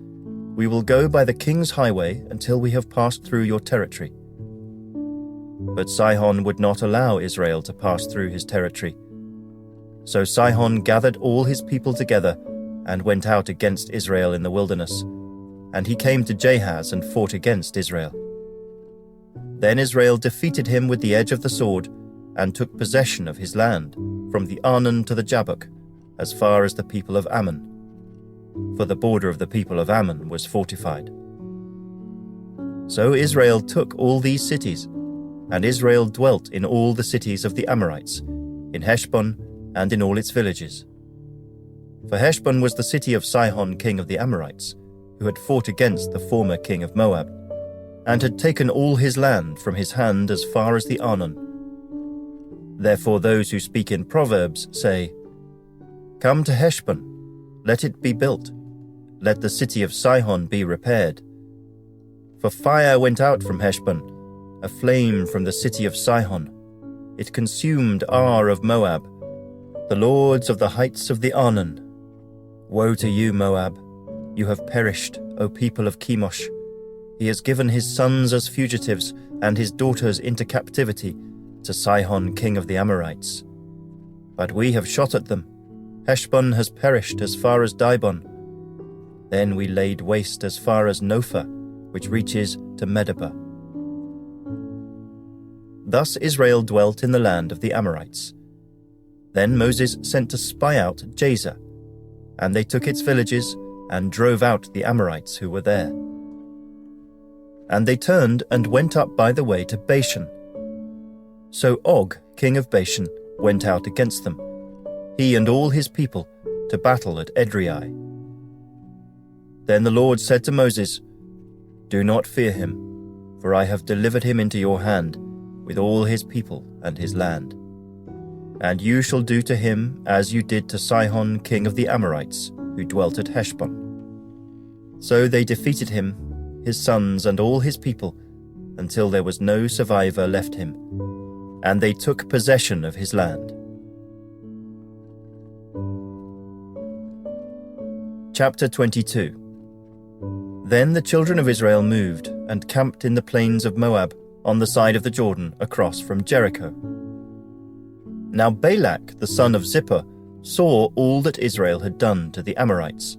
We will go by the king's highway until we have passed through your territory." But Sihon would not allow Israel to pass through his territory. So Sihon gathered all his people together and went out against Israel in the wilderness, and he came to Jahaz and fought against Israel. Then Israel defeated him with the edge of the sword, and took possession of his land, from the Arnon to the Jabbok, as far as the people of Ammon. For the border of the people of Ammon was fortified. So Israel took all these cities, and Israel dwelt in all the cities of the Amorites, in Heshbon and in all its villages. For Heshbon was the city of Sihon king of the Amorites, who had fought against the former king of Moab, and had taken all his land from his hand as far as the Arnon. Therefore those who speak in Proverbs say, "Come to Heshbon, let it be built, let the city of Sihon be repaired. For fire went out from Heshbon, a flame from the city of Sihon. It consumed Ar of Moab, the lords of the heights of the Arnon. Woe to you, Moab! You have perished, O people of Chemosh. He has given his sons as fugitives and his daughters into captivity to Sihon king of the Amorites. But we have shot at them. Heshbon has perished as far as Dibon. Then we laid waste as far as Nophah, which reaches to Medeba." Thus Israel dwelt in the land of the Amorites. Then Moses sent to spy out Jazer, and they took its villages and drove out the Amorites who were there. And they turned and went up by the way to Bashan. So Og, king of Bashan, went out against them, he and all his people, to battle at Edrei. Then the Lord said to Moses, "Do not fear him, for I have delivered him into your hand, with all his people and his land. And you shall do to him as you did to Sihon king of the Amorites, who dwelt at Heshbon." So they defeated him, his sons and all his people, until there was no survivor left him, and they took possession of his land. Chapter 22. Then the children of Israel moved and camped in the plains of Moab, on the side of the Jordan across from Jericho. Now Balak the son of Zippor saw all that Israel had done to the Amorites.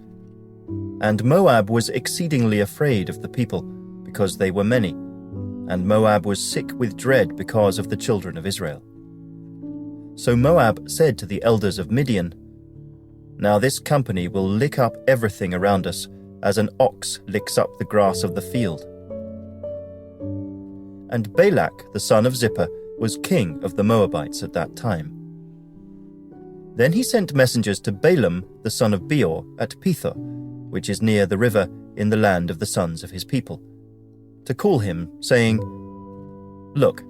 And Moab was exceedingly afraid of the people, because they were many, and Moab was sick with dread because of the children of Israel. So Moab said to the elders of Midian, "Now this company will lick up everything around us, as an ox licks up the grass of the field." And Balak the son of Zippor was king of the Moabites at that time. Then he sent messengers to Balaam the son of Beor at Pethor, which is near the river in the land of the sons of his people, to call him, saying, "Look,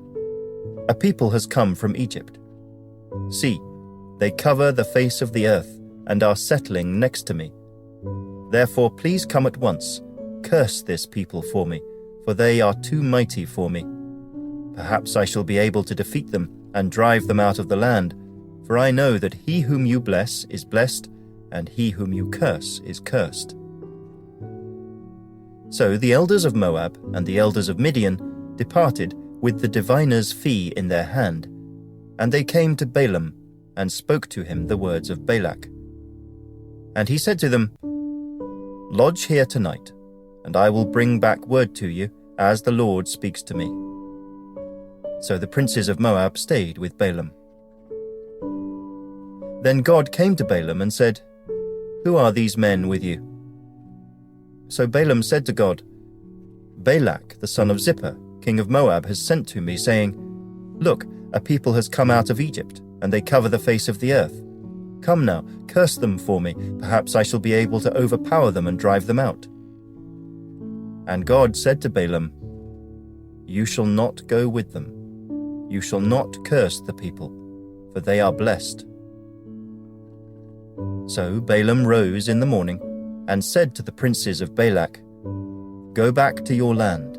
a people has come from Egypt. See, they cover the face of the earth and are settling next to me. Therefore please come at once, curse this people for me, for they are too mighty for me. Perhaps I shall be able to defeat them and drive them out of the land, for I know that he whom you bless is blessed, and he whom you curse is cursed." So the elders of Moab and the elders of Midian departed with the diviner's fee in their hand, and they came to Balaam and spoke to him the words of Balak. And he said to them, "Lodge here tonight, and I will bring back word to you, as the Lord speaks to me." So the princes of Moab stayed with Balaam. Then God came to Balaam and said, "Who are these men with you?" So Balaam said to God, "Balak the son of Zippor, king of Moab, has sent to me, saying, 'Look, a people has come out of Egypt, and they cover the face of the earth. Come now, curse them for me, perhaps I shall be able to overpower them and drive them out.' And God said to Balaam, 'You shall not go with them. You shall not curse the people, for they are blessed.' So Balaam rose in the morning and said to the princes of Balak, 'Go back to your land,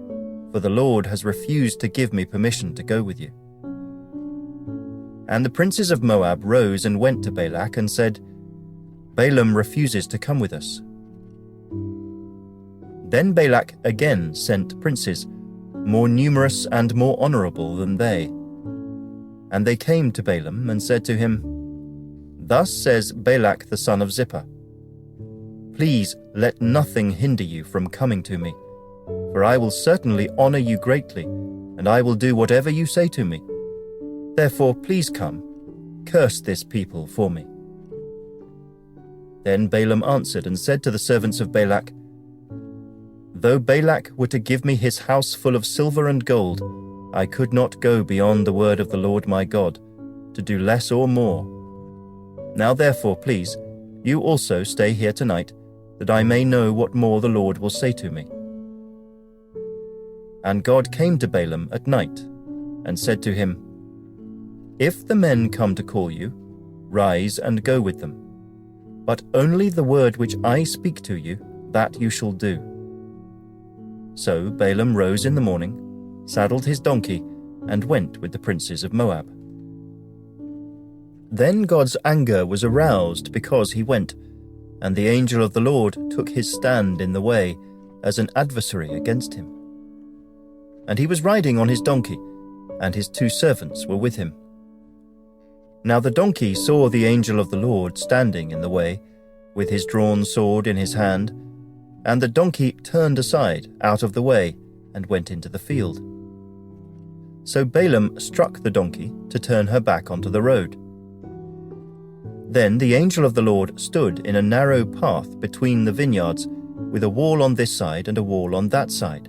for the Lord has refused to give me permission to go with you.' And the princes of Moab rose and went to Balak and said, 'Balaam refuses to come with us.' Then Balak again sent princes, more numerous and more honorable than they. And they came to Balaam and said to him, 'Thus says Balak the son of Zippor, Please let nothing hinder you from coming to me, for I will certainly honor you greatly, and I will do whatever you say to me. Therefore please come, curse this people for me.' Then Balaam answered and said to the servants of Balak, 'Though Balak were to give me his house full of silver and gold, I could not go beyond the word of the Lord my God, to do less or more. Now therefore, please, you also stay here tonight, that I may know what more the Lord will say to me.' And God came to Balaam at night, and said to him, 'If the men come to call you, rise and go with them. But only the word which I speak to you, that you shall do.' So Balaam rose in the morning, saddled his donkey, and went with the princes of Moab. Then God's anger was aroused because he went, and the angel of the Lord took his stand in the way as an adversary against him. And he was riding on his donkey, and his 2 servants were with him. Now the donkey saw the angel of the Lord standing in the way, with his drawn sword in his hand, and the donkey turned aside out of the way and went into the field. So Balaam struck the donkey to turn her back onto the road. Then the angel of the Lord stood in a narrow path between the vineyards, with a wall on this side and a wall on that side.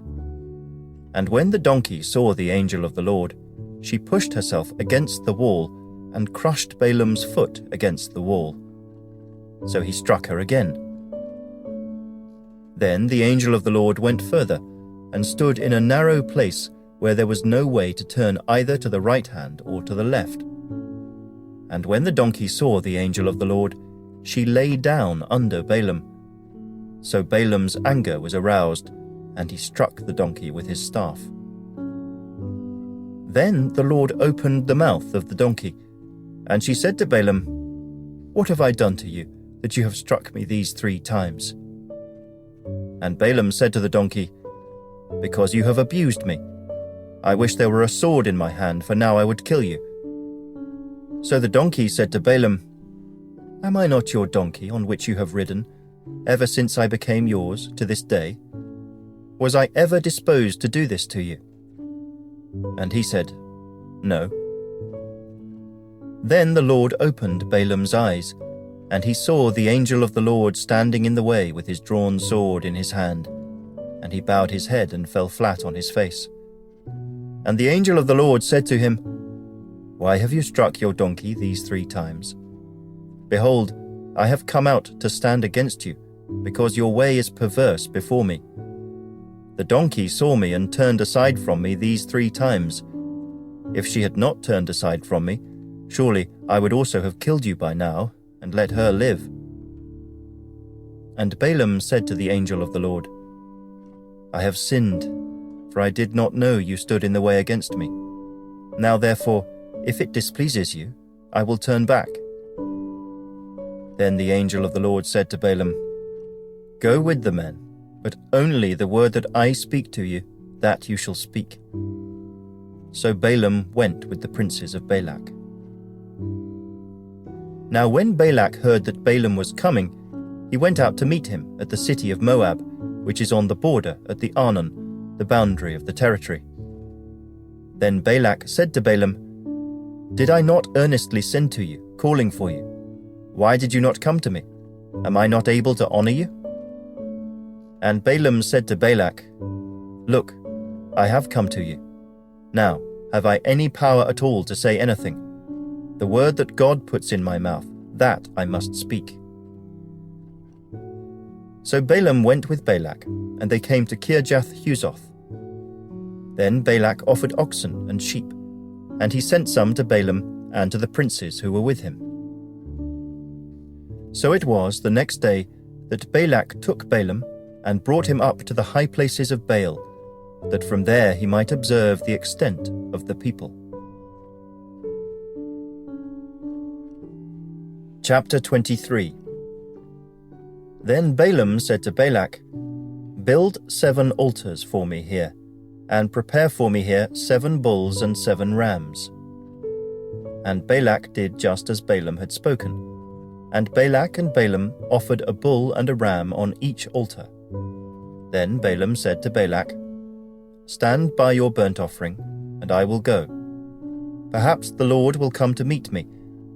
And when the donkey saw the angel of the Lord, she pushed herself against the wall and crushed Balaam's foot against the wall. So he struck her again. Then the angel of the Lord went further and stood in a narrow place where there was no way to turn either to the right hand or to the left. And when the donkey saw the angel of the Lord, she lay down under Balaam. So Balaam's anger was aroused, and he struck the donkey with his staff. Then the Lord opened the mouth of the donkey, and she said to Balaam, "What have I done to you, that you have struck me these 3 times? And Balaam said to the donkey, "Because you have abused me. I wish there were a sword in my hand, for now I would kill you." So the donkey said to Balaam, Am I not your donkey on which you have ridden, ever since I became yours to this day? Was I ever disposed to do this to you?" And he said, "No." Then the Lord opened Balaam's eyes, and he saw the angel of the Lord standing in the way with his drawn sword in his hand, and he bowed his head and fell flat on his face. And the angel of the Lord said to him, "Why have you struck your donkey these 3 times? Behold, I have come out to stand against you, because your way is perverse before me. The donkey saw me and turned aside from me these 3 times. If she had not turned aside from me, surely I would also have killed you by now, and let her live." And Balaam said to the angel of the Lord, "I have sinned, for I did not know you stood in the way against me. Now therefore, if it displeases you, I will turn back." Then the angel of the Lord said to Balaam, "Go with the men, but only the word that I speak to you, that you shall speak." So Balaam went with the princes of Balak. Now when Balak heard that Balaam was coming, he went out to meet him at the city of Moab, which is on the border at the Arnon, the boundary of the territory. Then Balak said to Balaam, "Did I not earnestly send to you, calling for you? Why did you not come to me? Am I not able to honor you?" And Balaam said to Balak, "Look, I have come to you. Now, have I any power at all to say anything? The word that God puts in my mouth, that I must speak." So Balaam went with Balak, and they came to Kirjath-Huzoth. Then Balak offered oxen and sheep, and he sent some to Balaam and to the princes who were with him. So it was the next day that Balak took Balaam and brought him up to the high places of Baal, that from there he might observe the extent of the people. Chapter 23. Then Balaam said to Balak, "Build 7 altars for me here, and prepare for me here 7 bulls and 7 rams." And Balak did just as Balaam had spoken, and Balak and Balaam offered a bull and a ram on each altar. Then Balaam said to Balak, "Stand by your burnt offering, and I will go. Perhaps the Lord will come to meet me,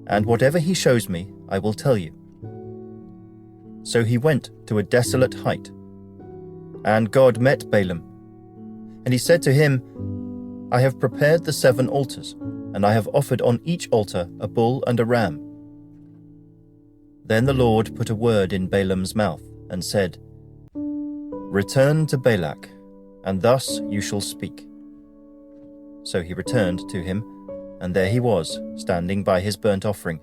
and whatever he shows me, I will tell you." So he went to a desolate height. And God met Balaam, and he said to him, "I have prepared the 7 altars, and I have offered on each altar a bull and a ram." Then the Lord put a word in Balaam's mouth, and said, "Return to Balak, and thus you shall speak." So he returned to him, and there he was, standing by his burnt offering,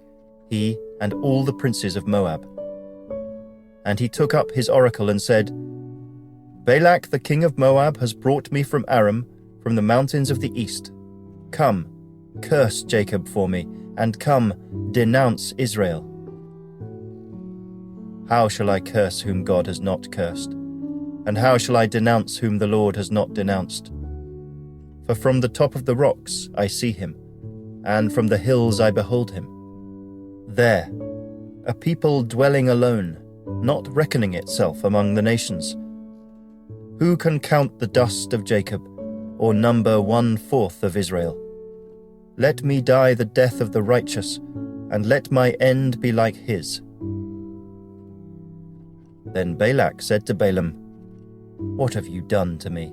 he and all the princes of Moab. And he took up his oracle and said, "Balak the king of Moab has brought me from Aram, from the mountains of the east. Come, curse Jacob for me, and come, denounce Israel." How shall I curse whom God has not cursed? And how shall I denounce whom the Lord has not denounced? For from the top of the rocks I see him, and from the hills I behold him. There, a people dwelling alone, not reckoning itself among the nations. Who can count the dust of Jacob, or number 1/4 of Israel? Let me die the death of the righteous, and let my end be like his. Then Balak said to Balaam, "What have you done to me?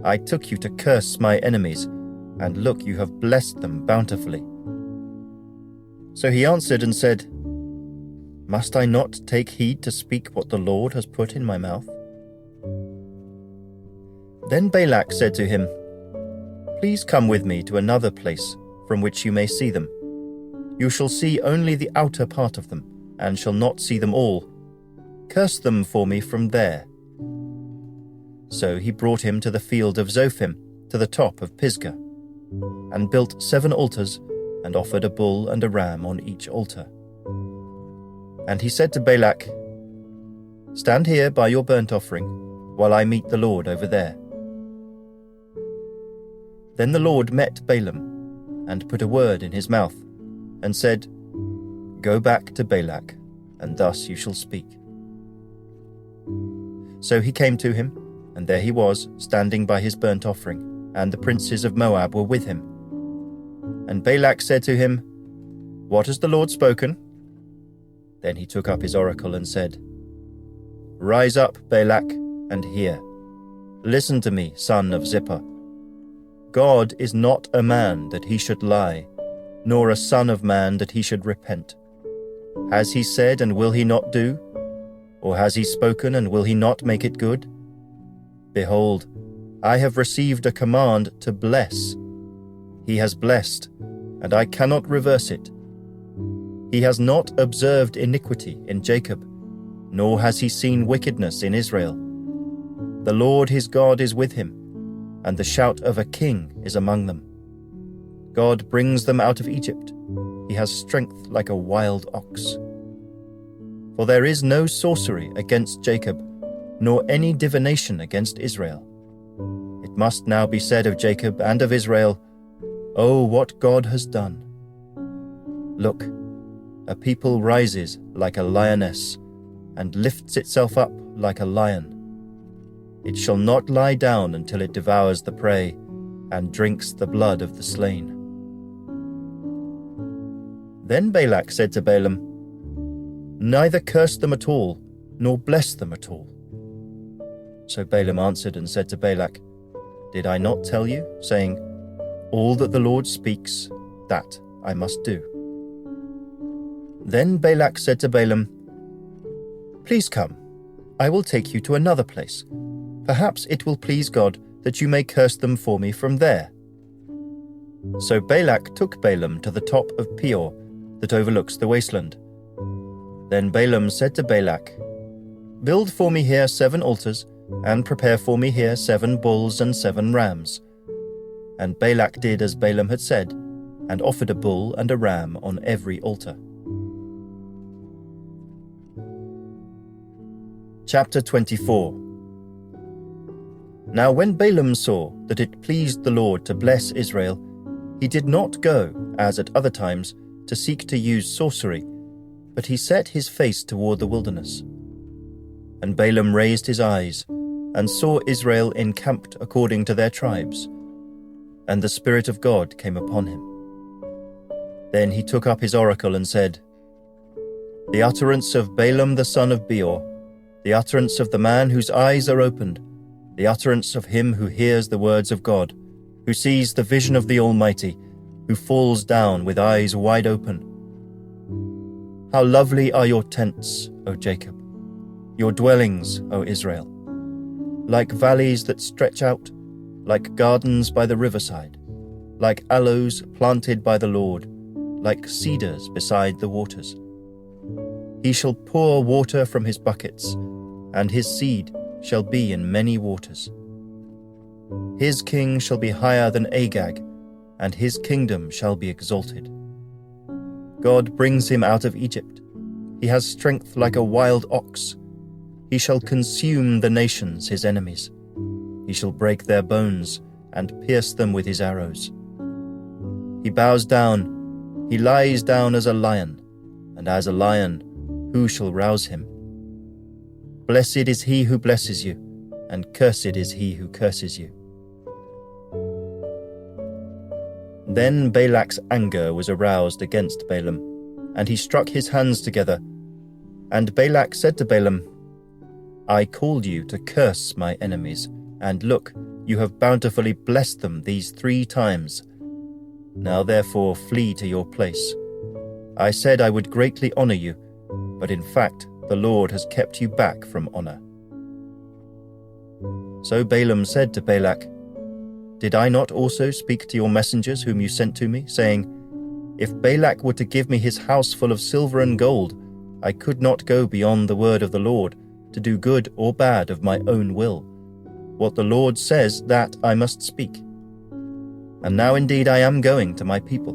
I took you to curse my enemies, and look, you have blessed them bountifully." So he answered and said, "Must I not take heed to speak what the Lord has put in my mouth?" Then Balak said to him, "Please come with me to another place from which you may see them. You shall see only the outer part of them, and shall not see them all. Curse them for me from there." So he brought him to the field of Zophim, to the top of Pisgah, and built 7 altars, and offered a bull and a ram on each altar. And he said to Balak, "Stand here by your burnt offering, while I meet the Lord over there." Then the Lord met Balaam, and put a word in his mouth, and said, Go back to Balak, and thus you shall speak." So he came to him, and there he was, standing by his burnt offering, and the princes of Moab were with him. And Balak said to him, "What has the Lord spoken?" Then he took up his oracle and said, "Rise up, Balak, and hear. Listen to me, son of Zippor. God is not a man that he should lie, nor a son of man that he should repent. Has he said, and will he not do? Or has he spoken, and will he not make it good? Behold, I have received a command to bless. He has blessed, and I cannot reverse it. He has not observed iniquity in Jacob, nor has he seen wickedness in Israel. The Lord his God is with him, and the shout of a king is among them. God brings them out of Egypt. He has strength like a wild ox. For there is no sorcery against Jacob, nor any divination against Israel. It must now be said of Jacob and of Israel, Oh, what God has done! Look, a people rises like a lioness, and lifts itself up like a lion. It shall not lie down until it devours the prey, and drinks the blood of the slain. Then Balak said to Balaam, Neither curse them at all, nor bless them at all. So Balaam answered and said to Balak, Did I not tell you, saying, All that the Lord speaks, that I must do? Then Balak said to Balaam, Please come, I will take you to another place. Perhaps it will please God that you may curse them for me from there. So Balak took Balaam to the top of Peor, that overlooks the wasteland. Then Balaam said to Balak, Build for me here 7 altars, and prepare for me here 7 bulls and 7 rams. And Balak did as Balaam had said, and offered a bull and a ram on every altar. Chapter 24. Now when Balaam saw that it pleased the Lord to bless Israel, he did not go, as at other times, to seek to use sorcery, but he set his face toward the wilderness. And Balaam raised his eyes, and saw Israel encamped according to their tribes, and the Spirit of God came upon him. Then he took up his oracle and said, The utterance of Balaam the son of Beor, the utterance of the man whose eyes are opened, the utterance of him who hears the words of God, who sees the vision of the Almighty, who falls down with eyes wide open. How lovely are your tents, O Jacob, your dwellings, O Israel, like valleys that stretch out, like gardens by the riverside, like aloes planted by the Lord, like cedars beside the waters. He shall pour water from his buckets, and his seed shall be in many waters. His king shall be higher than Agag, and his kingdom shall be exalted. God brings him out of Egypt. He has strength like a wild ox. He shall consume the nations, his enemies. He shall break their bones and pierce them with his arrows. He bows down, he lies down as a lion, and as a lion, who shall rouse him? Blessed is he who blesses you, and cursed is he who curses you. Then Balak's anger was aroused against Balaam, and he struck his hands together. And Balak said to Balaam, I called you to curse my enemies, and look, you have bountifully blessed them these 3 times. Now therefore flee to your place. I said I would greatly honor you, but in fact the Lord has kept you back from honor. So Balaam said to Balak, Did I not also speak to your messengers whom you sent to me, saying, If Balak were to give me his house full of silver and gold, I could not go beyond the word of the Lord, to do good or bad of my own will. What the Lord says, that I must speak. And now indeed I am going to my people.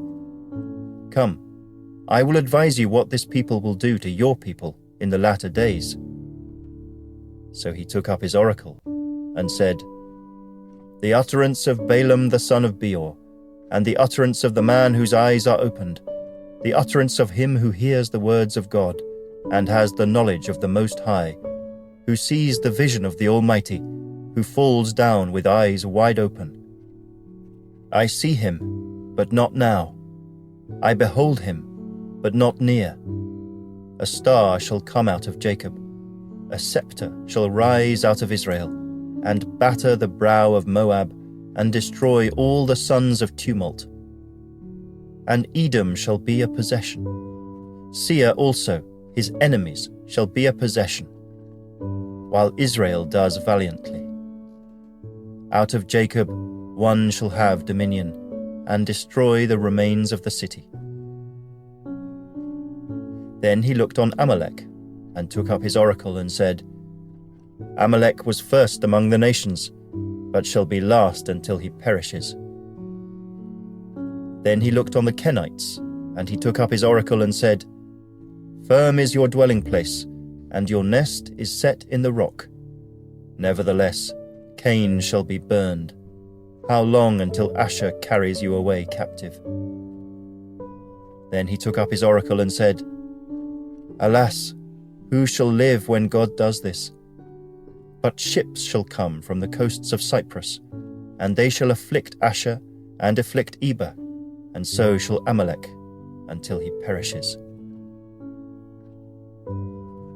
Come, I will advise you what this people will do to your people in the latter days. So he took up his oracle, and said, The utterance of Balaam the son of Beor, and the utterance of the man whose eyes are opened, the utterance of him who hears the words of God, and has the knowledge of the Most High, who sees the vision of the Almighty, who falls down with eyes wide open. I see him, but not now. I behold him, but not near. A star shall come out of Jacob. A scepter shall rise out of Israel, and batter the brow of Moab, and destroy all the sons of tumult. And Edom shall be a possession. Seir also, his enemies, shall be a possession, while Israel does valiantly. Out of Jacob one shall have dominion, and destroy the remains of the city. Then he looked on Amalek, and took up his oracle, and said, Amalek was first among the nations, but shall be last until he perishes. Then he looked on the Kenites, and he took up his oracle, and said, Firm is your dwelling place, and your nest is set in the rock. Nevertheless, Cain shall be burned. How long until Asher carries you away captive? Then he took up his oracle and said, Alas, who shall live when God does this? But ships shall come from the coasts of Cyprus, and they shall afflict Asher and afflict Eber, and so shall Amalek, until he perishes.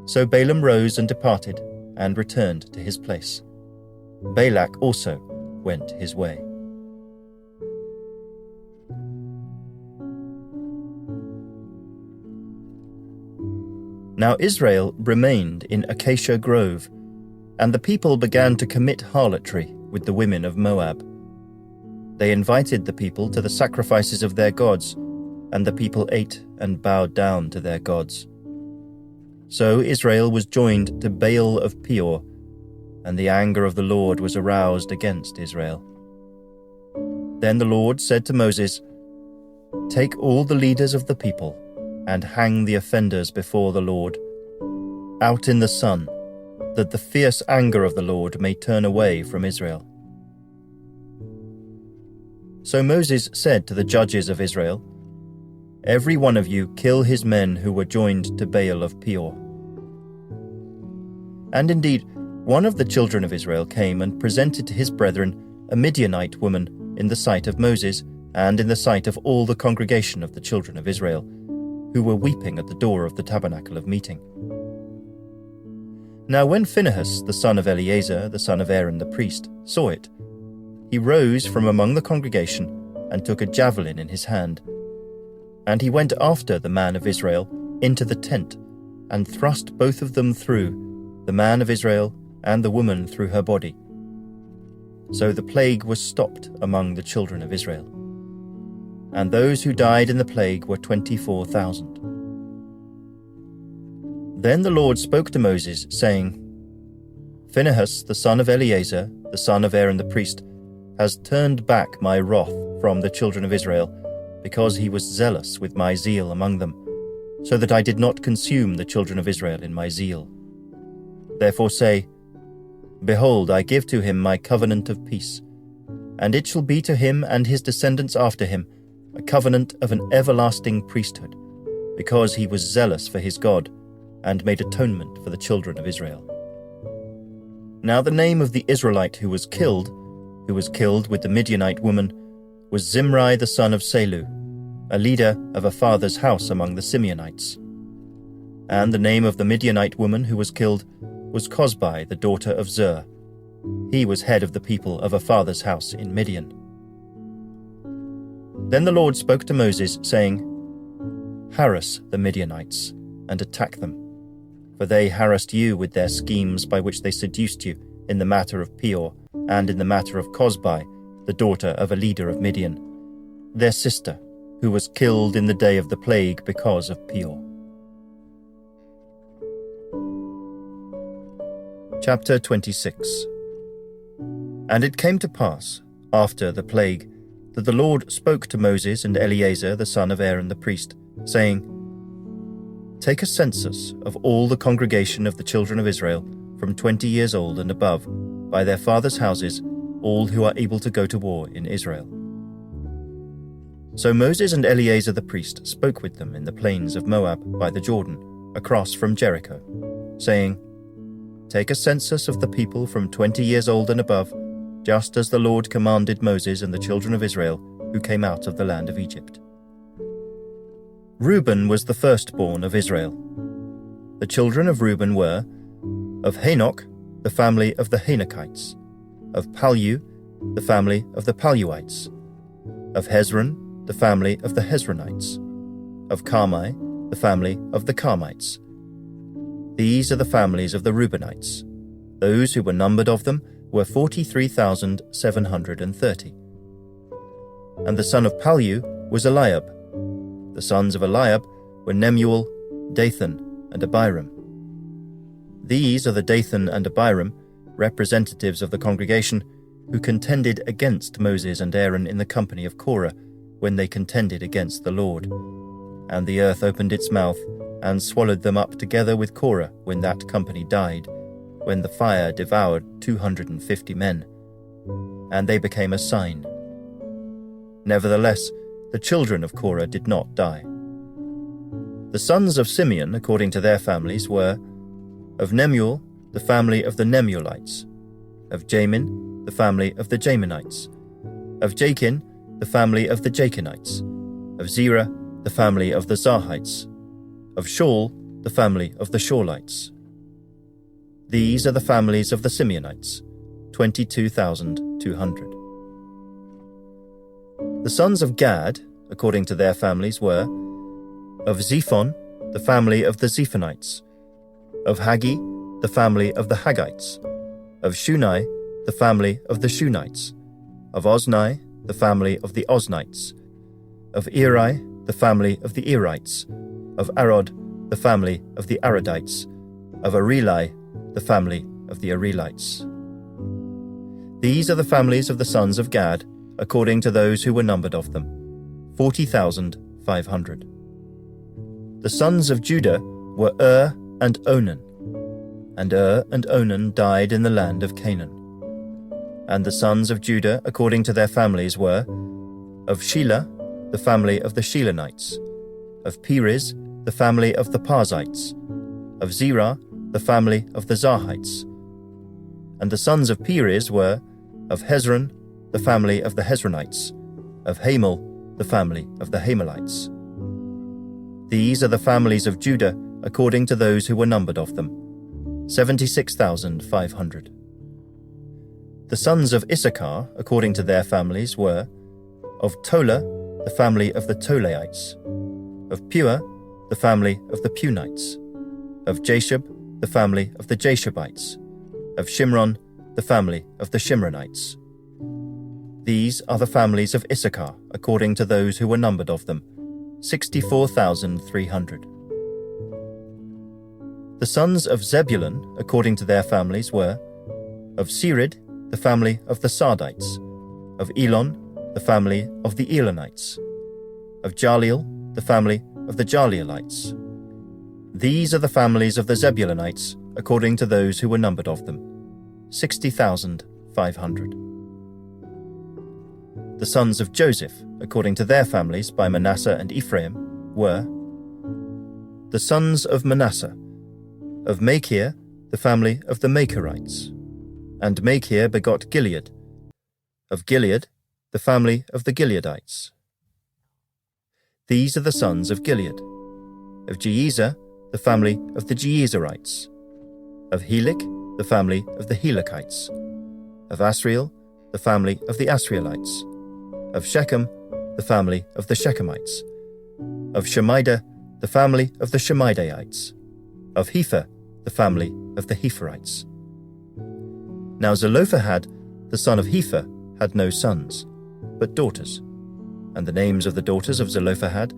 So Balaam rose and departed, and returned to his place. Balak also went his way. Now Israel remained in Acacia Grove, and the people began to commit harlotry with the women of Moab. They invited the people to the sacrifices of their gods, and the people ate and bowed down to their gods. So Israel was joined to Baal of Peor, and the anger of the Lord was aroused against Israel. Then the Lord said to Moses, Take all the leaders of the people, and hang the offenders before the Lord, out in the sun, that the fierce anger of the Lord may turn away from Israel. So Moses said to the judges of Israel, Every one of you kill his men who were joined to Baal of Peor. And indeed, one of the children of Israel came and presented to his brethren a Midianite woman in the sight of Moses and in the sight of all the congregation of the children of Israel, who were weeping at the door of the tabernacle of meeting. Now when Phinehas, the son of Eleazar, the son of Aaron the priest, saw it, he rose from among the congregation and took a javelin in his hand. And he went after the man of Israel into the tent, and thrust both of them through, the man of Israel and the woman through her body. So the plague was stopped among the children of Israel. And those who died in the plague were 24,000. Then the Lord spoke to Moses, saying, Phinehas, the son of Eleazar, the son of Aaron the priest, has turned back my wrath from the children of Israel, because he was zealous with my zeal among them, so that I did not consume the children of Israel in my zeal. Therefore say, Behold, I give to him my covenant of peace, and it shall be to him and his descendants after him a covenant of an everlasting priesthood, because he was zealous for his God, and made atonement for the children of Israel. Now the name of the Israelite who was killed with the Midianite woman, was Zimri the son of Salu, a leader of a father's house among the Simeonites. And the name of the Midianite woman who was killed was Cosbi, the daughter of Zur. He was head of the people of a father's house in Midian. Then the Lord spoke to Moses, saying, Harass the Midianites, and attack them, for they harassed you with their schemes by which they seduced you in the matter of Peor, and in the matter of Cosbi, the daughter of a leader of Midian, their sister, who was killed in the day of the plague because of Peor. Chapter 26. And it came to pass, after the plague, that the Lord spoke to Moses and Eleazar the son of Aaron the priest, saying, Take a census of all the congregation of the children of Israel, from 20 years old and above, by their fathers' houses, all who are able to go to war in Israel. So Moses and Eleazar the priest spoke with them in the plains of Moab by the Jordan, across from Jericho, saying, "Take a census of the people from 20 years old and above, just as the Lord commanded Moses and the children of Israel who came out of the land of Egypt." Reuben was the firstborn of Israel. The children of Reuben were, of Hanoch, the family of the Hanochites, of Pallu, the family of the Palluites, of Hezron, the family of the Hezronites, of Carmi, the family of the Carmites. These are the families of the Reubenites. Those who were numbered of them were 43,730. And the son of Pallu was Eliab. The sons of Eliab were Nemuel, Dathan, and Abiram. These are the Dathan and Abiram, representatives of the congregation, who contended against Moses and Aaron in the company of Korah, when they contended against the Lord. And the earth opened its mouth, and swallowed them up together with Korah when that company died, when the fire devoured 250 men. And they became a sign. Nevertheless, the children of Korah did not die. The sons of Simeon, according to their families, were, of Nemuel, the family of the Nemuelites, of Jamin, the family of the Jaminites, of Jachin, the family of the Jachinites, of Zerah, the family of the Zarhites, of Shaul, the family of the Shaulites. These are the families of the Simeonites, 22,200. The sons of Gad, according to their families, were, of Zephon, the family of the Zephonites, of Haggi, the family of the Haggites, of Shunai, the family of the Shunites, of Ozni, the family of the Oznites, of Eri, the family of the Erites, of Arod, the family of the Arodites, of Areli, the family of the Arelites. These are the families of the sons of Gad, according to those who were numbered of them, 40,500. The sons of Judah were and Onan, and and Onan died in the land of Canaan. And the sons of Judah, according to their families, were, of Shelah, the family of the Shelonites, of Perez, the family of the Parzites, of Zerah, the family of the Zarhites. And the sons of Perez were, of Hezron, the family of the Hezronites, of Hamel, the family of the Hamelites. These are the families of Judah, according to those who were numbered of them, 76,500. The sons of Issachar, according to their families, were, of Tola, the family of the Tolaites, of Pua, the family of the Punites, of Jashub, the family of the Jashubites, of Shimron, the family of the Shimronites. These are the families of Issachar, according to those who were numbered of them, 64,300. The sons of Zebulun, according to their families, were, of Sered, the family of the Sardites, of Elon, the family of the Elonites, of Jaleel, the family of the Jaleelites. These are the families of the Zebulunites, according to those who were numbered of them, 60,500. The sons of Joseph, according to their families by Manasseh and Ephraim, were, the sons of Manasseh, of Machir, the family of the Machirites, and Machir begot Gilead, of Gilead, the family of the Gileadites. These are the sons of Gilead, of Jeezer, the family of the Jeezerites, of Helik, the family of the Helikites, of Asriel, the family of the Asrielites, of Shechem, the family of the Shechemites, of Shemida, the family of the Shemidaites, of Hepher, the family of the Hepherites. Now Zelophehad, the son of Hepher, had no sons, but daughters, and the names of the daughters of Zelophehad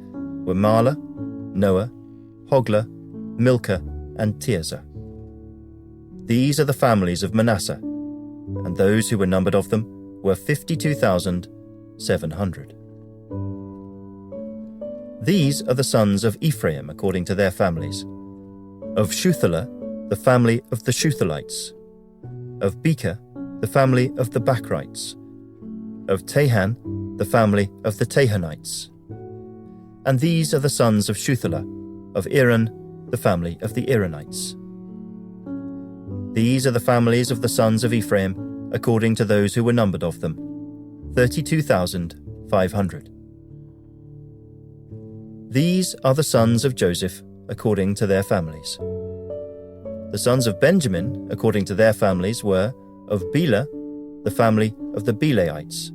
were Mahlah, Noah, Hoglah, Milcah, and Tirzah. These are the families of Manasseh, and those who were numbered of them were 52,700. These are the sons of Ephraim according to their families. Of Shuthelah, the family of the Shuthelites. Of Becher, the family of the Bachrites. Of Tahan, the family of the Tahanites. And these are the sons of Shuthelah, of Iran, the family of the Iranites. These are the families of the sons of Ephraim, according to those who were numbered of them, 32,500. These are the sons of Joseph, according to their families. The sons of Benjamin, according to their families, were of Bela, the family of the Belaites,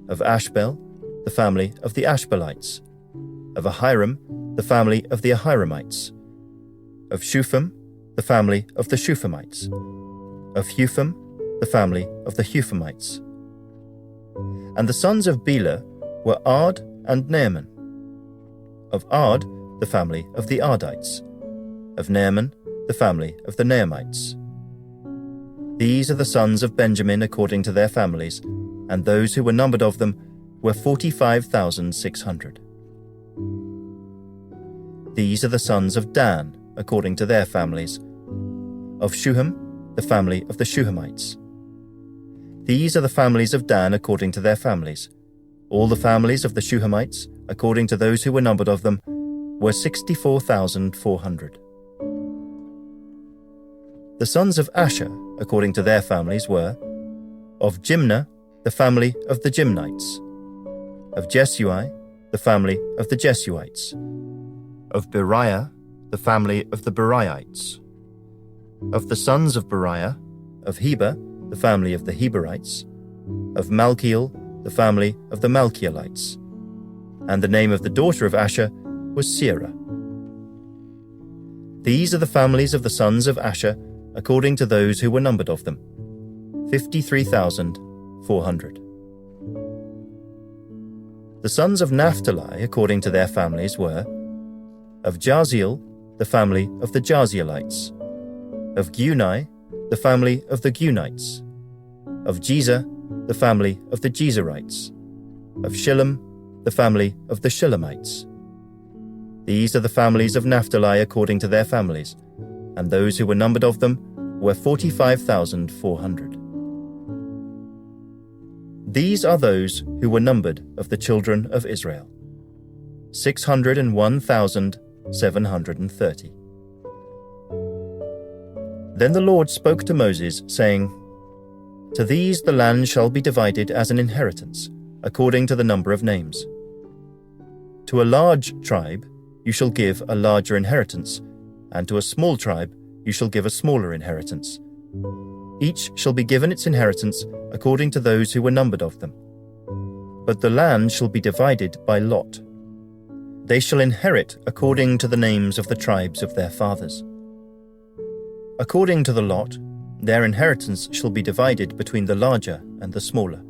of Ashbel, the family of the Ashbelites, of Ahiram, the family of the Ahiramites, of Shupham, the family of the Shuphamites, of Hupham, the family of the Huphamites. And the sons of Bela were Ard and Naaman. Of Ard, the family of the Ardites, of Naaman, the family of the Naamites. These are the sons of Benjamin according to their families, and those who were numbered of them were 45,600. These are the sons of Dan according to their families. Of Shuham, the family of the Shuhamites. These are the families of Dan according to their families. All the families of the Shuhamites, according to those who were numbered of them, were 64,400. The sons of Asher, according to their families, were of Jimnah, the family of the Jimnites, of Jesui, the family of the Jesuites, of Beriah, the family of the Beriites, of the sons of Beriah, of Heber, the family of the Heberites, of Malkiel, the family of the Malkielites, and the name of the daughter of Asher was Serah. These are the families of the sons of Asher, according to those who were numbered of them, 53,400. The sons of Naphtali, according to their families, were of Jaziel, the family of the Jazielites, of Guni, the family of the Gunites, of Jezer, the family of the Jezerites, of Shillem, the family of the Shillemites. These are the families of Naphtali according to their families, and those who were numbered of them were 45,400. These are those who were numbered of the children of Israel, 601,730. Then the Lord spoke to Moses, saying, To these the land shall be divided as an inheritance, according to the number of names. To a large tribe you shall give a larger inheritance, and to a small tribe you shall give a smaller inheritance. Each shall be given its inheritance according to those who were numbered of them. But the land shall be divided by lot. They shall inherit according to the names of the tribes of their fathers. According to the lot, their inheritance shall be divided between the larger and the smaller.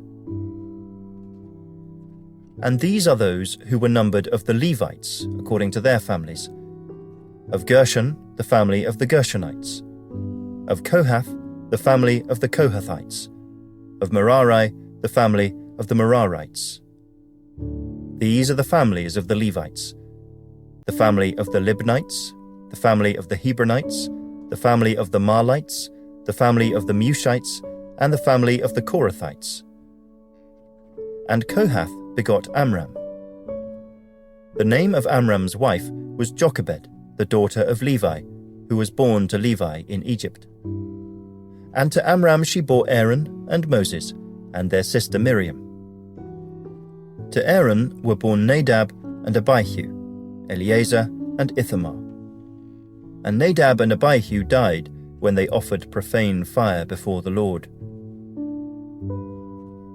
And these are those who were numbered of the Levites, according to their families. Of Gershon, the family of the Gershonites. Of Kohath, the family of the Kohathites. Of Merari, the family of the Merarites. These are the families of the Levites. The family of the Libnites, the family of the Hebronites, the family of the Marlites, the family of the Mushites, and the family of the Korathites. And Kohath begot Amram. The name of Amram's wife was Jochebed, the daughter of Levi, who was born to Levi in Egypt. And to Amram she bore Aaron and Moses, and their sister Miriam. To Aaron were born Nadab and Abihu, Eleazar and Ithamar. And Nadab and Abihu died when they offered profane fire before the Lord.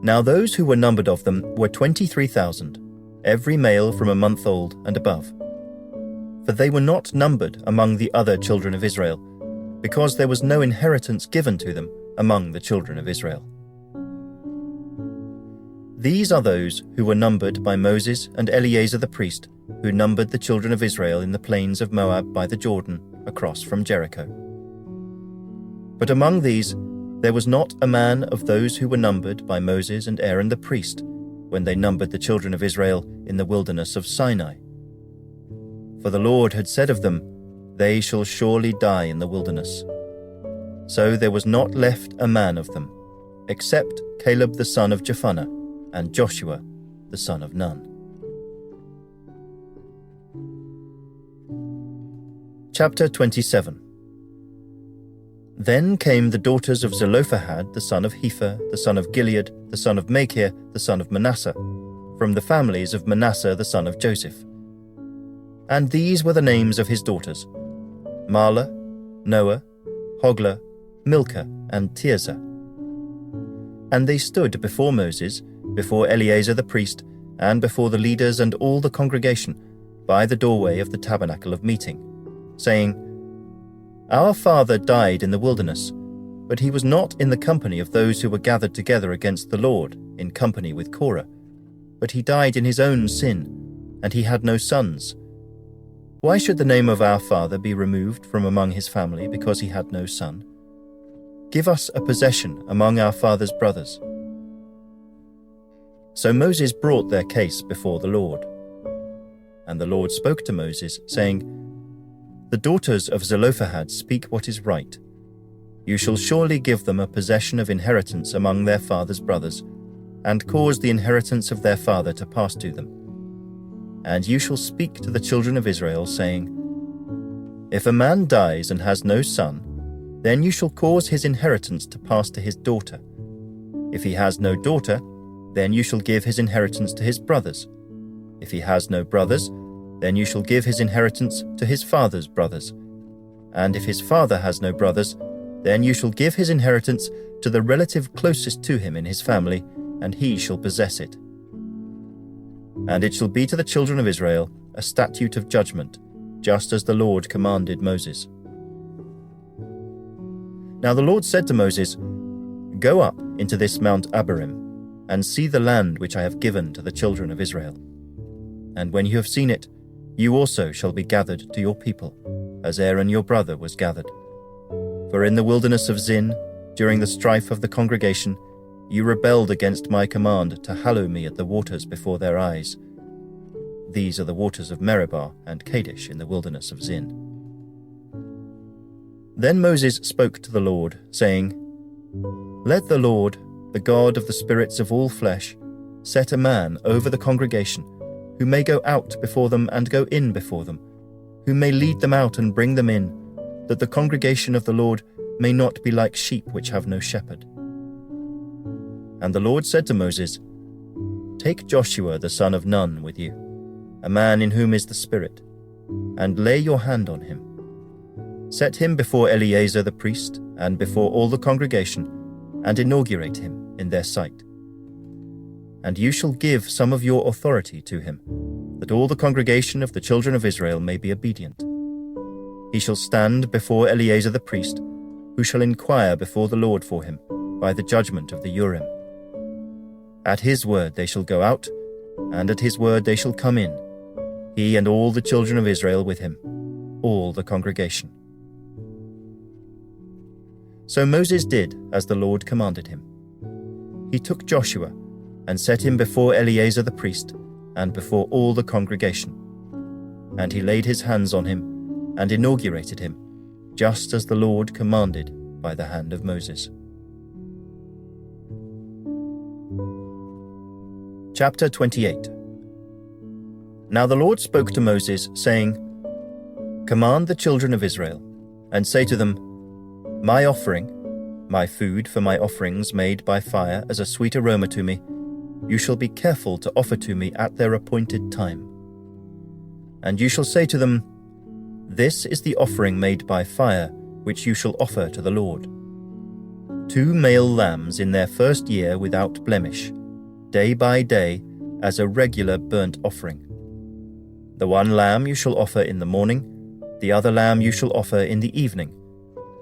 Now those who were numbered of them were 23,000, every male from a month old and above. For they were not numbered among the other children of Israel, because there was no inheritance given to them among the children of Israel. These are those who were numbered by Moses and Eleazar the priest, who numbered the children of Israel in the plains of Moab by the Jordan, across from Jericho. But among these there was not a man of those who were numbered by Moses and Aaron the priest, when they numbered the children of Israel in the wilderness of Sinai. For the Lord had said of them, They shall surely die in the wilderness. So there was not left a man of them, except Caleb the son of Jephunneh, and Joshua, the son of Nun. Chapter 27. Then came the daughters of Zelophehad, the son of Hepher, the son of Gilead, the son of Machir, the son of Manasseh, from the families of Manasseh the son of Joseph. And these were the names of his daughters: Mahlah, Noah, Hoglah, Milcah, and Tirzah. And they stood before Moses, before Eleazar the priest, and before the leaders and all the congregation, by the doorway of the tabernacle of meeting, saying, Our father died in the wilderness, but he was not in the company of those who were gathered together against the Lord, in company with Korah, but he died in his own sin, and he had no sons. Why should the name of our father be removed from among his family because he had no son? Give us a possession among our father's brothers. So Moses brought their case before the Lord. And the Lord spoke to Moses, saying, The daughters of Zelophehad speak what is right. You shall surely give them a possession of inheritance among their father's brothers, and cause the inheritance of their father to pass to them. And you shall speak to the children of Israel, saying, If a man dies and has no son, then you shall cause his inheritance to pass to his daughter. If he has no daughter, then you shall give his inheritance to his brothers. If he has no brothers, then you shall give his inheritance to his father's brothers. And if his father has no brothers, then you shall give his inheritance to the relative closest to him in his family, and he shall possess it. And it shall be to the children of Israel a statute of judgment, just as the Lord commanded Moses. Now the Lord said to Moses, Go up into this Mount Abarim, and see the land which I have given to the children of Israel. And when you have seen it, you also shall be gathered to your people, as Aaron your brother was gathered. For in the wilderness of Zin, during the strife of the congregation, you rebelled against my command to hallow me at the waters before their eyes. These are the waters of Meribah and Kadesh in the wilderness of Zin. Then Moses spoke to the Lord, saying, Let the Lord, the God of the spirits of all flesh, set a man over the congregation, who may go out before them and go in before them, who may lead them out and bring them in, that the congregation of the Lord may not be like sheep which have no shepherd. And the Lord said to Moses, Take Joshua the son of Nun with you, a man in whom is the Spirit, and lay your hand on him. Set him before Eleazar the priest and before all the congregation, and inaugurate him in their sight. And you shall give some of your authority to him, that all the congregation of the children of Israel may be obedient. He shall stand before Eleazar the priest, who shall inquire before the Lord for him by the judgment of the Urim. At his word they shall go out, and at his word they shall come in, he and all the children of Israel with him, all the congregation. So Moses did as the Lord commanded him. He took Joshua and set him before Eleazar the priest and before all the congregation. And he laid his hands on him and inaugurated him, just as the Lord commanded by the hand of Moses. Chapter 28. Now the Lord spoke to Moses, saying, Command the children of Israel, and say to them, My offering, my food for my offerings made by fire as a sweet aroma to me, you shall be careful to offer to me at their appointed time. And you shall say to them, This is the offering made by fire, which you shall offer to the Lord. 2 male lambs in their first year without blemish, day by day, as a regular burnt offering. The one lamb you shall offer in the morning, the other lamb you shall offer in the evening,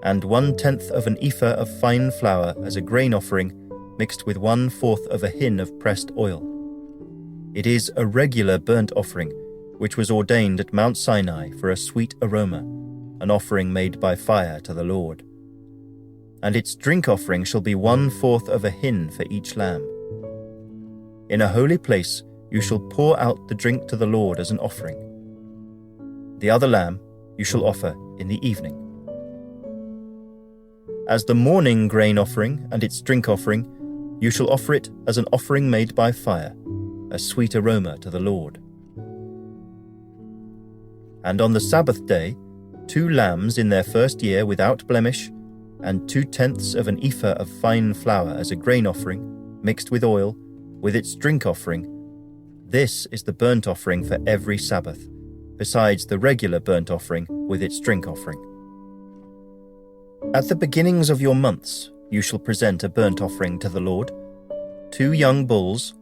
and 1/10 of an ephah of fine flour as a grain offering, mixed with 1/4 of a hin of pressed oil. It is a regular burnt offering, which was ordained at Mount Sinai for a sweet aroma, an offering made by fire to the Lord. And its drink offering shall be 1/4 of a hin for each lamb. In a holy place you shall pour out the drink to the Lord as an offering. The other lamb you shall offer in the evening. As the morning grain offering and its drink offering, you shall offer it as an offering made by fire, a sweet aroma to the Lord. And on the Sabbath day, 2 lambs in their first year without blemish, and 2/10 of an ephah of fine flour as a grain offering, mixed with oil, with its drink offering. This is the burnt offering for every Sabbath, besides the regular burnt offering with its drink offering. At the beginnings of your months, you shall present a burnt offering to the Lord: 2 young bulls,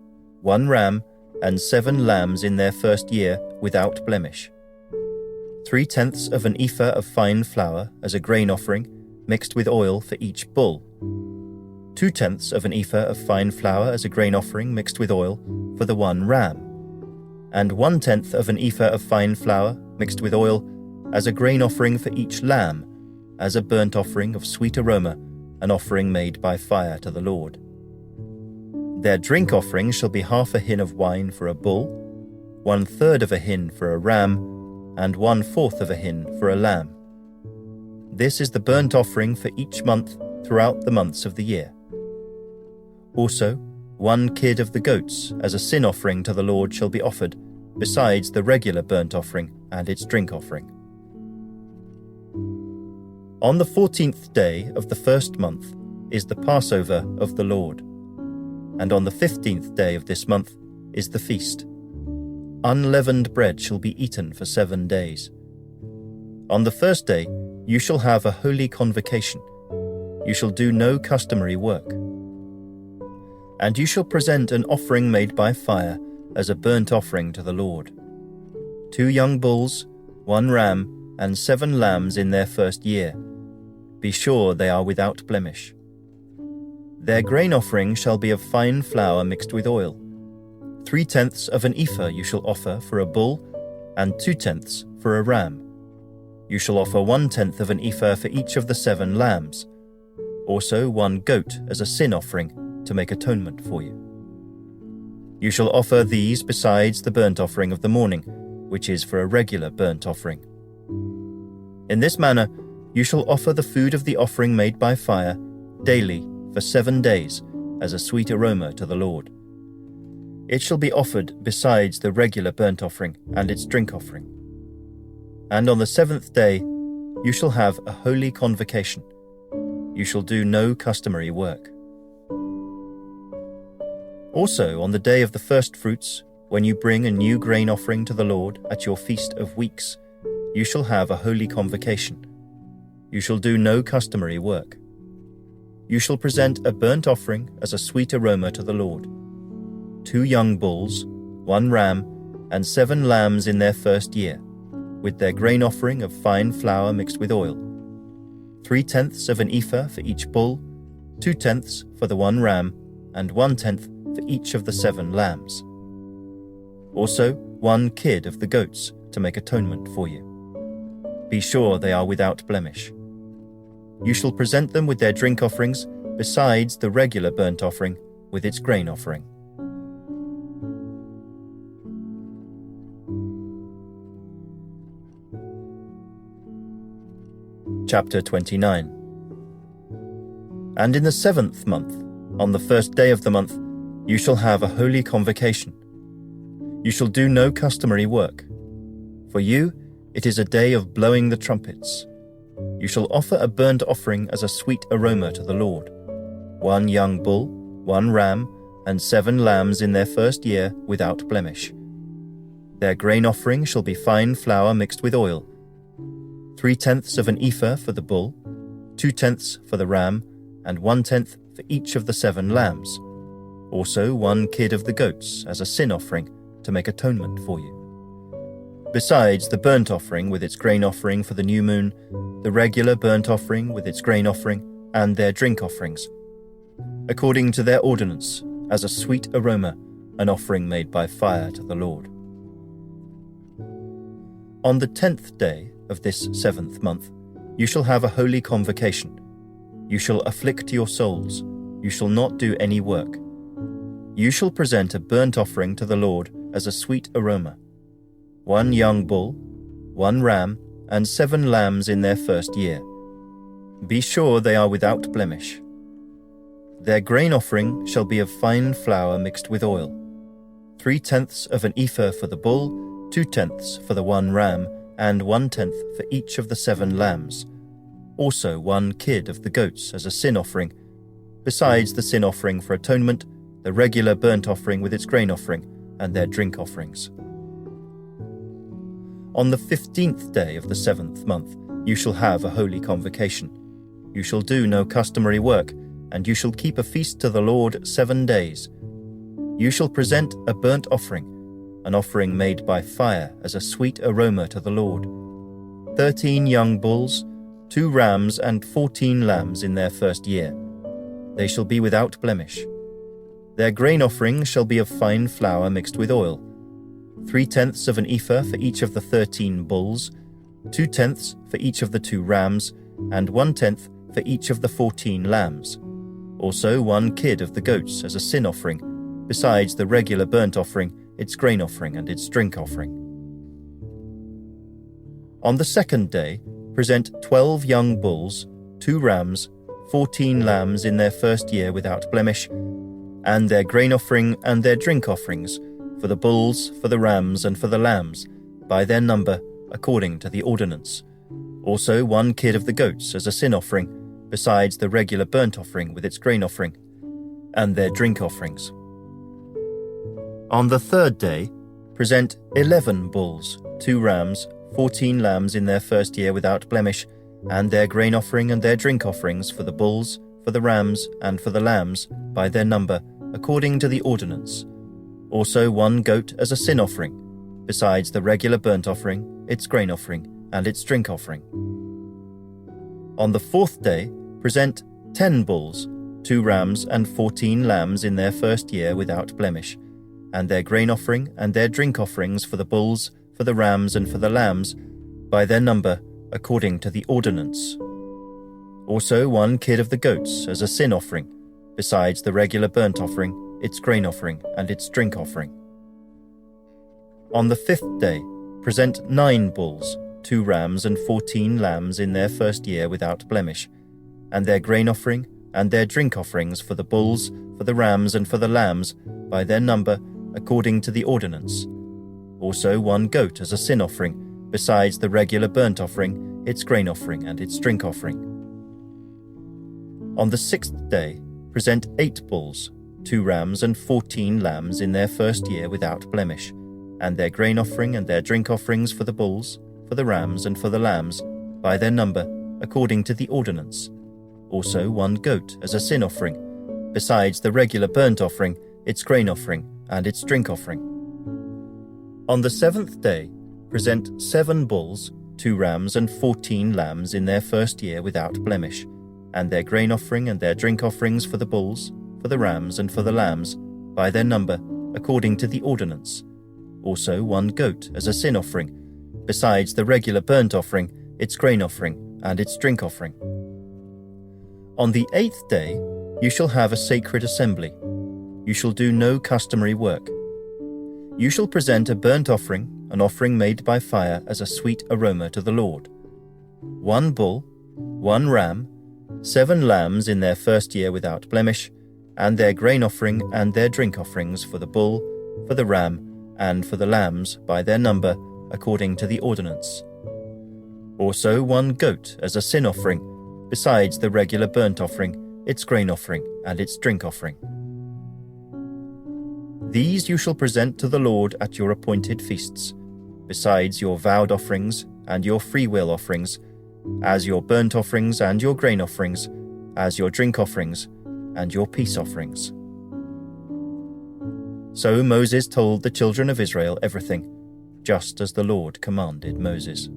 1 ram, and 7 lambs in their first year without blemish. 3/10 of an ephah of fine flour as a grain offering, mixed with oil for each bull. 2/10 of an ephah of fine flour as a grain offering mixed with oil for the 1 ram. And 1/10 of an ephah of fine flour mixed with oil as a grain offering for each lamb, as a burnt offering of sweet aroma, an offering made by fire to the Lord. Their drink offering shall be half a hin of wine for a bull, 1/3 of a hin for a ram, and 1/4 of a hin for a lamb. This is the burnt offering for each month throughout the months of the year. Also, 1 kid of the goats as a sin offering to the Lord shall be offered, besides the regular burnt offering and its drink offering. On the 14th day of the first month is the Passover of the Lord, and on the 15th day of this month is the feast. Unleavened bread shall be eaten for 7 days. On the first day you shall have a holy convocation. You shall do no customary work. And you shall present an offering made by fire as a burnt offering to the Lord: 2 young bulls, 1 ram, and 7 lambs in their first year. Be sure they are without blemish. Their grain offering shall be of fine flour mixed with oil. 3/10 of an ephah you shall offer for a bull, and 2/10 for a ram. You shall offer 1/10 of an ephah for each of the 7 lambs. Also 1 goat as a sin offering to make atonement for you. You shall offer these besides the burnt offering of the morning, which is for a regular burnt offering. In this manner you shall offer the food of the offering made by fire daily for 7 days as a sweet aroma to the Lord. It shall be offered besides the regular burnt offering and its drink offering. And on the 7th day you shall have a holy convocation. You shall do no customary work. Also on the day of the first fruits, when you bring a new grain offering to the Lord at your feast of weeks, you shall have a holy convocation. You shall do no customary work. You shall present a burnt offering as a sweet aroma to the Lord: 2 young bulls, 1 ram, and 7 lambs in their first year, with their grain offering of fine flour mixed with oil. 3/10 of an ephah for each bull, 2/10 for the 1 ram, and 1/10 for each of the 7 lambs. Also 1 kid of the goats to make atonement for you. Be sure they are without blemish. You shall present them with their drink offerings, besides the regular burnt offering with its grain offering. Chapter 29. And in the 7th month, on the first day of the month, you shall have a holy convocation. You shall do no customary work. For you, it is a day of blowing the trumpets. You shall offer a burnt offering as a sweet aroma to the Lord: 1 young bull, 1 ram, and 7 lambs in their first year without blemish. Their grain offering shall be fine flour mixed with oil: 3/10 of an ephah for the bull, 2/10 for the ram, and 1/10 for each of the 7 lambs. Also 1 kid of the goats as a sin offering to make atonement for you. Besides the burnt offering with its grain offering for the new moon, the regular burnt offering with its grain offering, and their drink offerings, according to their ordinance, as a sweet aroma, an offering made by fire to the Lord. On the 10th day of this 7th month, you shall have a holy convocation. You shall afflict your souls. You shall not do any work. You shall present a burnt offering to the Lord as a sweet aroma: 1 young bull, 1 ram, and 7 lambs in their first year. Be sure they are without blemish. Their grain offering shall be of fine flour mixed with oil: 3/10 of an ephah for the bull, 2/10 for the 1 ram, and 1/10 for each of the 7 lambs. Also 1 kid of the goats as a sin offering, besides the sin offering for atonement, the regular burnt offering with its grain offering, and their drink offerings. On the 15th day of the 7th month, you shall have a holy convocation. You shall do no customary work, and you shall keep a feast to the Lord 7 days. You shall present a burnt offering, an offering made by fire as a sweet aroma to the Lord. 13 young bulls, 2 rams, and 14 lambs in their first year. They shall be without blemish. Their grain offering shall be of fine flour mixed with oil, 3/10 of an ephah for each of the 13 bulls, 2/10 for each of the 2 rams, and 1/10 for each of the 14 lambs. Also 1 kid of the goats as a sin offering, besides the regular burnt offering, its grain offering, and its drink offering. On the 2nd day, present 12 young bulls, 2 rams, 14 lambs in their first year without blemish, and their grain offering and their drink offerings, for the bulls, for the rams, and for the lambs, by their number, according to the ordinance. Also 1 kid of the goats as a sin offering, besides the regular burnt offering with its grain offering, and their drink offerings. On the 3rd day, present 11 bulls, 2 rams, 14 lambs in their first year without blemish, and their grain offering and their drink offerings for the bulls, for the rams, and for the lambs, by their number, according to the ordinance. Also 1 goat as a sin offering, besides the regular burnt offering, its grain offering, and its drink offering. On the 4th day, present 10 bulls, 2 rams, and 14 lambs in their first year without blemish, and their grain offering and their drink offerings for the bulls, for the rams, and for the lambs, by their number, according to the ordinance. Also 1 kid of the goats as a sin offering, besides the regular burnt offering, its grain offering, and its drink offering. On the 5th day, present 9 bulls, 2 rams, and 14 lambs in their first year without blemish, and their grain offering and their drink offerings for the bulls, for the rams, and for the lambs, by their number, according to the ordinance. Also 1 goat as a sin offering, besides the regular burnt offering, its grain offering, and its drink offering. On the 6th day, present 8 bulls, 2 rams, and 14 lambs in their first year without blemish, and their grain offering and their drink offerings for the bulls, for the rams, and for the lambs, by their number, according to the ordinance. Also 1 goat as a sin offering, besides the regular burnt offering, its grain offering, and its drink offering. On the 7th day, present 7 bulls, 2 rams, and 14 lambs in their first year without blemish, and their grain offering and their drink offerings for the bulls, for the rams, and for the lambs, by their number, according to the ordinance. Also 1 goat as a sin offering, besides the regular burnt offering, its grain offering, and its drink offering. On the 8th day, you shall have a sacred assembly. You shall do no customary work. You shall present a burnt offering, an offering made by fire as a sweet aroma to the Lord. 1 bull, 1 ram, 7 lambs in their first year without blemish, and their grain offering and their drink offerings for the bull, for the ram, and for the lambs, by their number, according to the ordinance. Also 1 goat as a sin offering, besides the regular burnt offering, its grain offering, and its drink offering. These you shall present to the Lord at your appointed feasts, besides your vowed offerings and your freewill offerings, as your burnt offerings and your grain offerings, as your drink offerings and your peace offerings. So Moses told the children of Israel everything, just as the Lord commanded Moses.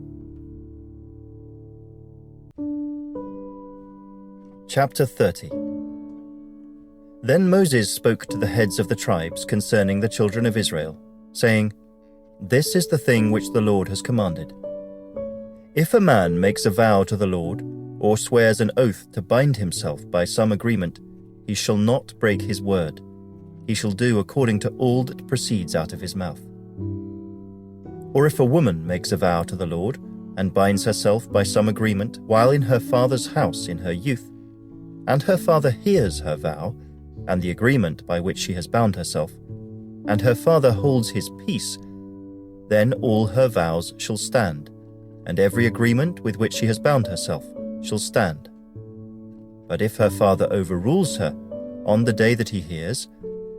Chapter 30. Then Moses spoke to the heads of the tribes concerning the children of Israel, saying, This is the thing which the Lord has commanded. If a man makes a vow to the Lord, or swears an oath to bind himself by some agreement, he shall not break his word. He shall do according to all that proceeds out of his mouth. Or if a woman makes a vow to the Lord, and binds herself by some agreement while in her father's house in her youth, and her father hears her vow, and the agreement by which she has bound herself, and her father holds his peace, then all her vows shall stand, and every agreement with which she has bound herself shall stand. But if her father overrules her on the day that he hears,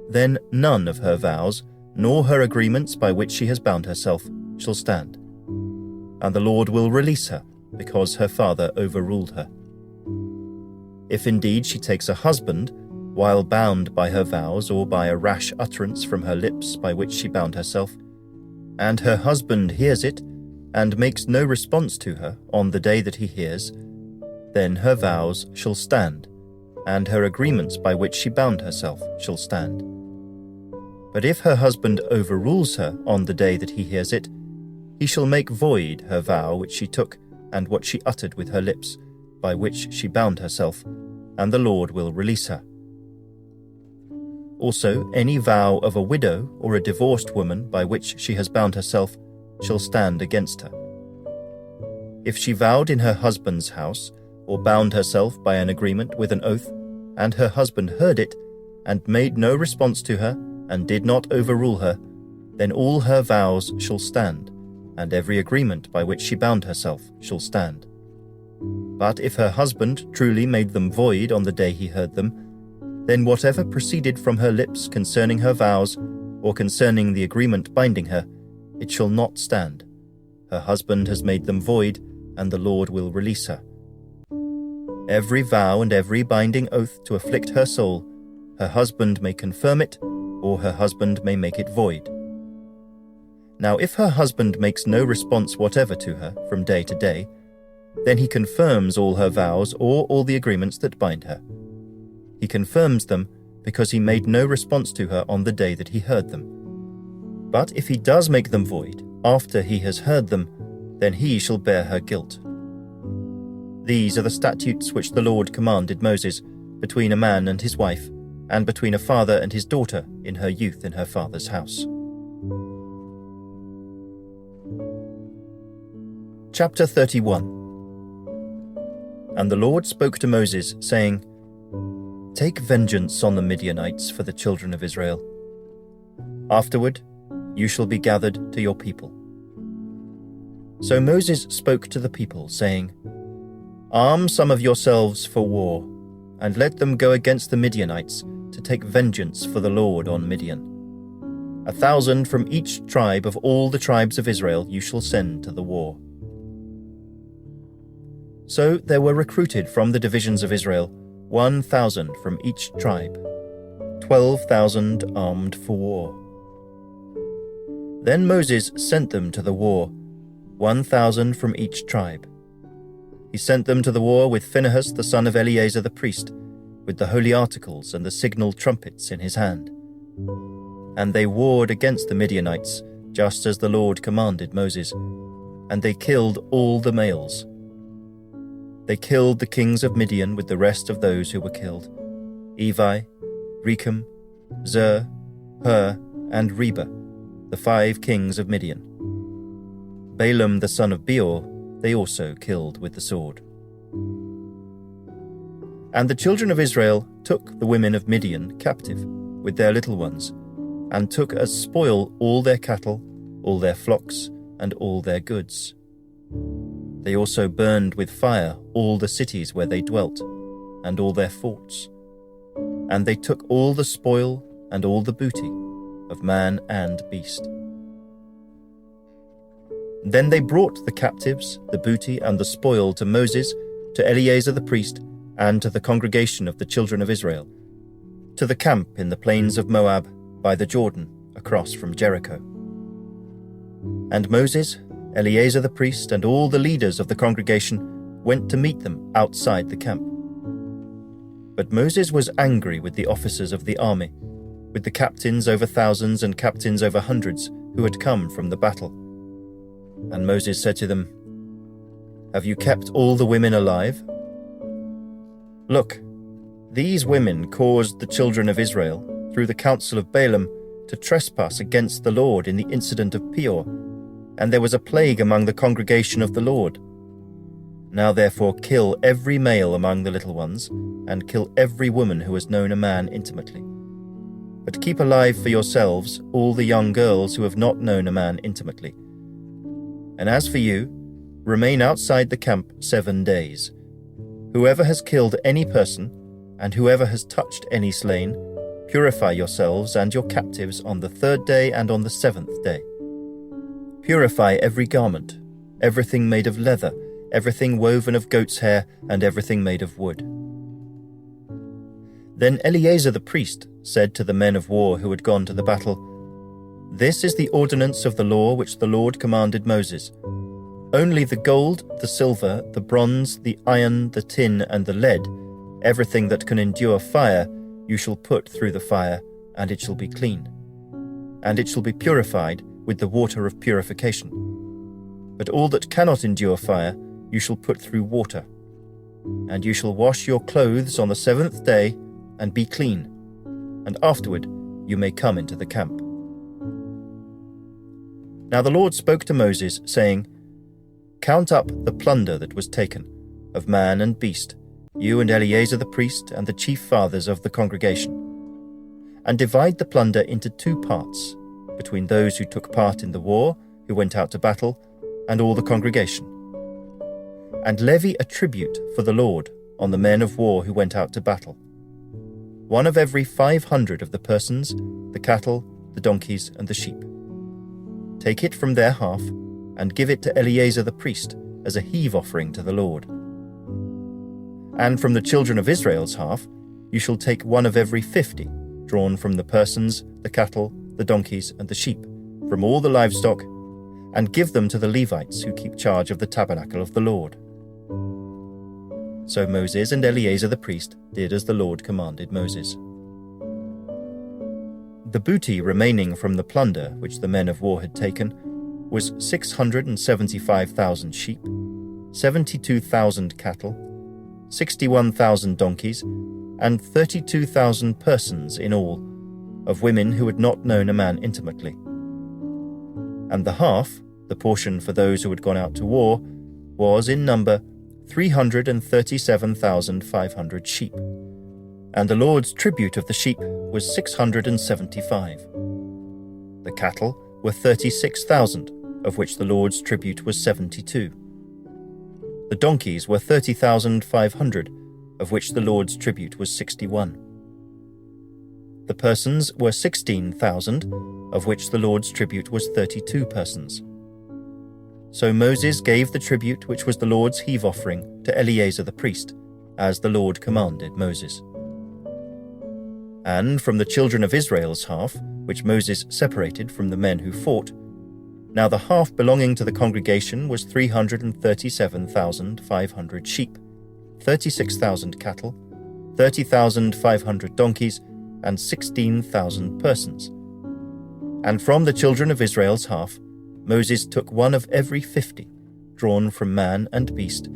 then none of her vows, nor her agreements by which she has bound herself, shall stand. And the Lord will release her, because her father overruled her. If indeed she takes a husband, while bound by her vows or by a rash utterance from her lips by which she bound herself, and her husband hears it, and makes no response to her on the day that he hears, then her vows shall stand, and her agreements by which she bound herself shall stand. But if her husband overrules her on the day that he hears it, he shall make void her vow which she took and what she uttered with her lips, by which she bound herself, and the Lord will release her. Also, any vow of a widow or a divorced woman by which she has bound herself shall stand against her. If she vowed in her husband's house, or bound herself by an agreement with an oath, and her husband heard it, and made no response to her, and did not overrule her, then all her vows shall stand, and every agreement by which she bound herself shall stand. But if her husband truly made them void on the day he heard them, then whatever proceeded from her lips concerning her vows, or concerning the agreement binding her, it shall not stand. Her husband has made them void, and the Lord will release her. Every vow and every binding oath to afflict her soul, her husband may confirm it, or her husband may make it void. Now if her husband makes no response whatever to her from day to day, then he confirms all her vows or all the agreements that bind her. He confirms them because he made no response to her on the day that he heard them. But if he does make them void after he has heard them, then he shall bear her guilt. These are the statutes which the Lord commanded Moses between a man and his wife, and between a father and his daughter in her youth in her father's house. Chapter 31. And the Lord spoke to Moses, saying, Take vengeance on the Midianites for the children of Israel. Afterward, you shall be gathered to your people. So Moses spoke to the people, saying, Arm some of yourselves for war, and let them go against the Midianites to take vengeance for the Lord on Midian. 1,000 from each tribe of all the tribes of Israel you shall send to the war. So there were recruited from the divisions of Israel 1,000 from each tribe, 12,000 armed for war. Then Moses sent them to the war, 1,000 from each tribe. He sent them to the war with Phinehas the son of Eleazar the priest, with the holy articles and the signal trumpets in his hand. And they warred against the Midianites, just as the Lord commanded Moses, and they killed all the males. They killed the kings of Midian with the rest of those who were killed, Evi, Rechem, Zur, Hur, and Reba, the 5 kings of Midian. Balaam the son of Beor they also killed with the sword. And the children of Israel took the women of Midian captive with their little ones, and took as spoil all their cattle, all their flocks, and all their goods. They also burned with fire all the cities where they dwelt, and all their forts. And they took all the spoil and all the booty of man and beast. Then they brought the captives, the booty, and the spoil to Moses, to Eleazar the priest, and to the congregation of the children of Israel, to the camp in the plains of Moab, by the Jordan, across from Jericho. And Moses, Eleazar the priest, and all the leaders of the congregation went to meet them outside the camp. But Moses was angry with the officers of the army, with the captains over thousands and captains over hundreds who had come from the battle. And Moses said to them, Have you kept all the women alive? Look, these women caused the children of Israel, through the counsel of Balaam, to trespass against the Lord in the incident of Peor, and there was a plague among the congregation of the Lord. Now therefore kill every male among the little ones, and kill every woman who has known a man intimately. But keep alive for yourselves all the young girls who have not known a man intimately. And as for you, remain outside the camp 7 days. Whoever has killed any person, and whoever has touched any slain, purify yourselves and your captives on the 3rd day and on the 7th day. Purify every garment, everything made of leather, everything woven of goat's hair, and everything made of wood. Then Eleazar the priest said to the men of war who had gone to the battle, "This is the ordinance of the law which the Lord commanded Moses. Only the gold, the silver, the bronze, the iron, the tin, and the lead, everything that can endure fire, you shall put through the fire, and it shall be clean. And it shall be purified with the water of purification. But all that cannot endure fire, you shall put through water. And you shall wash your clothes on the 7th day, and be clean, and afterward you may come into the camp." Now the Lord spoke to Moses, saying, "Count up the plunder that was taken, of man and beast, you and Eleazar the priest and the chief fathers of the congregation, and divide the plunder into 2 parts, between those who took part in the war, who went out to battle, and all the congregation. And levy a tribute for the Lord on the men of war who went out to battle. 1 of every 500 of the persons, the cattle, the donkeys, and the sheep. Take it from their half, and give it to Eleazar the priest as a heave offering to the Lord. And from the children of Israel's half, you shall take 1 of every 50, drawn from the persons, the cattle, the donkeys, and the sheep, from all the livestock, and give them to the Levites who keep charge of the tabernacle of the Lord." So Moses and Eleazar the priest did as the Lord commanded Moses. The booty remaining from the plunder which the men of war had taken was 675,000 sheep, 72,000 cattle, 61,000 donkeys, and 32,000 persons in all, of women who had not known a man intimately. And the half, the portion for those who had gone out to war, was in number 337,500 sheep, and the Lord's tribute of the sheep was 675. The cattle were 36,000, of which the Lord's tribute was 72. The donkeys were 30,500, of which the Lord's tribute was 61. The persons were 16,000, of which the Lord's tribute was 32 persons. So Moses gave the tribute which was the Lord's heave offering to Eleazar the priest, as the Lord commanded Moses. And from the children of Israel's half, which Moses separated from the men who fought, now the half belonging to the congregation was 337,500 sheep, 36,000 cattle, 30,500 donkeys, and 16,000 persons. And from the children of Israel's half, Moses took 1 of every 50, drawn from man and beast,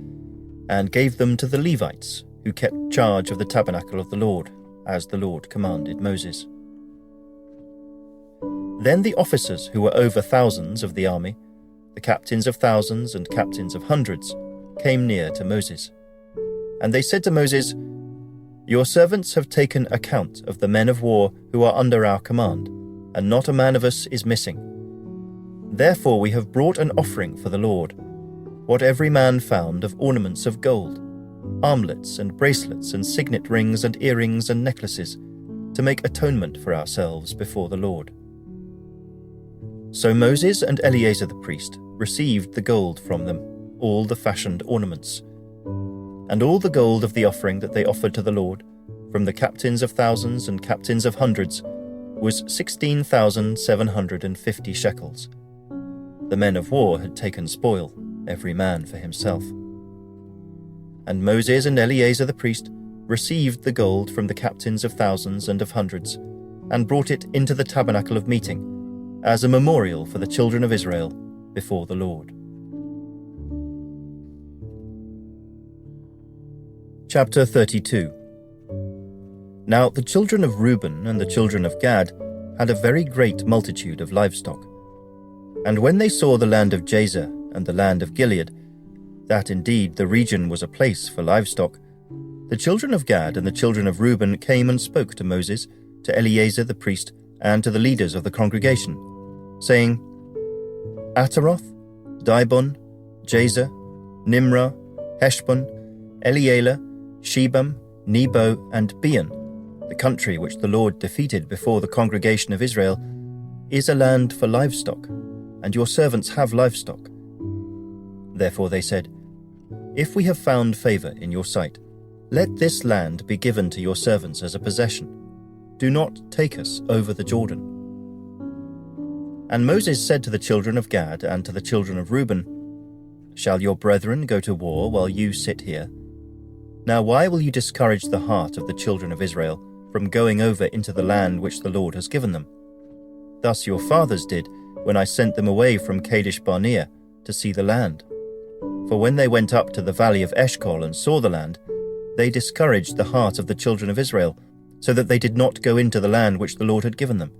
and gave them to the Levites, who kept charge of the tabernacle of the Lord, as the Lord commanded Moses. Then the officers who were over thousands of the army, the captains of thousands and captains of hundreds, came near to Moses. And they said to Moses, "Your servants have taken account of the men of war who are under our command, and not a man of us is missing. Therefore we have brought an offering for the Lord, what every man found of ornaments of gold, armlets and bracelets and signet rings and earrings and necklaces, to make atonement for ourselves before the Lord." So Moses and Eleazar the priest received the gold from them, all the fashioned ornaments, and all the gold of the offering that they offered to the Lord, from the captains of thousands and captains of hundreds, was 16,750 shekels. The men of war had taken spoil, every man for himself. And Moses and Eleazar the priest received the gold from the captains of thousands and of hundreds, and brought it into the tabernacle of meeting, as a memorial for the children of Israel before the Lord. Chapter 32. Now the children of Reuben and the children of Gad had a very great multitude of livestock. And when they saw the land of Jazer and the land of Gilead, that indeed the region was a place for livestock, the children of Gad and the children of Reuben came and spoke to Moses, to Eleazar the priest and to the leaders of the congregation, saying, Ataroth, Dibon, Jazer, Nimrah, Heshbon, Elealeh, Shebam, Nebo, and Beon, the country which the Lord defeated before the congregation of Israel, is a land for livestock, and your servants have livestock. Therefore they said, If we have found favor in your sight, let this land be given to your servants as a possession. Do not take us over the Jordan. And Moses said to the children of Gad and to the children of Reuben, Shall your brethren go to war while you sit here? Now why will you discourage the heart of the children of Israel from going over into the land which the Lord has given them? Thus your fathers did when I sent them away from Kadesh Barnea to see the land. For when they went up to the valley of Eshcol and saw the land, they discouraged the heart of the children of Israel, so that they did not go into the land which the Lord had given them.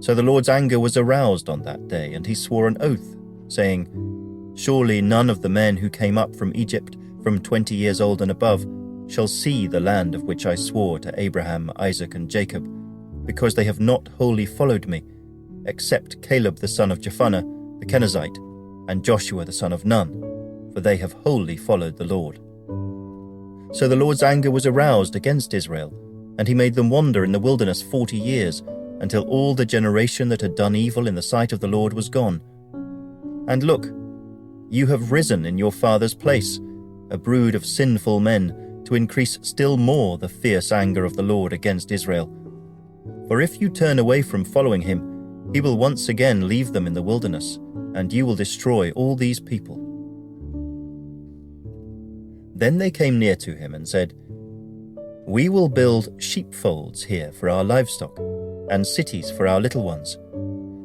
So the Lord's anger was aroused on that day, and he swore an oath, saying, Surely none of the men who came up from Egypt from 20 years old and above shall see the land of which I swore to Abraham, Isaac, and Jacob, because they have not wholly followed me, except Caleb the son of Jephunneh the Kenizzite, and Joshua the son of Nun, for they have wholly followed the Lord. So the Lord's anger was aroused against Israel, and he made them wander in the wilderness 40 years, until all the generation that had done evil in the sight of the Lord was gone. And look, you have risen in your father's place, a brood of sinful men, to increase still more the fierce anger of the Lord against Israel. For if you turn away from following him, he will once again leave them in the wilderness, and you will destroy all these people. Then they came near to him and said, We will build sheepfolds here for our livestock, and cities for our little ones.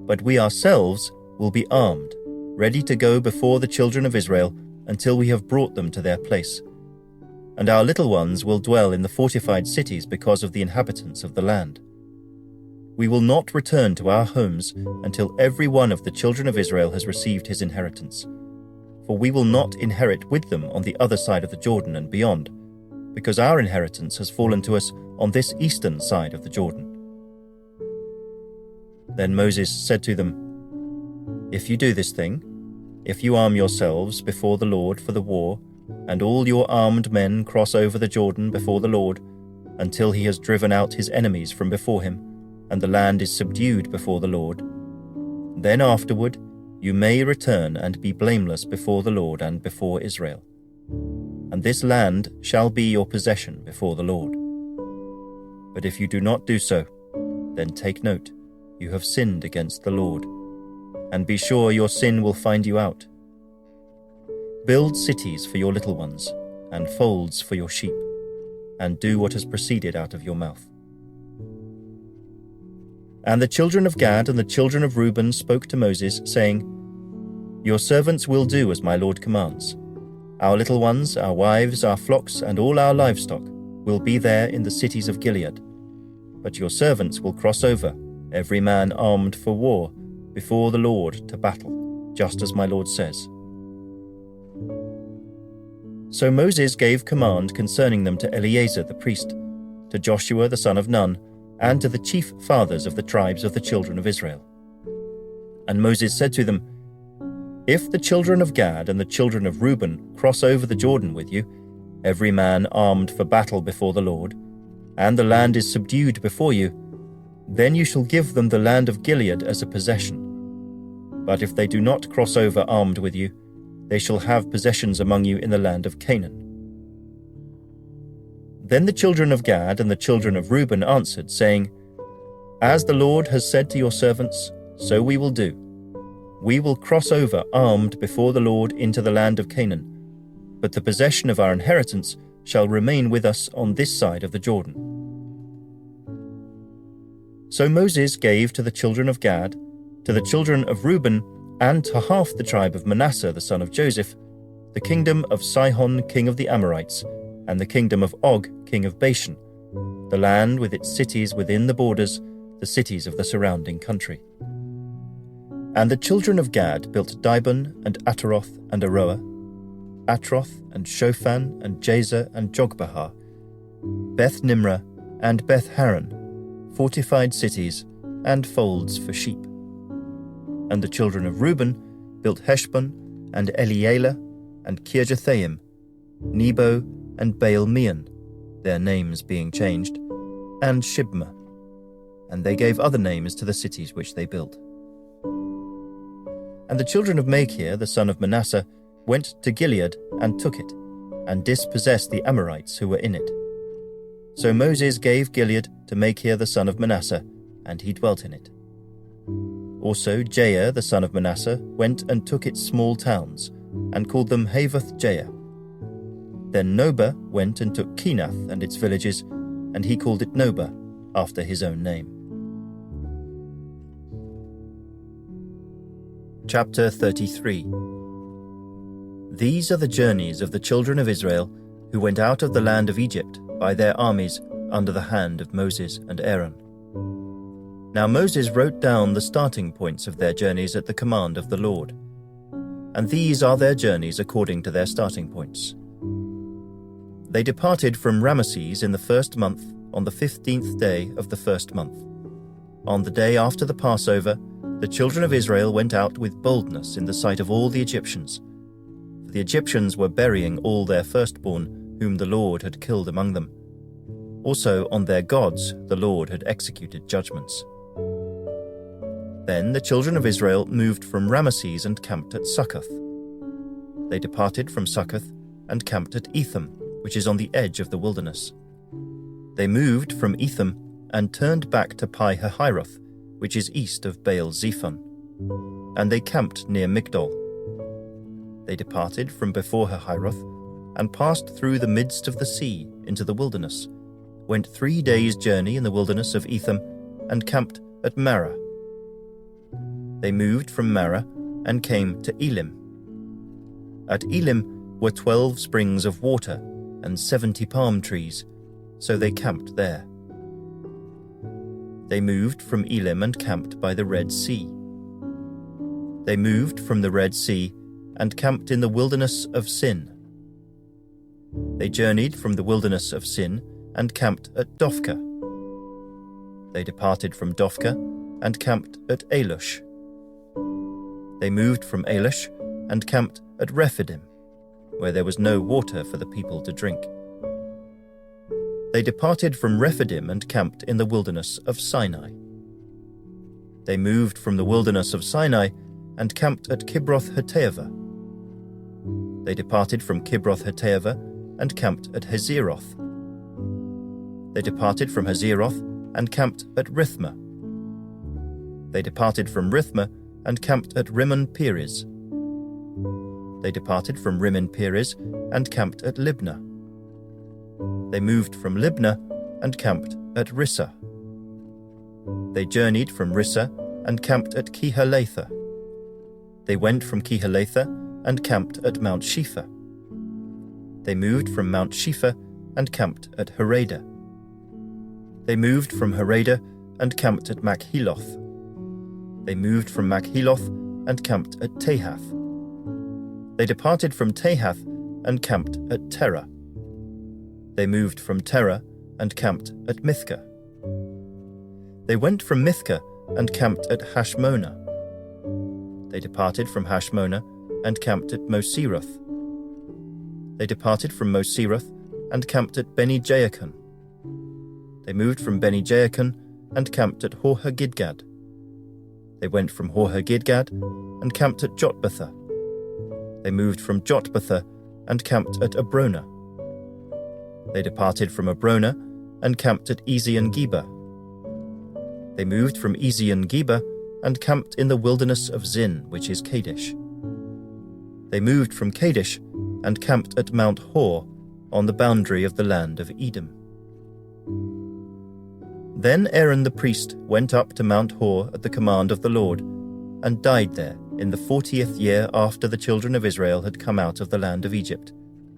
But we ourselves will be armed, ready to go before the children of Israel until we have brought them to their place. And our little ones will dwell in the fortified cities because of the inhabitants of the land. We will not return to our homes until every one of the children of Israel has received his inheritance. For we will not inherit with them on the other side of the Jordan and beyond, because our inheritance has fallen to us on this eastern side of the Jordan. Then Moses said to them, If you do this thing, if you arm yourselves before the Lord for the war, and all your armed men cross over the Jordan before the Lord, until he has driven out his enemies from before him, and the land is subdued before the Lord, then afterward you may return and be blameless before the Lord and before Israel. And this land shall be your possession before the Lord. But if you do not do so, then take note, you have sinned against the Lord, and be sure your sin will find you out. Build cities for your little ones, and folds for your sheep, and do what has proceeded out of your mouth. And the children of Gad and the children of Reuben spoke to Moses, saying, Your servants will do as my Lord commands. Our little ones, our wives, our flocks, and all our livestock will be there in the cities of Gilead. But your servants will cross over, every man armed for war, before the Lord to battle, just as my Lord says. So Moses gave command concerning them to Eleazar the priest, to Joshua the son of Nun, and to the chief fathers of the tribes of the children of Israel. And Moses said to them, If the children of Gad and the children of Reuben cross over the Jordan with you, every man armed for battle before the Lord, and the land is subdued before you, then you shall give them the land of Gilead as a possession. But if they do not cross over armed with you, they shall have possessions among you in the land of Canaan. Then the children of Gad and the children of Reuben answered, saying, As the Lord has said to your servants, so we will do. We will cross over armed before the Lord into the land of Canaan, but the possession of our inheritance shall remain with us on this side of the Jordan. So Moses gave to the children of Gad, to the children of Reuben, and to half the tribe of Manasseh the son of Joseph, the kingdom of Sihon king of the Amorites, and the kingdom of Og king of Bashan, the land with its cities within the borders, the cities of the surrounding country. And the children of Gad built Dibon and Ataroth and Aroah, Atroth and Shophan and Jazer and Jogbehar, Beth Nimrah and Beth Haran, fortified cities, and folds for sheep. And the children of Reuben built Heshbon, and Elealeh, and Kirjathaim, Nebo, and Baal-meon, their names being changed, and Shibmah. And they gave other names to the cities which they built. And the children of Machir, the son of Manasseh, went to Gilead and took it, and dispossessed the Amorites who were in it. So Moses gave Gilead to Machir the son of Manasseh, and he dwelt in it. Also Jair the son of Manasseh went and took its small towns, and called them Havoth-Jair. Then Nobah went and took Kenath and its villages, and he called it Nobah, after his own name. Chapter 33. These are the journeys of the children of Israel who went out of the land of Egypt by their armies under the hand of Moses and Aaron. Now Moses wrote down the starting points of their journeys at the command of the Lord. And these are their journeys according to their starting points. They departed from Ramesses in the first month, on the 15th day of the first month. On the day after the Passover, the children of Israel went out with boldness in the sight of all the Egyptians. For the Egyptians were burying all their firstborn, whom the Lord had killed among them. Also on their gods the Lord had executed judgments. Then the children of Israel moved from Ramesses and camped at Succoth. They departed from Succoth and camped at Etham, which is on the edge of the wilderness. They moved from Etham and turned back to Pi-hahiroth, which is east of Baal-zephon, and they camped near Migdol. They departed from before Hahiroth and passed through the midst of the sea into the wilderness, went 3 days' journey in the wilderness of Etham, and camped at Marah. They moved from Marah and came to Elim. At Elim were 12 springs of water and 70 palm trees, so they camped there. They moved from Elim and camped by the Red Sea. They moved from the Red Sea and camped in the wilderness of Sin. They journeyed from the wilderness of Sin and camped at Dophkah. They departed from Dophkah and camped at Alush. They moved from Alush and camped at Rephidim, where there was no water for the people to drink. They departed from Rephidim and camped in the wilderness of Sinai. They moved from the wilderness of Sinai and camped at Kibroth-Hattaavah. They departed from Kibroth-Hattaavah and camped at Hazeroth. They departed from Hazeroth and camped at Rithmah. They departed from Rithmah and camped at Rimmon-Perez. They departed from Rimmon-Perez and camped at Libnah. They moved from Libnah and camped at Rissah. They journeyed from Rissah and camped at Kehalatha. They went from Kehalatha and camped at Mount Shepha. They moved from Mount Shepha and camped at Haradah. They moved from Haradah and camped at Makheloth. They moved from Makheloth and camped at Tahath. They departed from Tahath and camped at Terah. They moved from Terah and camped at Mithkah. They went from Mithkah and camped at Hashmonah. They departed from Hashmonah and camped at Moseroth. They departed from Moseroth and camped at Beni-Jaakon. They moved from Beni-Jaakon and camped at Hor-Haggidgad. They went from Hor-Haggidgad and camped at Jotbathah. They moved from Jotbathah and camped at Abrona. They departed from Abrona and camped at Ezion-Geber. They moved from Ezion-Geber and camped in the wilderness of Zin, which is Kadesh. They moved from Kadesh and camped at Mount Hor, on the boundary of the land of Edom. Then Aaron the priest went up to Mount Hor at the command of the Lord, and died there in the 40th year after the children of Israel had come out of the land of Egypt,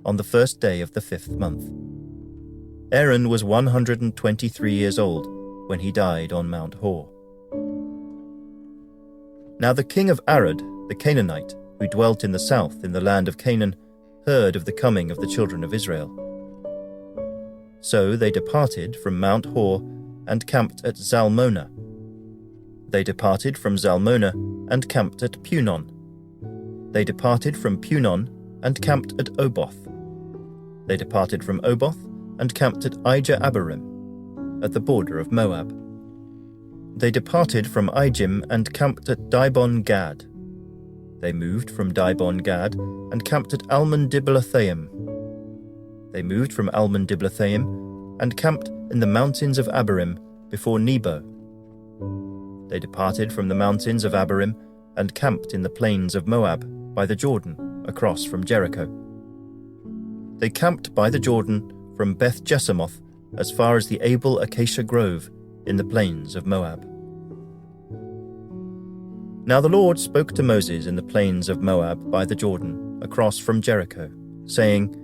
on the first day of the 5th month. Aaron was 123 years old when he died on Mount Hor. Now the king of Arad, the Canaanite, who dwelt in the south in the land of Canaan, heard of the coming of the children of Israel. So they departed from Mount Hor and camped at Zalmonah. They departed from Zalmonah and camped at Punon. They departed from Punon and camped at Oboth. They departed from Oboth and camped at Ijah-Abarim, at the border of Moab. They departed from Ijim and camped at Dibon-Gad. They moved from Dibon-Gad and camped at Almon-Diblathaim. They moved from Almon-Diblathaim and camped in the mountains of Abarim before Nebo. They departed from the mountains of Abarim and camped in the plains of Moab by the Jordan, across from Jericho. They camped by the Jordan from Beth Jesimoth as far as the Abel Acacia Grove in the plains of Moab. Now the Lord spoke to Moses in the plains of Moab by the Jordan, across from Jericho, saying,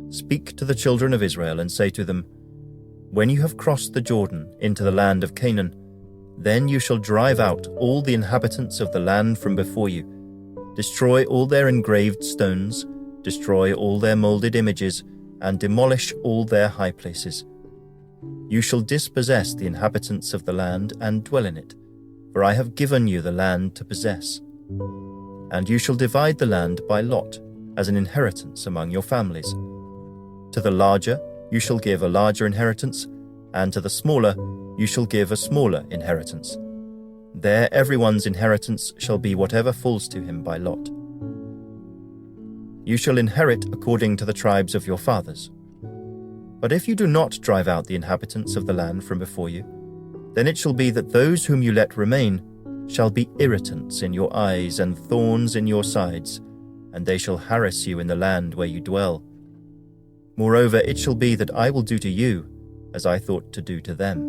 "Speak to the children of Israel and say to them, When you have crossed the Jordan into the land of Canaan, then you shall drive out all the inhabitants of the land from before you, destroy all their engraved stones, destroy all their moulded images, and demolish all their high places. You shall dispossess the inhabitants of the land and dwell in it, for I have given you the land to possess. And you shall divide the land by lot, as an inheritance among your families. To the larger you shall give a larger inheritance, and to the smaller you shall give a smaller inheritance. There everyone's inheritance shall be whatever falls to him by lot. You shall inherit according to the tribes of your fathers. But if you do not drive out the inhabitants of the land from before you, then it shall be that those whom you let remain shall be irritants in your eyes and thorns in your sides, and they shall harass you in the land where you dwell. Moreover, it shall be that I will do to you as I thought to do to them."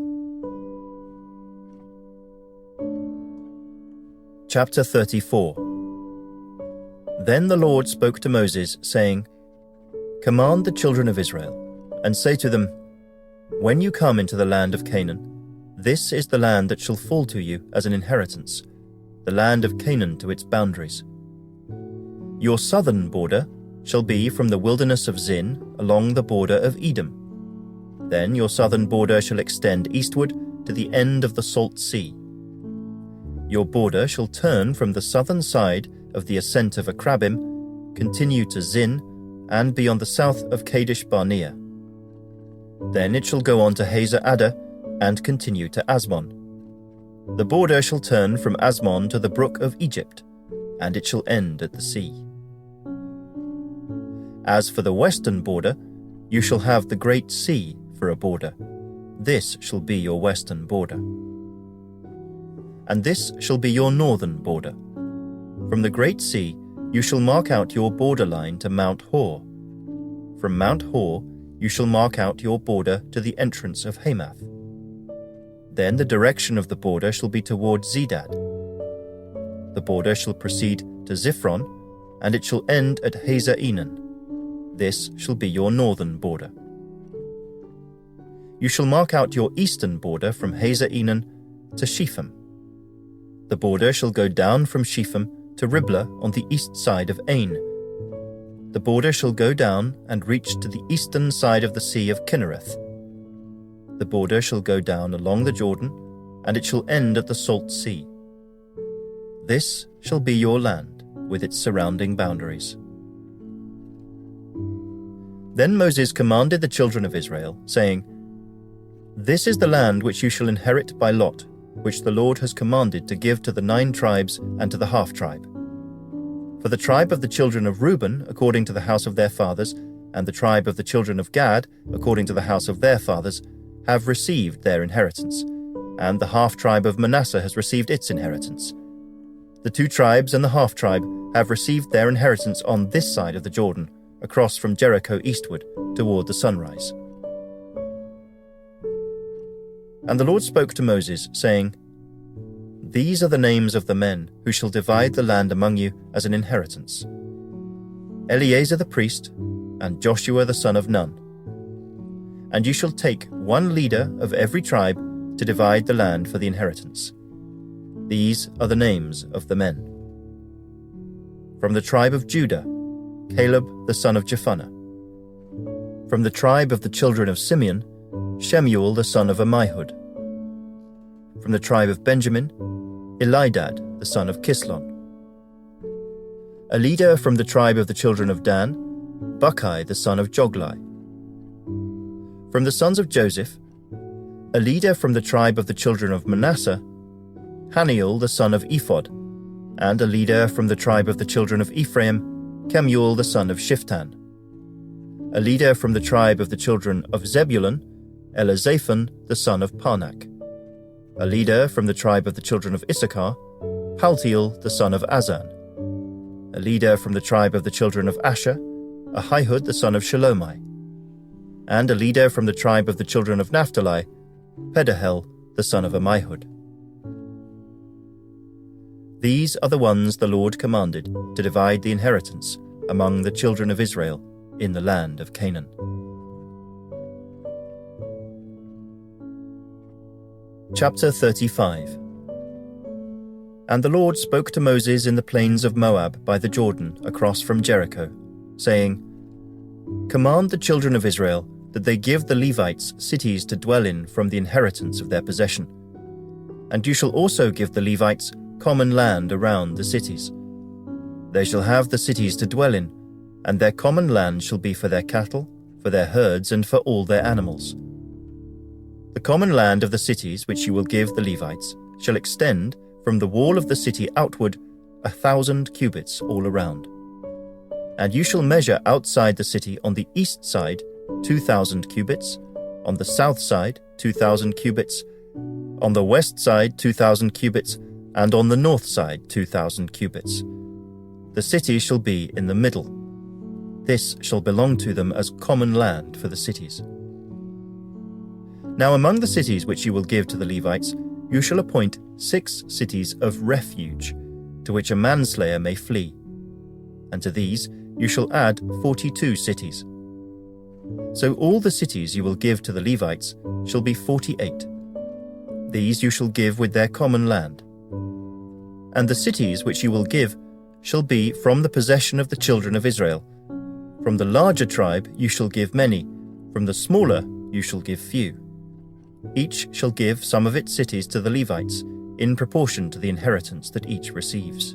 Chapter 34. Then the Lord spoke to Moses, saying, "Command the children of Israel, and say to them, When you come into the land of Canaan, this is the land that shall fall to you as an inheritance, the land of Canaan to its boundaries. Your southern border shall be from the wilderness of Zin along the border of Edom. Then your southern border shall extend eastward to the end of the Salt Sea. Your border shall turn from the southern side of the ascent of Akrabim, continue to Zin, and be on the south of Kadesh Barnea. Then it shall go on to Hazar Adda, and continue to Asmon. The border shall turn from Asmon to the brook of Egypt, and it shall end at the sea. As for the western border, you shall have the great sea for a border. This shall be your western border. And this shall be your northern border. From the great sea you shall mark out your borderline to Mount Hor. From Mount Hor you shall mark out your border to the entrance of Hamath. Then the direction of the border shall be toward Zedad. The border shall proceed to Ziphron, and it shall end at Hazar Enan. This shall be your northern border. You shall mark out your eastern border from Hazar Enan to Shepham. The border shall go down from Shepham to Riblah on the east side of Ain. The border shall go down and reach to the eastern side of the Sea of Kinnereth. The border shall go down along the Jordan, and it shall end at the Salt Sea. This shall be your land, with its surrounding boundaries. Then Moses commanded the children of Israel, saying, This is the land which you shall inherit by lot, which the Lord has commanded to give to the 9 tribes and to the half-tribe. For the tribe of the children of Reuben, according to the house of their fathers, and the tribe of the children of Gad, according to the house of their fathers, have received their inheritance, and the half-tribe of Manasseh has received its inheritance. The 2 tribes and the half-tribe have received their inheritance on this side of the Jordan, across from Jericho eastward, toward the sunrise. And the Lord spoke to Moses, saying, These are the names of the men who shall divide the land among you as an inheritance: Eleazar the priest, and Joshua the son of Nun. And you shall take 1 leader of every tribe to divide the land for the inheritance. These are the names of the men. From the tribe of Judah, Caleb the son of Jephunneh. From the tribe of the children of Simeon, Shemuel the son of Ammihud. From the tribe of Benjamin, Elidad, the son of Kislon. A leader from the tribe of the children of Dan, Buckai, the son of Joglai. From the sons of Joseph, a leader from the tribe of the children of Manasseh, Haniel, the son of Ephod, and a leader from the tribe of the children of Ephraim, Kemuel, the son of Shiftan. A leader from the tribe of the children of Zebulun, Elizaphan, the son of Parnak. A leader from the tribe of the children of Issachar, Paltiel, the son of Azan. A leader from the tribe of the children of Asher, Ahihud, the son of Shalomai. And a leader from the tribe of the children of Naphtali, Pedahel, the son of Ammihud. These are the ones the Lord commanded to divide the inheritance among the children of Israel in the land of Canaan. Chapter 35. And the Lord spoke to Moses in the plains of Moab by the Jordan across from Jericho, saying, Command the children of Israel that they give the Levites cities to dwell in from the inheritance of their possession. And you shall also give the Levites common land around the cities. They shall have the cities to dwell in, and their common land shall be for their cattle, for their herds, and for all their animals. The common land of the cities which you will give the Levites shall extend from the wall of the city outward 1,000 cubits all around. And you shall measure outside the city on the east side 2,000 cubits, on the south side 2,000 cubits, on the west side 2,000 cubits, and on the north side 2,000 cubits. The city shall be in the middle. This shall belong to them as common land for the cities. Now among the cities which you will give to the Levites, you shall appoint 6 cities of refuge, to which a manslayer may flee. And to these you shall add 42 cities. So all the cities you will give to the Levites shall be 48. These you shall give with their common land. And the cities which you will give shall be from the possession of the children of Israel. From the larger tribe you shall give many, from the smaller you shall give few. Each shall give some of its cities to the Levites, in proportion to the inheritance that each receives.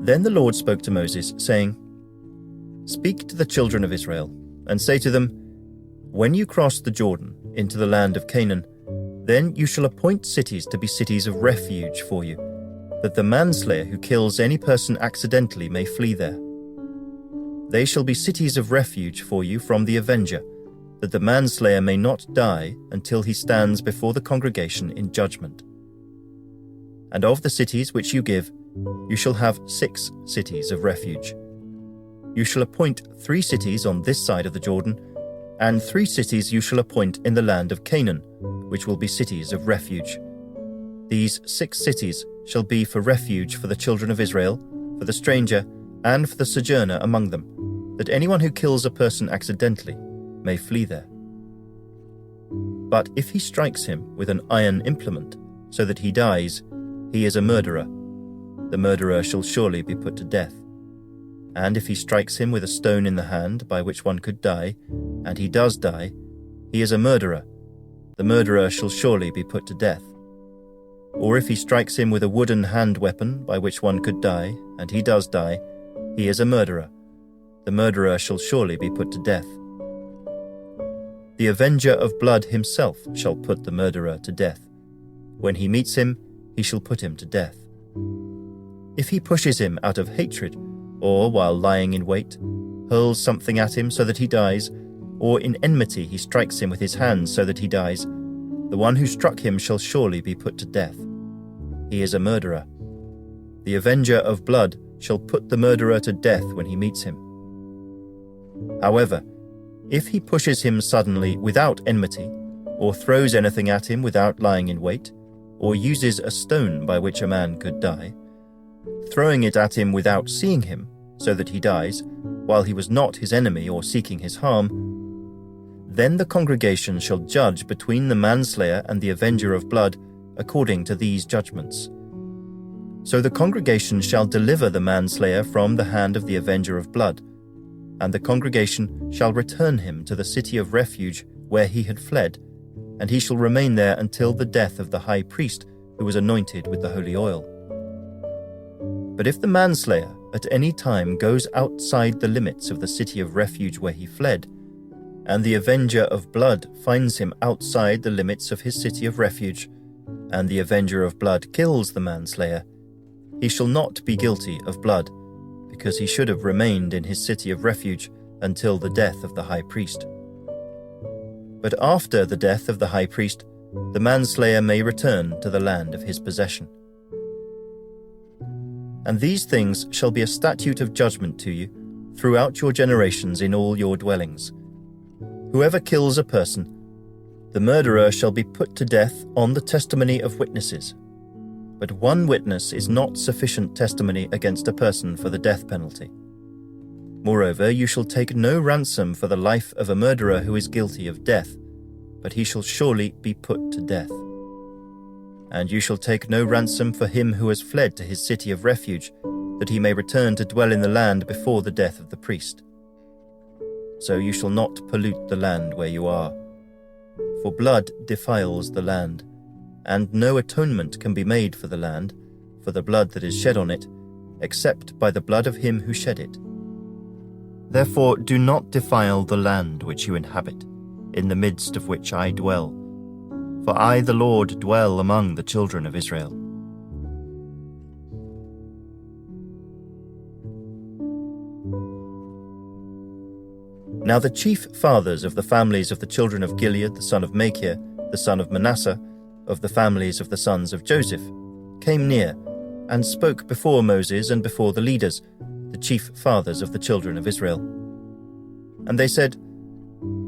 Then the Lord spoke to Moses, saying, Speak to the children of Israel, and say to them, When you cross the Jordan into the land of Canaan, then you shall appoint cities to be cities of refuge for you, that the manslayer who kills any person accidentally may flee there. They shall be cities of refuge for you from the avenger, that the manslayer may not die until he stands before the congregation in judgment. And of the cities which you give, you shall have 6 cities of refuge. You shall appoint 3 cities on this side of the Jordan, and 3 cities you shall appoint in the land of Canaan, which will be cities of refuge. These 6 cities shall be for refuge for the children of Israel, for the stranger, and for the sojourner among them, that anyone who kills a person accidentally may flee there. But if he strikes him with an iron implement, so that he dies, he is a murderer. The murderer shall surely be put to death. And if he strikes him with a stone in the hand by which one could die, and he does die, he is a murderer. The murderer shall surely be put to death. Or if he strikes him with a wooden hand weapon by which one could die, and he does die, he is a murderer. The murderer shall surely be put to death. The avenger of blood himself shall put the murderer to death. When he meets him, he shall put him to death. If he pushes him out of hatred, or while lying in wait, hurls something at him so that he dies, or in enmity he strikes him with his hands so that he dies, the one who struck him shall surely be put to death. He is a murderer. The avenger of blood shall put the murderer to death when he meets him. However, if he pushes him suddenly without enmity, or throws anything at him without lying in wait, or uses a stone by which a man could die, throwing it at him without seeing him, so that he dies, while he was not his enemy or seeking his harm, then the congregation shall judge between the manslayer and the avenger of blood according to these judgments. So the congregation shall deliver the manslayer from the hand of the avenger of blood, and the congregation shall return him to the city of refuge where he had fled, and he shall remain there until the death of the high priest who was anointed with the holy oil. But if the manslayer at any time goes outside the limits of the city of refuge where he fled, and the avenger of blood finds him outside the limits of his city of refuge, and the avenger of blood kills the manslayer, he shall not be guilty of blood, because he should have remained in his city of refuge until the death of the high priest. But after the death of the high priest, the manslayer may return to the land of his possession. And these things shall be a statute of judgment to you throughout your generations in all your dwellings. Whoever kills a person, the murderer shall be put to death on the testimony of witnesses. But one witness is not sufficient testimony against a person for the death penalty. Moreover, you shall take no ransom for the life of a murderer who is guilty of death, but he shall surely be put to death. And you shall take no ransom for him who has fled to his city of refuge, that he may return to dwell in the land before the death of the priest. So you shall not pollute the land where you are. For blood defiles the land, and no atonement can be made for the land, for the blood that is shed on it, except by the blood of him who shed it. Therefore do not defile the land which you inhabit, in the midst of which I dwell. For I, the Lord, dwell among the children of Israel. Now the chief fathers of the families of the children of Gilead, the son of Machir, the son of Manasseh, of the families of the sons of Joseph, came near, and spoke before Moses and before the leaders, the chief fathers of the children of Israel. And they said,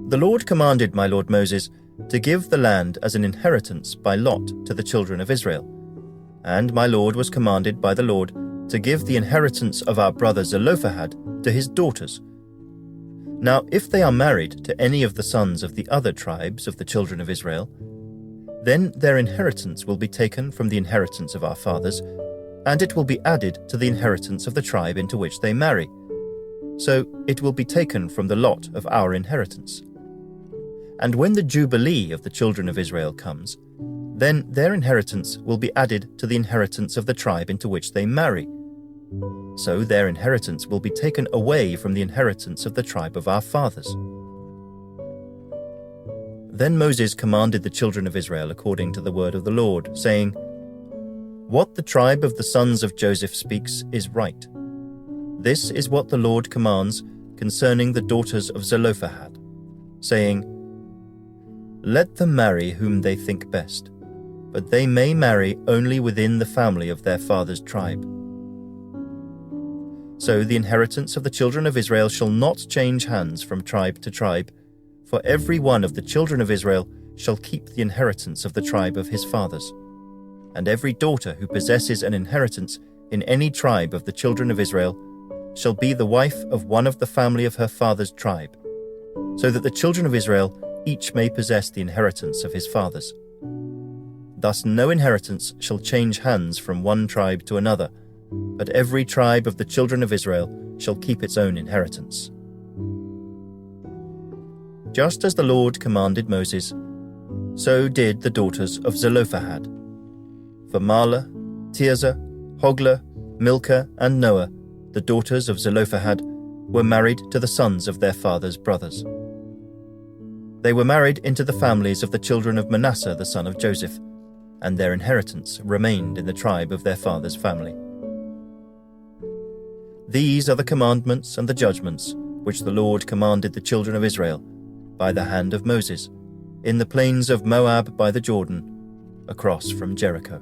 The Lord commanded my lord Moses to give the land as an inheritance by lot to the children of Israel. And my lord was commanded by the Lord to give the inheritance of our brother Zelophehad to his daughters. Now if they are married to any of the sons of the other tribes of the children of Israel, then their inheritance will be taken from the inheritance of our fathers, and it will be added to the inheritance of the tribe into which they marry. So it will be taken from the lot of our inheritance. And when the Jubilee of the children of Israel comes, then their inheritance will be added to the inheritance of the tribe into which they marry. So their inheritance will be taken away from the inheritance of the tribe of our fathers. Then Moses commanded the children of Israel according to the word of the Lord, saying, What the tribe of the sons of Joseph speaks is right. This is what the Lord commands concerning the daughters of Zelophehad, saying, Let them marry whom they think best, but they may marry only within the family of their father's tribe. So the inheritance of the children of Israel shall not change hands from tribe to tribe, for every one of the children of Israel shall keep the inheritance of the tribe of his fathers. And every daughter who possesses an inheritance in any tribe of the children of Israel shall be the wife of one of the family of her father's tribe, so that the children of Israel each may possess the inheritance of his fathers. Thus no inheritance shall change hands from one tribe to another, but every tribe of the children of Israel shall keep its own inheritance. Just as the Lord commanded Moses, so did the daughters of Zelophehad. For Mahlah, Tirzah, Hoglah, Milcah, and Noah, the daughters of Zelophehad, were married to the sons of their father's brothers. They were married into the families of the children of Manasseh the son of Joseph, and their inheritance remained in the tribe of their father's family. These are the commandments and the judgments which the Lord commanded the children of Israel by the hand of Moses, in the plains of Moab by the Jordan, across from Jericho.